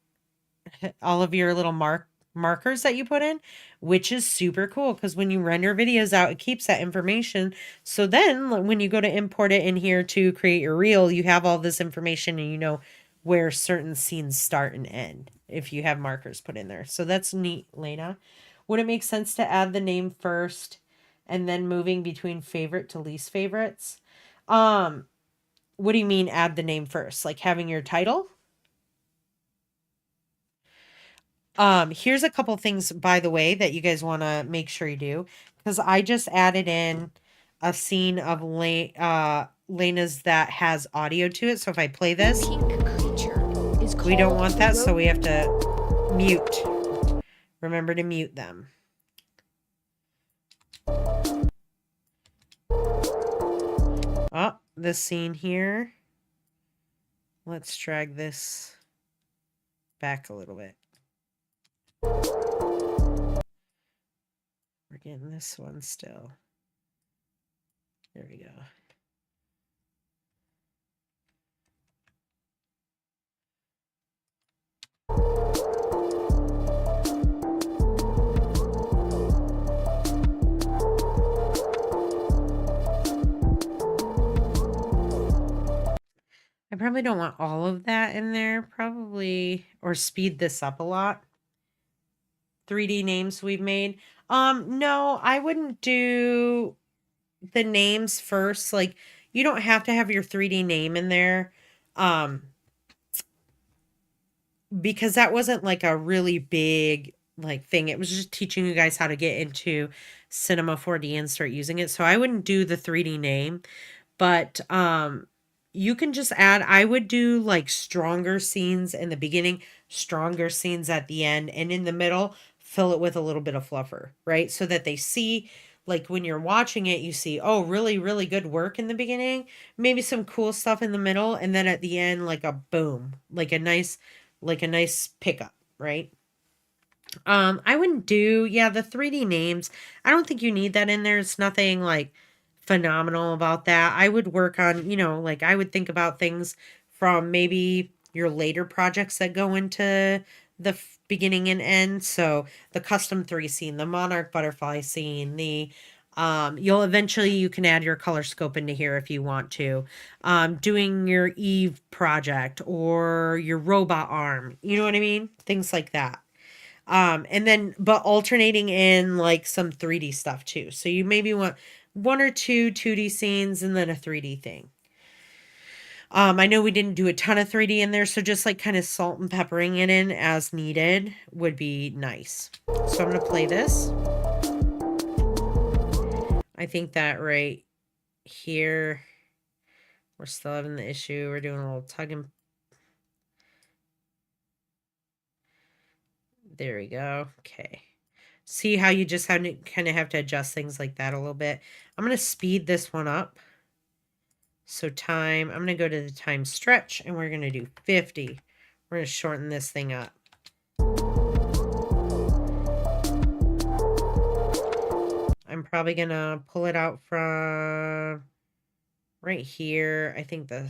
little markers that you put in, which is super cool because when you render videos out, it keeps that information. So then when you go to import it in here to create your reel, you have all this information and you know where certain scenes start and end if you have markers put in there. So that's neat, Lena. Would it make sense to add the name first and then moving between favorite to least favorites? What do you mean add the name first? Like having your title? Here's a couple things, by the way, that you guys want to make sure you do, because I just added in a scene of Lena's that has audio to it. So if I play this, Pink creature is called we don't want that, the so we have to mute. Remember to mute them. Oh, this scene here. Let's drag this back a little bit. We're getting this one still. There we go. I probably don't want all of that in there, probably, or speed this up a lot. 3D names we've made. No, I wouldn't do the names first. Like, you don't have to have your 3D name in there. Because that wasn't like a really big like thing. It was just teaching you guys how to get into Cinema 4D and start using it. So I wouldn't do the 3D name, but you can just add, I would do like stronger scenes in the beginning, stronger scenes at the end, and in the middle fill it with a little bit of fluffer, right? So that they see, like when you're watching it, you see, oh, really, really good work in the beginning, maybe some cool stuff in the middle, and then at the end, like a boom, like a nice pickup, right? I wouldn't do, yeah, the 3D names. I don't think you need that in there. It's nothing like phenomenal about that. I would work on, like I would think about things from maybe your later projects that go into the beginning and end. So the custom 3 scene, the monarch butterfly scene, the you can add your color scope into here if you want to. Doing your Eve project or your robot arm, you know what I mean? Things like that. And then, but alternating in like some 3D stuff too. So you maybe want 1 or 2 2D scenes and then a 3D thing. I know we didn't do a ton of 3D in there, so just like kind of salt and peppering it in as needed would be nice. So I'm going to play this. I think that right here, we're still having the issue. We're doing a little tugging. There we go. Okay. See how you just kind of have to adjust things like that a little bit. I'm going to speed this one up. So I'm going to go to the time stretch and we're going to do 50. We're going to shorten this thing up. I'm probably going to pull it out from right here. I think the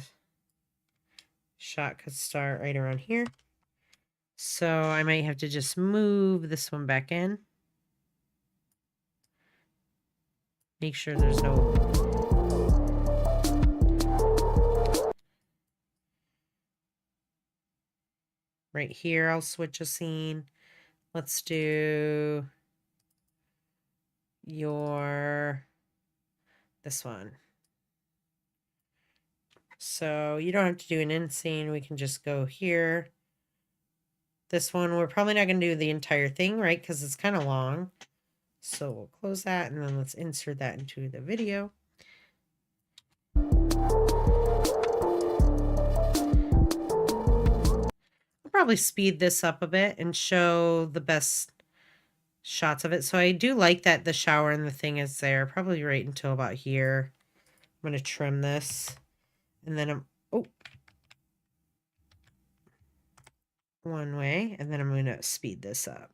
shot could start right around here. So I might have to just move this one back in. Make sure there's no... Right here, I'll switch a scene. Let's do this one. So you don't have to do an end scene. We can just go here. This one, we're probably not going to do the entire thing, right? Because it's kind of long. So we'll close that and then let's insert that into the video. I'll probably speed this up a bit and show the best shots of it. So I do like that the shower and the thing is there, probably right until about here. I'm going to trim this and then one way, and then I'm going to speed this up.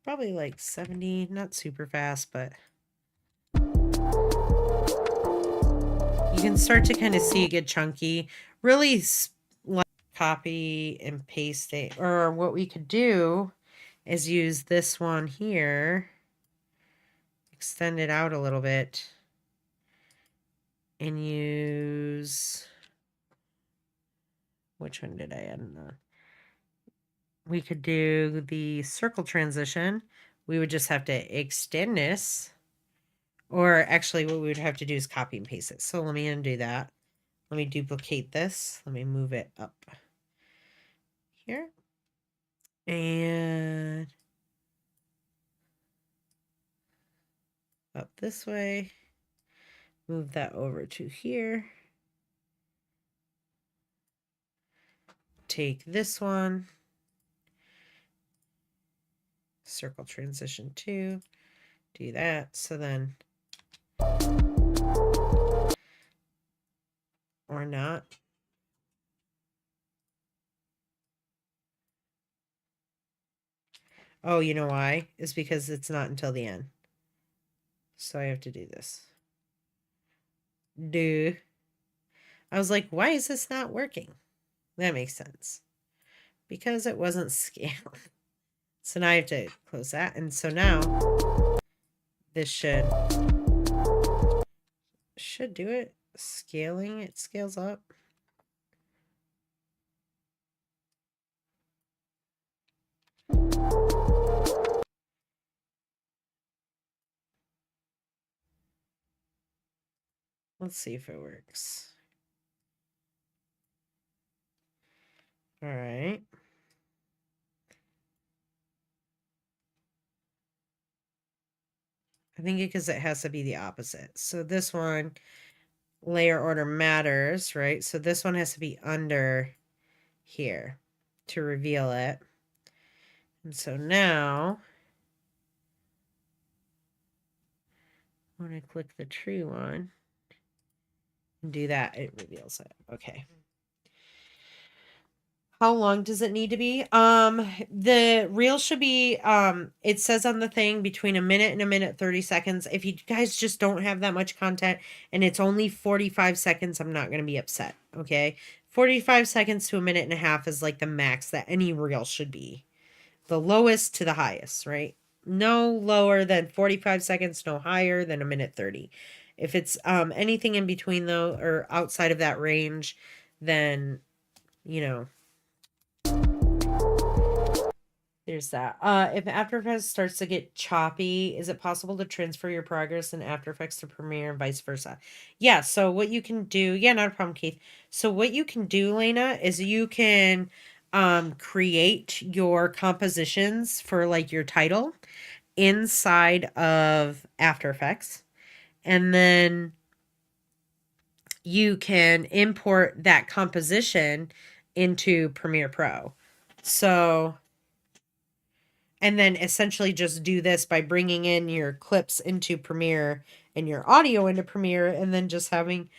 probably like 70, not super fast, but you can start to kind of see it get chunky. Really copy and paste it. Or what we could do is use this one here, extend it out a little bit, and use, which one did I add? We could do the circle transition. We would just have to extend this, or actually what we would have to do is copy and paste it. So let me undo that. Let me duplicate this. Let me move it up here. And up this way. Move that over to here. Take this one. Circle transition 2. Do that. So then, or not. Oh, you know why? It's because it's not until the end. So I have to do this. I was like, why is this not working? That makes sense. Because it wasn't scaled. So now I have to close that. And so now this should do it. Scaling, it scales up. Let's see if it works. All right. I think because it has to be the opposite. So this one, layer order matters, right? So this one has to be under here to reveal it. And so now, when I click the true one and do that, it reveals it. Okay. How long does it need to be? The reel should be, it says on the thing between a minute and a minute 30 seconds. If you guys just don't have that much content and it's only 45 seconds, I'm not going to be upset. Okay. 45 seconds to a minute and a half is like the max that any reel should be. The lowest to the highest, right? No lower than 45 seconds, no higher than a minute 30. If it's anything in between though, or outside of that range, then, you know, there's that. If After Effects starts to get choppy, is it possible to transfer your progress in After Effects to Premiere and vice versa? Yeah, so what you can do, yeah, not a problem, Keith. So what you can do, Lena, is you can create your compositions for like your title inside of After Effects. And then you can import that composition into Premiere Pro. So, and then essentially just do this by bringing in your clips into Premiere and your audio into Premiere, and then just having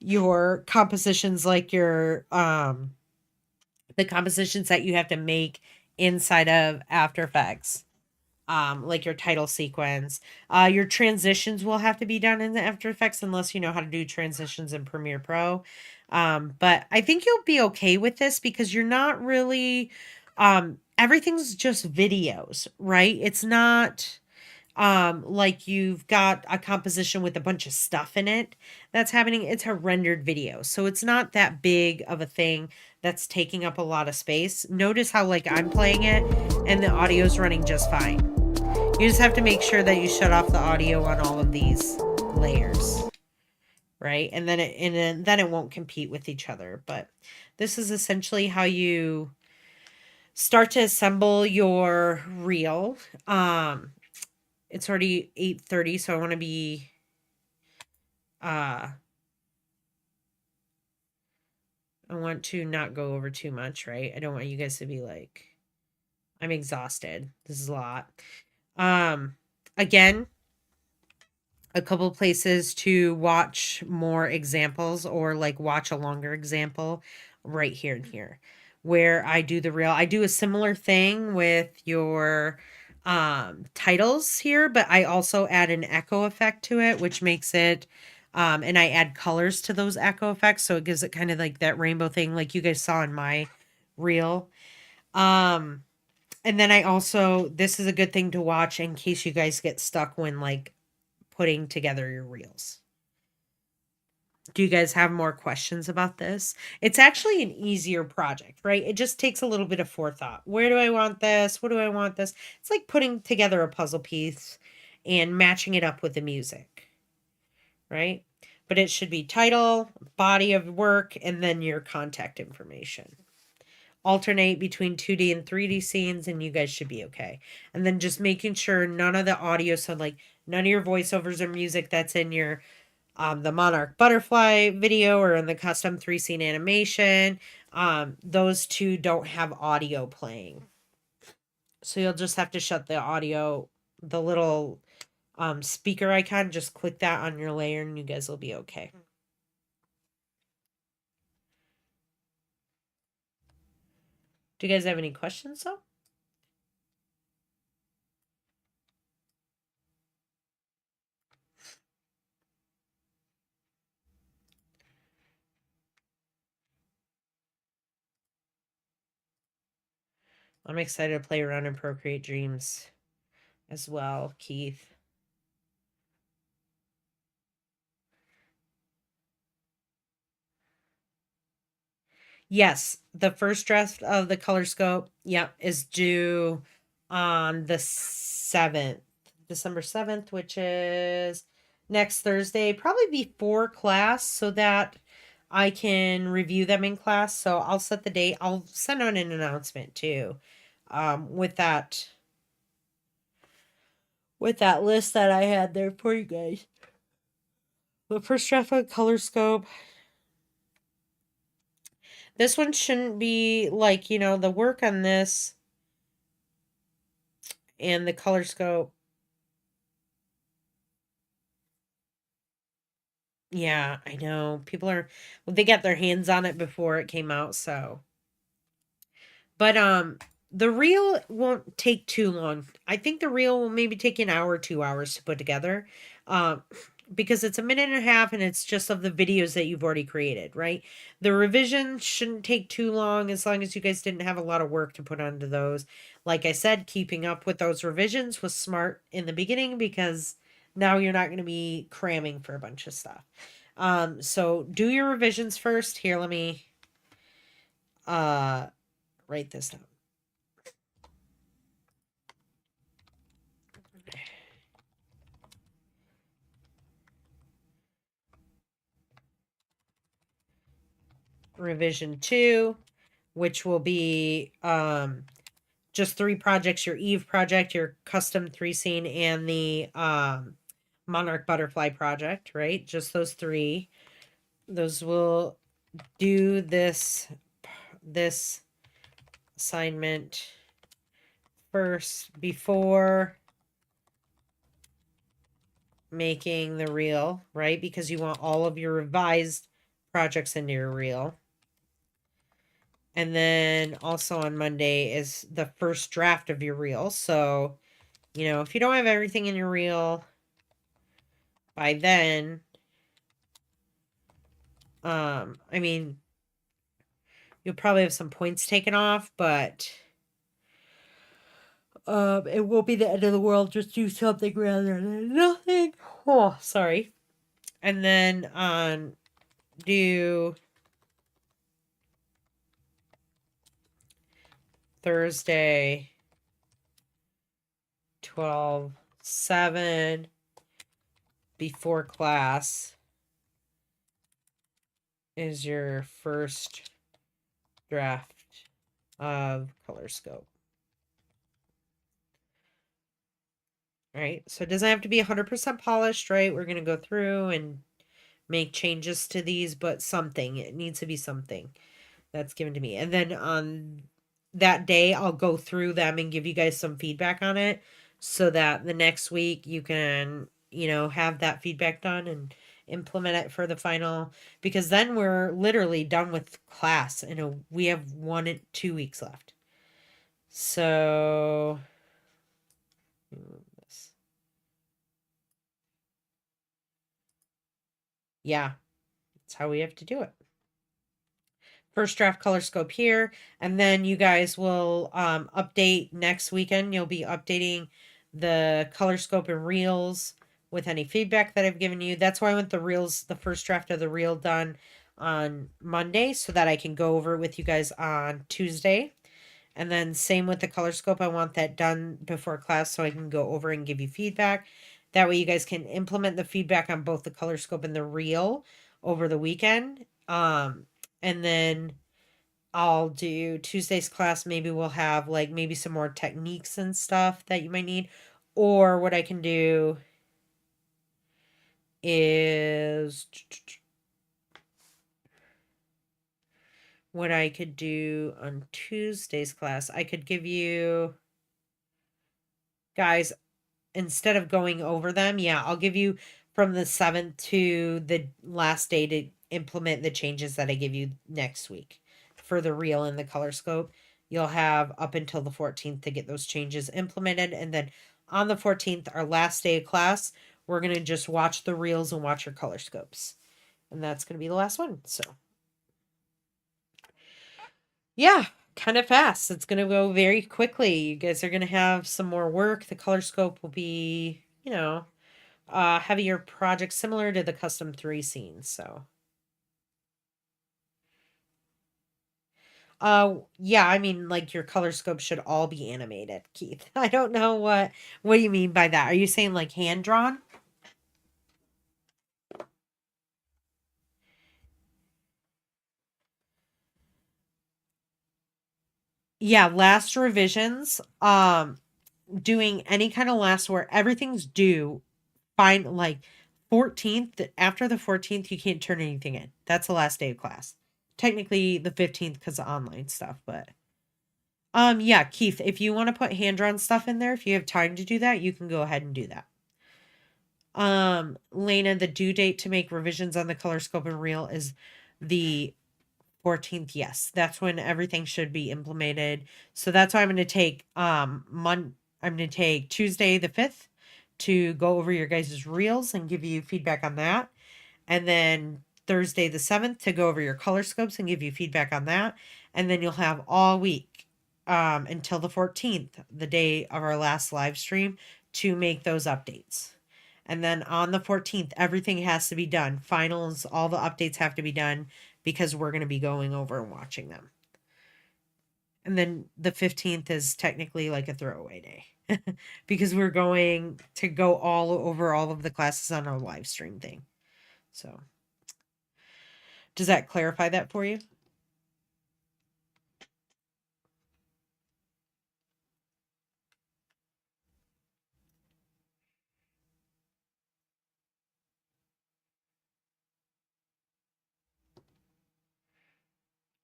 your compositions like your the compositions that you have to make inside of After Effects, like your title sequence. Your transitions will have to be done in the After Effects unless you know how to do transitions in Premiere Pro. But I think you'll be okay with this because you're not really everything's just videos, right? It's not like you've got a composition with a bunch of stuff in it that's happening. It's a rendered video, so it's not that big of a thing that's taking up a lot of space. Notice how like I'm playing it and the audio's running just fine. You just have to make sure that you shut off the audio on all of these layers, right? And then it won't compete with each other. But this is essentially how you start to assemble your reel. It's already 8:30, so I want to be I want to not go over too much, right? I don't want you guys to be like, I'm exhausted. This is a lot. Again, a couple places to watch more examples or like watch a longer example right here and here where I do the reel. I do a similar thing with your titles here, but I also add an echo effect to it, which makes it, and I add colors to those echo effects. So it gives it kind of like that rainbow thing, like you guys saw in my reel. And then I also, this is a good thing to watch in case you guys get stuck when like putting together your reels. Do you guys have more questions about this? It's actually an easier project, right? It just takes a little bit of forethought. Where do I want this? What do I want this? It's like putting together a puzzle piece and matching it up with the music, right? But it should be title, body of work, and then your contact information. Alternate between 2D and 3D scenes, and you guys should be okay. And then just making sure none of the audio, so like none of your voiceovers or music that's in your the monarch butterfly video or in the custom 3 scene animation, those two don't have audio playing. So you'll just have to shut the audio, the little speaker icon, just click that on your layer and you guys will be okay. Do you guys have any questions though? I'm excited to play around in Procreate Dreams as well, Keith. Yes, the first draft of the color scope, yep, is due on the 7th, December 7th, which is next Thursday, probably before class, so that I can review them in class. So I'll set the date. I'll send out an announcement too, with that list that I had there for you guys. The first draft of color scope. This one shouldn't be like, the work on this and the color scope. Yeah, I know. People are, well, they got their hands on it before it came out, so. But the reel won't take too long. I think the reel will maybe take an hour, 2 hours to put together. Because it's a minute and a half and it's just of the videos that you've already created, right? The revision shouldn't take too long as you guys didn't have a lot of work to put onto those. Like I said, keeping up with those revisions was smart in the beginning because now you're not going to be cramming for a bunch of stuff. So do your revisions first. Here, let me write this down. Revision 2, which will be just 3 projects: your Eve project, your custom 3 scene, and the monarch butterfly project, right? Just those 3. Those will do this assignment first before making the reel, right? Because you want all of your revised projects into your reel. And then also on Monday is the first draft of your reel. So, if you don't have everything in your reel by then, I mean, you'll probably have some points taken off, but it won't be the end of the world. Just do something rather than nothing. Oh, sorry. And then do Thursday 12/7 before class is your first draft of color scope. Right? So it doesn't have to be 100% polished, right? We're going to go through and make changes to these, but something. It needs to be something that's given to me. And then on that day, I'll go through them and give you guys some feedback on it so that the next week you can, have that feedback done and implement it for the final, because then we're literally done with class and we have 1 and 2 weeks left. So Yeah, that's how we have to do it. First draft color scope here, and then you guys will update next weekend. You'll be updating the color scope and reels with any feedback that I've given you. That's why I want the reels, the first draft of the reel done on Monday so that I can go over it with you guys on Tuesday. And then same with the color scope. I want that done before class so I can go over and give you feedback. That way you guys can implement the feedback on both the color scope and the reel over the weekend. And then I'll do Tuesday's class. Maybe we'll have like maybe some more techniques and stuff that you might need. Or what I can do is what I could do on Tuesday's class. I could give you guys, instead of going over them, yeah, I'll give you from the 7th to the last day to implement the changes that I give you next week for the reel and the color scope. You'll have up until the 14th to get those changes implemented. And then on the 14th, our last day of class, we're going to just watch the reels and watch your color scopes. And that's going to be the last one. So, yeah, kind of fast. It's going to go very quickly. You guys are going to have some more work. The color scope will be, heavier project similar to the custom 3 scenes. So, yeah, I mean, like your color scope should all be animated, Keith. I don't know what do you mean by that? Are you saying like hand drawn? Yeah, last revisions, doing any kind of last where everything's due, fine, like 14th, after the 14th, you can't turn anything in. That's the last day of class. Technically the 15th because of online stuff, but yeah, Keith, if you want to put hand-drawn stuff in there, if you have time to do that, you can go ahead and do that. Lena, the due date to make revisions on the color scope and reel is the 14th. Yes, that's when everything should be implemented. So that's why I'm going to take I'm going to take Tuesday the 5th to go over your guys' reels and give you feedback on that. And then Thursday the 7th to go over your color scopes and give you feedback on that. And then you'll have all week until the 14th, the day of our last live stream, to make those updates. And then on the 14th, everything has to be done. Finals, all the updates have to be done because we're going to be going over and watching them. And then the 15th is technically like a throwaway day because we're going to go all over all of the classes on our live stream thing. So, does that clarify that for you?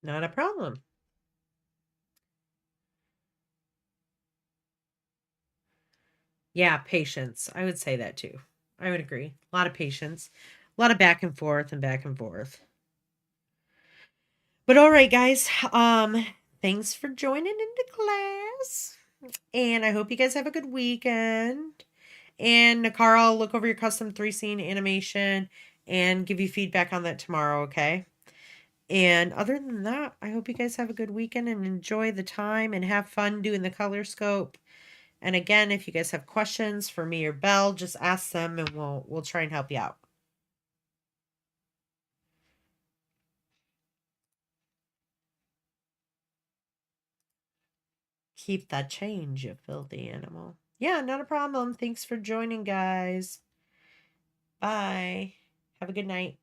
Not a problem. Yeah, patience. I would say that too. I would agree. A lot of patience, a lot of back and forth and back and forth. But all right, guys. Thanks for joining into class. And I hope you guys have a good weekend. And Nakara, I'll look over your custom 3 scene animation and give you feedback on that tomorrow, okay? And other than that, I hope you guys have a good weekend and enjoy the time and have fun doing the color scope. And again, if you guys have questions for me or Belle, just ask them and we'll try and help you out. Keep that change, you filthy animal. Yeah, not a problem. Thanks for joining, guys. Bye. Have a good night.